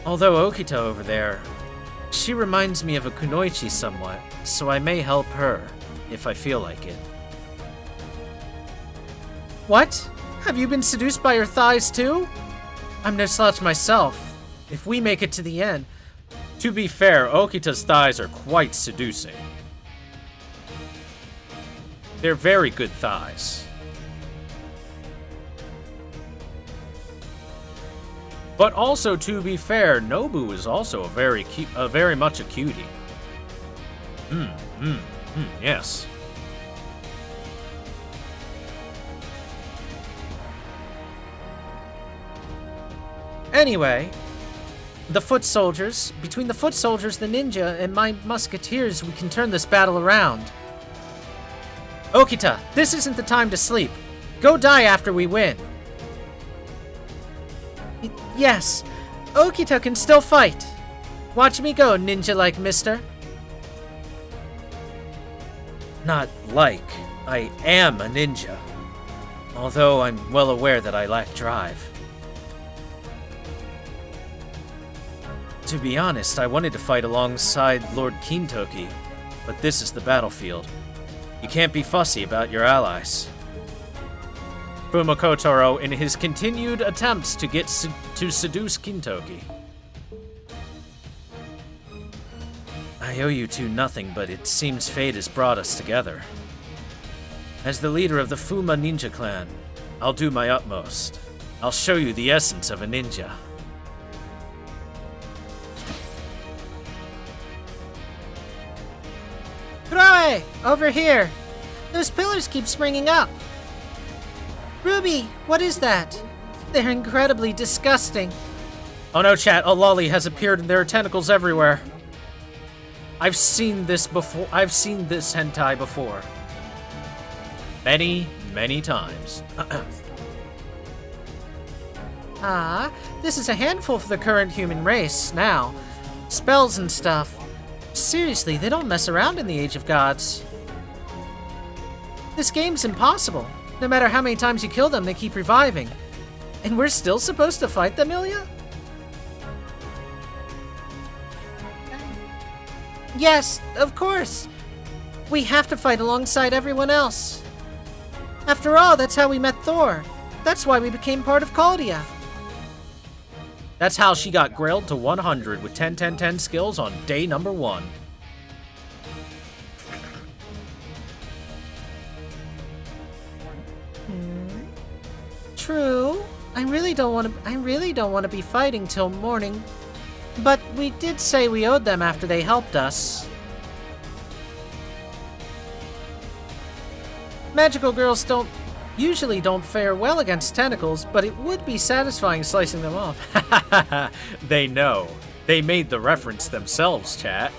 Although Okita over there, she reminds me of a kunoichi somewhat, so I may help her, if I feel like it. What? Have you been seduced by her thighs too? I'm no slouch myself. If we make it to the end... To be fair, Okita's thighs are quite seducing. They're very good thighs. But also, to be fair, Nobu is also very much a cutie. Yes. Anyway, the foot soldiers, between the foot soldiers, the ninja, and my musketeers, we can turn this battle around. Okita, this isn't the time to sleep. Go die after we win. Yes, Okita can still fight. Watch me go, ninja-like mister. Not like. I am a ninja. Although I'm well aware that I lack drive. To be honest, I wanted to fight alongside Lord Kintoki, but this is the battlefield. You can't be fussy about your allies. Fumakotaro in his continued attempts to to seduce Kintoki. I owe you two nothing, but it seems fate has brought us together. As the leader of the Fuma Ninja Clan, I'll do my utmost. I'll show you the essence of a ninja. Kuroe! Over here! Those pillars keep springing up. Ruby, what is that? They're incredibly disgusting. Oh no, chat, a lolly has appeared and there are tentacles everywhere. I've seen this before. I've seen this hentai before. Many, many times. This is a handful for the current human race, now. Spells and stuff. Seriously, they don't mess around in the Age of Gods. This game's impossible. No matter how many times you kill them, they keep reviving. And we're still supposed to fight them, Ilya? Yes, of course. We have to fight alongside everyone else. After all, that's how we met Thor. That's why we became part of Caldia. That's how she got grilled to 100 with 10-10-10 skills on day number 1. True. I really don't want to be fighting till morning. But we did say we owed them after they helped us. Magical girls usually don't fare well against tentacles, but it would be satisfying slicing them off. They know. They made the reference themselves, chat.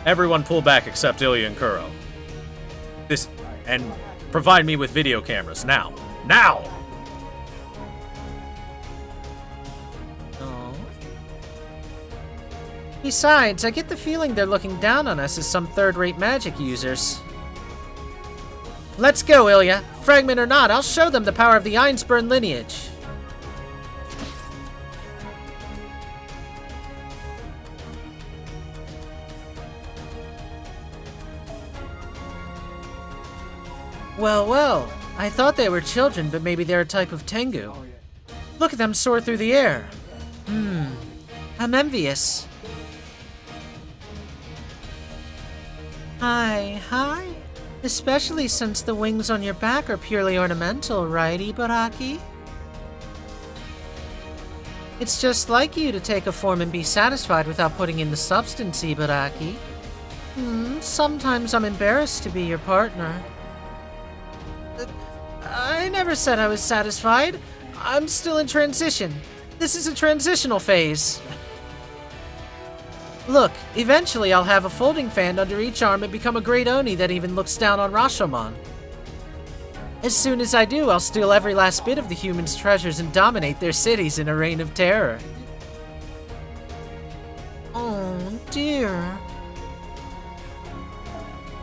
Everyone pull back except Ilya and Kuro. And provide me with video cameras, now. Now! Oh. Besides, I get the feeling they're looking down on us as some third-rate magic users. Let's go, Ilya. Fragment or not, I'll show them the power of the Einspurn lineage. Well, well. I thought they were children, but maybe they're a type of Tengu. Look at them soar through the air. I'm envious. Hi. Especially since the wings on your back are purely ornamental, right, Ibaraki? It's just like you to take a form and be satisfied without putting in the substance, Ibaraki. Sometimes I'm embarrassed to be your partner. I never said I was satisfied. I'm still in transition. This is a transitional phase. Look, eventually I'll have a folding fan under each arm and become a great Oni that even looks down on Rashomon. As soon as I do, I'll steal every last bit of the humans' treasures and dominate their cities in a reign of terror. Oh, dear.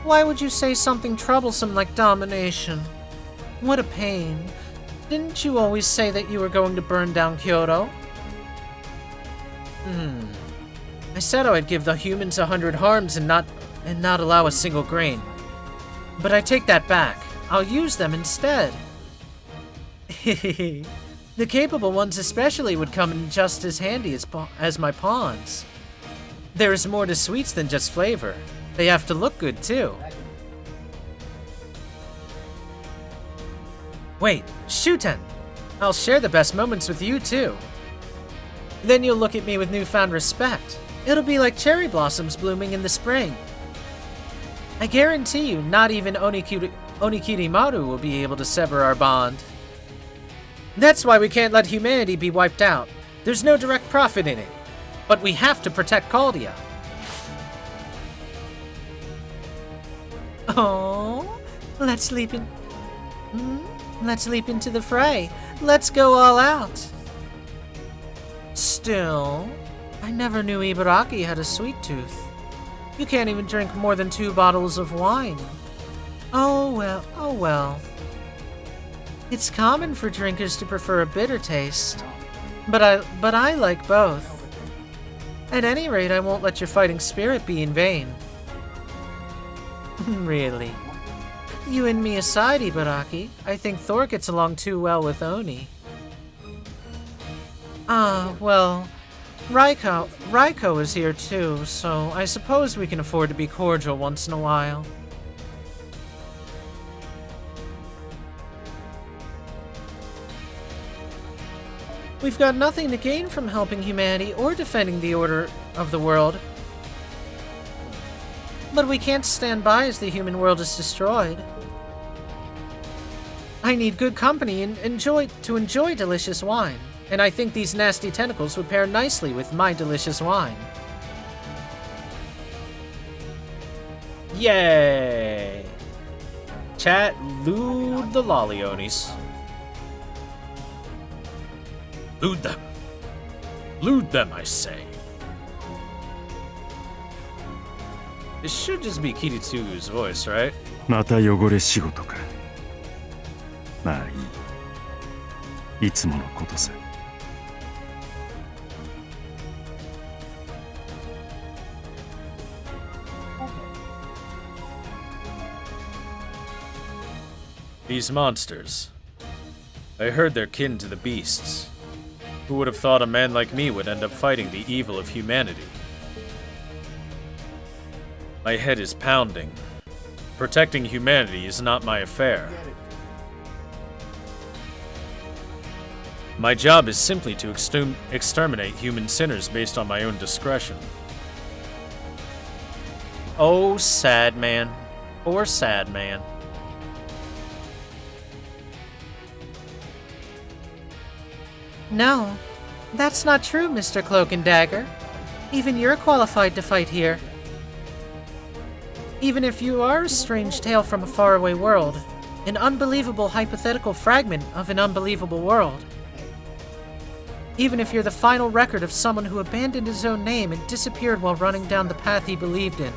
Why would you say something troublesome like domination? What a pain. Didn't you always say that you were going to burn down Kyoto? I said I would give the humans 100 harms and not allow a single grain. But I take that back. I'll use them instead. The capable ones especially would come in just as handy as my pawns. There is more to sweets than just flavor. They have to look good too. Wait, Shuten! I'll share the best moments with you too. Then you'll look at me with newfound respect. It'll be like cherry blossoms blooming in the spring. I guarantee you, not even Onikirimaru will be able to sever our bond. That's why we can't let humanity be wiped out. There's no direct profit in it. But we have to protect Caldia. Oh, let's leap into the fray. Let's go all out. Still, I never knew Ibaraki had a sweet tooth. You can't even drink more than 2 bottles of wine. Oh well. It's common for drinkers to prefer a bitter taste. But I like both. At any rate, I won't let your fighting spirit be in vain. Really. You and me aside, Ibaraki, I think Thor gets along too well with Oni. Well, Raiko is here too, so I suppose we can afford to be cordial once in a while. We've got nothing to gain from helping humanity or defending the order of the world. But we can't stand by as the human world is destroyed. I need good company and enjoy delicious wine, and I think these nasty tentacles would pair nicely with my delicious wine. Yay! Chat, lewd the Lolionis. Lewd them. Lewd them, I say. It should just be Kiritsugu's voice, right? また汚れ仕事か。まあいい。いつものことさ。These monsters. I heard they're kin to the beasts. Who would have thought a man like me would end up fighting the evil of humanity? My head is pounding. Protecting humanity is not my affair. My job is simply to exterminate human sinners based on my own discretion. Oh, sad man. Poor sad man. No, that's not true, Mr. Cloak and Dagger. Even you're qualified to fight here. Even if you are a strange tale from a faraway world, an unbelievable hypothetical fragment of an unbelievable world. Even if you're the final record of someone who abandoned his own name and disappeared while running down the path he believed in.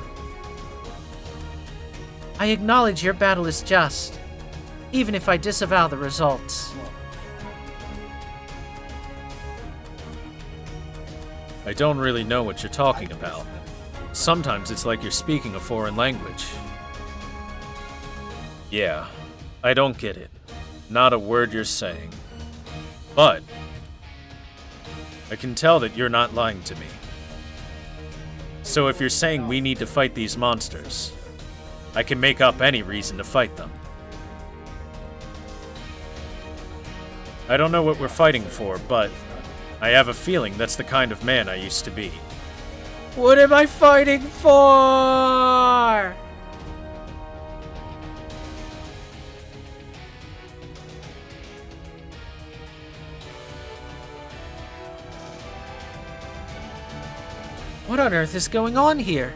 I acknowledge your battle is just, even if I disavow the results. I don't really know what you're talking about. Sometimes it's like you're speaking a foreign language. Yeah, I don't get it. Not a word you're saying. But I can tell that you're not lying to me. So if you're saying we need to fight these monsters, I can make up any reason to fight them. I don't know what we're fighting for, but I have a feeling that's the kind of man I used to be. What am I fighting for? What on earth is going on here?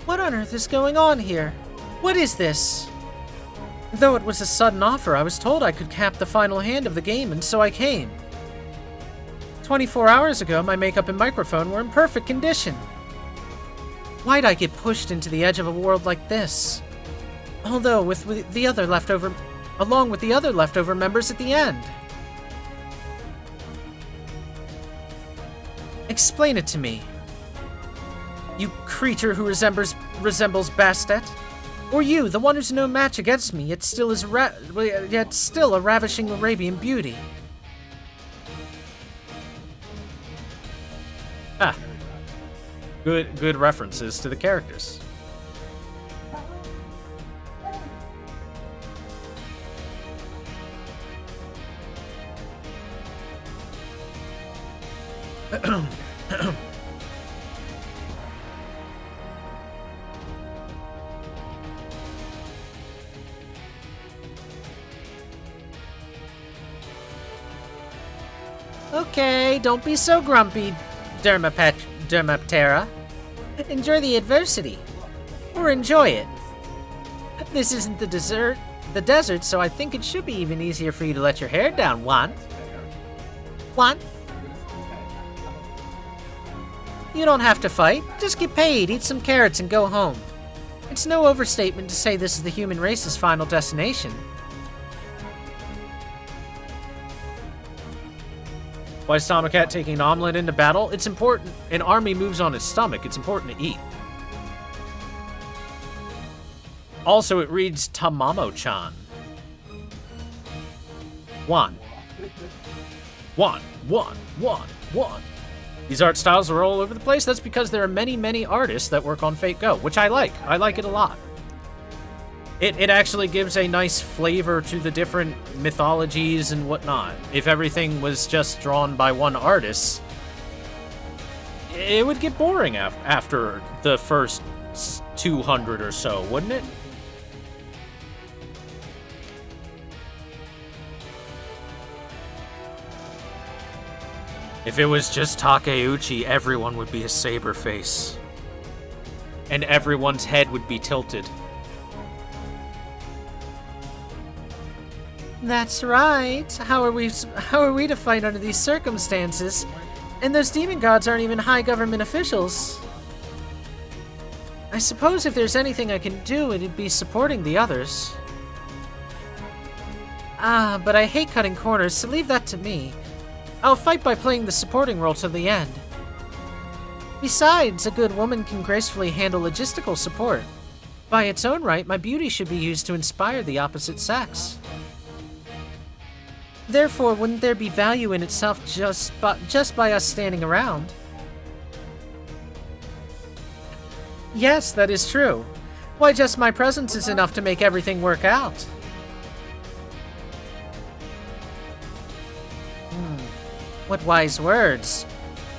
What on earth is going on here? What is this? Though it was a sudden offer, I was told I could cap the final hand of the game, and so I came. 24 hours ago, my makeup and microphone were in perfect condition. Why'd I get pushed into the edge of a world like this? Although, along with the other leftover members at the end. Explain it to me. You creature who resembles Bastet? Or you, the one who's no match against me, yet still a ravishing Arabian beauty? Ah. Good references to the characters. Okay, don't be so grumpy, Dermaptera. Enjoy the adversity. Or enjoy it. This isn't the desert, so I think it should be even easier for you to let your hair down, Juan. Juan? You don't have to fight. Just get paid, eat some carrots, and go home. It's no overstatement to say this is the human race's final destination. Why is Tomacat taking an omelet into battle? It's important. An army moves on its stomach. It's important to eat. Also, it reads Tamamo-chan. One. These art styles are all over the place. That's because there are many, many artists that work on Fate Go, which I like. I like it a lot. It actually gives a nice flavor to the different mythologies and whatnot. If everything was just drawn by one artist, it would get boring after the first 200 or so, wouldn't it? If it was just Takeuchi, everyone would be a saber face. And everyone's head would be tilted. That's right. How are we to fight under these circumstances? And those demon gods aren't even high government officials. I suppose if there's anything I can do, it'd be supporting the others. But I hate cutting corners, so leave that to me. I'll fight by playing the supporting role to the end. Besides, a good woman can gracefully handle logistical support. By its own right, my beauty should be used to inspire the opposite sex. Therefore, wouldn't there be value in itself just by us standing around? Yes, that is true. Why, just my presence is enough to make everything work out. What wise words.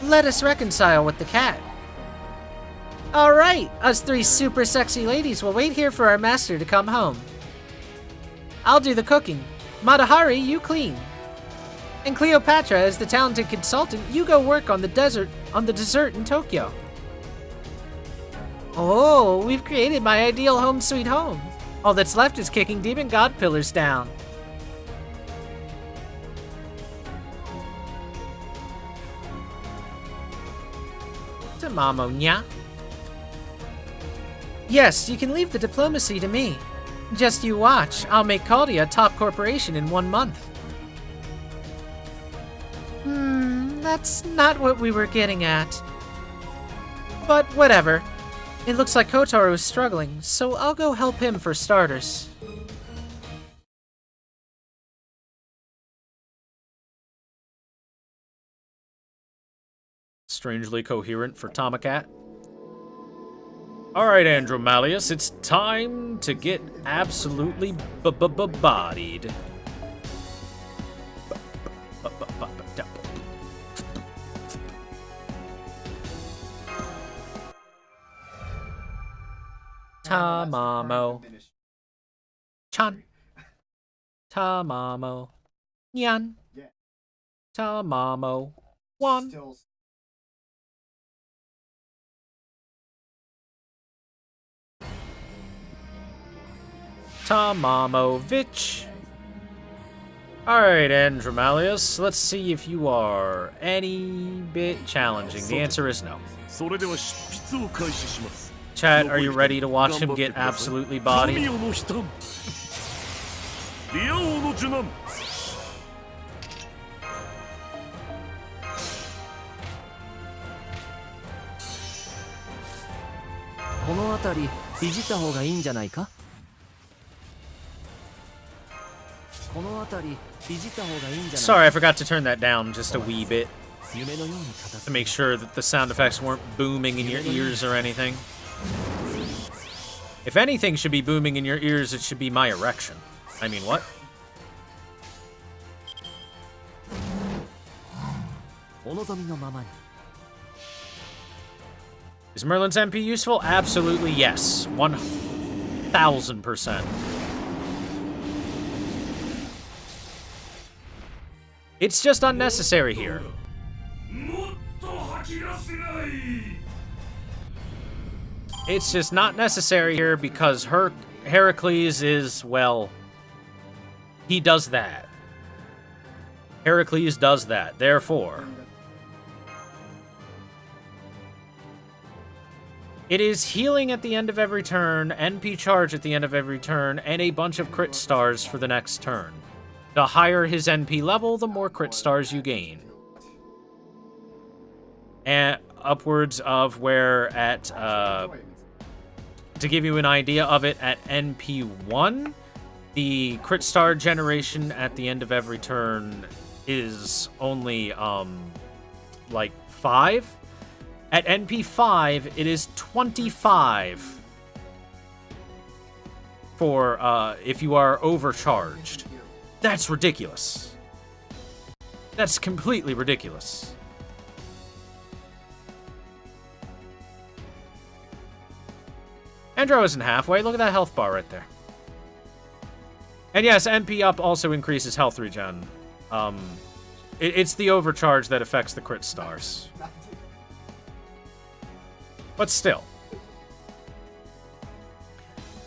Let us reconcile with the cat. Alright, us three super sexy ladies will wait here for our master to come home. I'll do the cooking. Matahari, you clean. And Cleopatra, as the talented consultant, you go work on the dessert in Tokyo. Oh, we've created my ideal home sweet home. All that's left is kicking demon god pillars down. Tamamo nya. Yes, you can leave the diplomacy to me. Just you watch, I'll make Caldia a top corporation in 1 month. That's not what we were getting at. But whatever. It looks like Kotaro is struggling, so I'll go help him for starters. Strangely coherent for Tomacat. Alright, Andromalius, it's time to get absolutely bodied. Tamamo. Chan. Tamamo. Nyan. Tamamo. One. Tamamovich. Alright, Andromalius, let's see if you are any bit challenging. The answer is no. Chat, are you ready to watch him get absolutely bodied? Sorry, I forgot to turn that down just a wee bit to make sure that the sound effects weren't booming in your ears or anything. If anything should be booming in your ears, it should be my erection. I mean, what? Is Merlin's MP useful? Absolutely yes. 1000%. It's just unnecessary here. It's just not necessary here because Heracles is, well, he does that. Heracles does that, therefore. It is healing at the end of every turn, NP charge at the end of every turn, and a bunch of crit stars for the next turn. The higher his NP level, the more crit stars you gain. And upwards of where at, to give you an idea of it, at NP1, the crit star generation at the end of every turn is only, like 5. At NP5, it is 25 for, if you are overcharged. That's ridiculous. That's completely ridiculous. Andro isn't halfway. Look at that health bar right there. And yes, NP up also increases health regen. It's the overcharge that affects the crit stars. But still.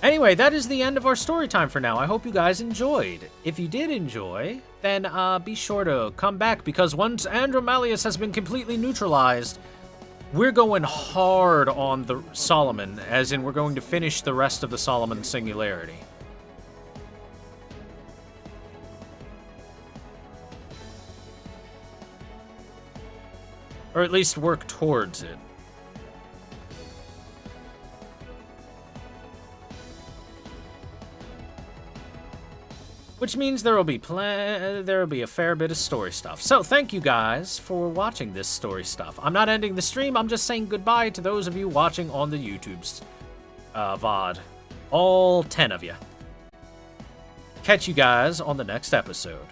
Anyway, that is the end of our story time for now. I hope you guys enjoyed. If you did enjoy, then be sure to come back, because once Andromalius has been completely neutralized, we're going hard on the Solomon, as in we're going to finish the rest of the Solomon Singularity. Or at least work towards it. Which means there will be a fair bit of story stuff. So thank you guys for watching this story stuff. I'm not ending the stream, I'm just saying goodbye to those of you watching on the YouTube's VOD. All 10 of you. Catch you guys on the next episode.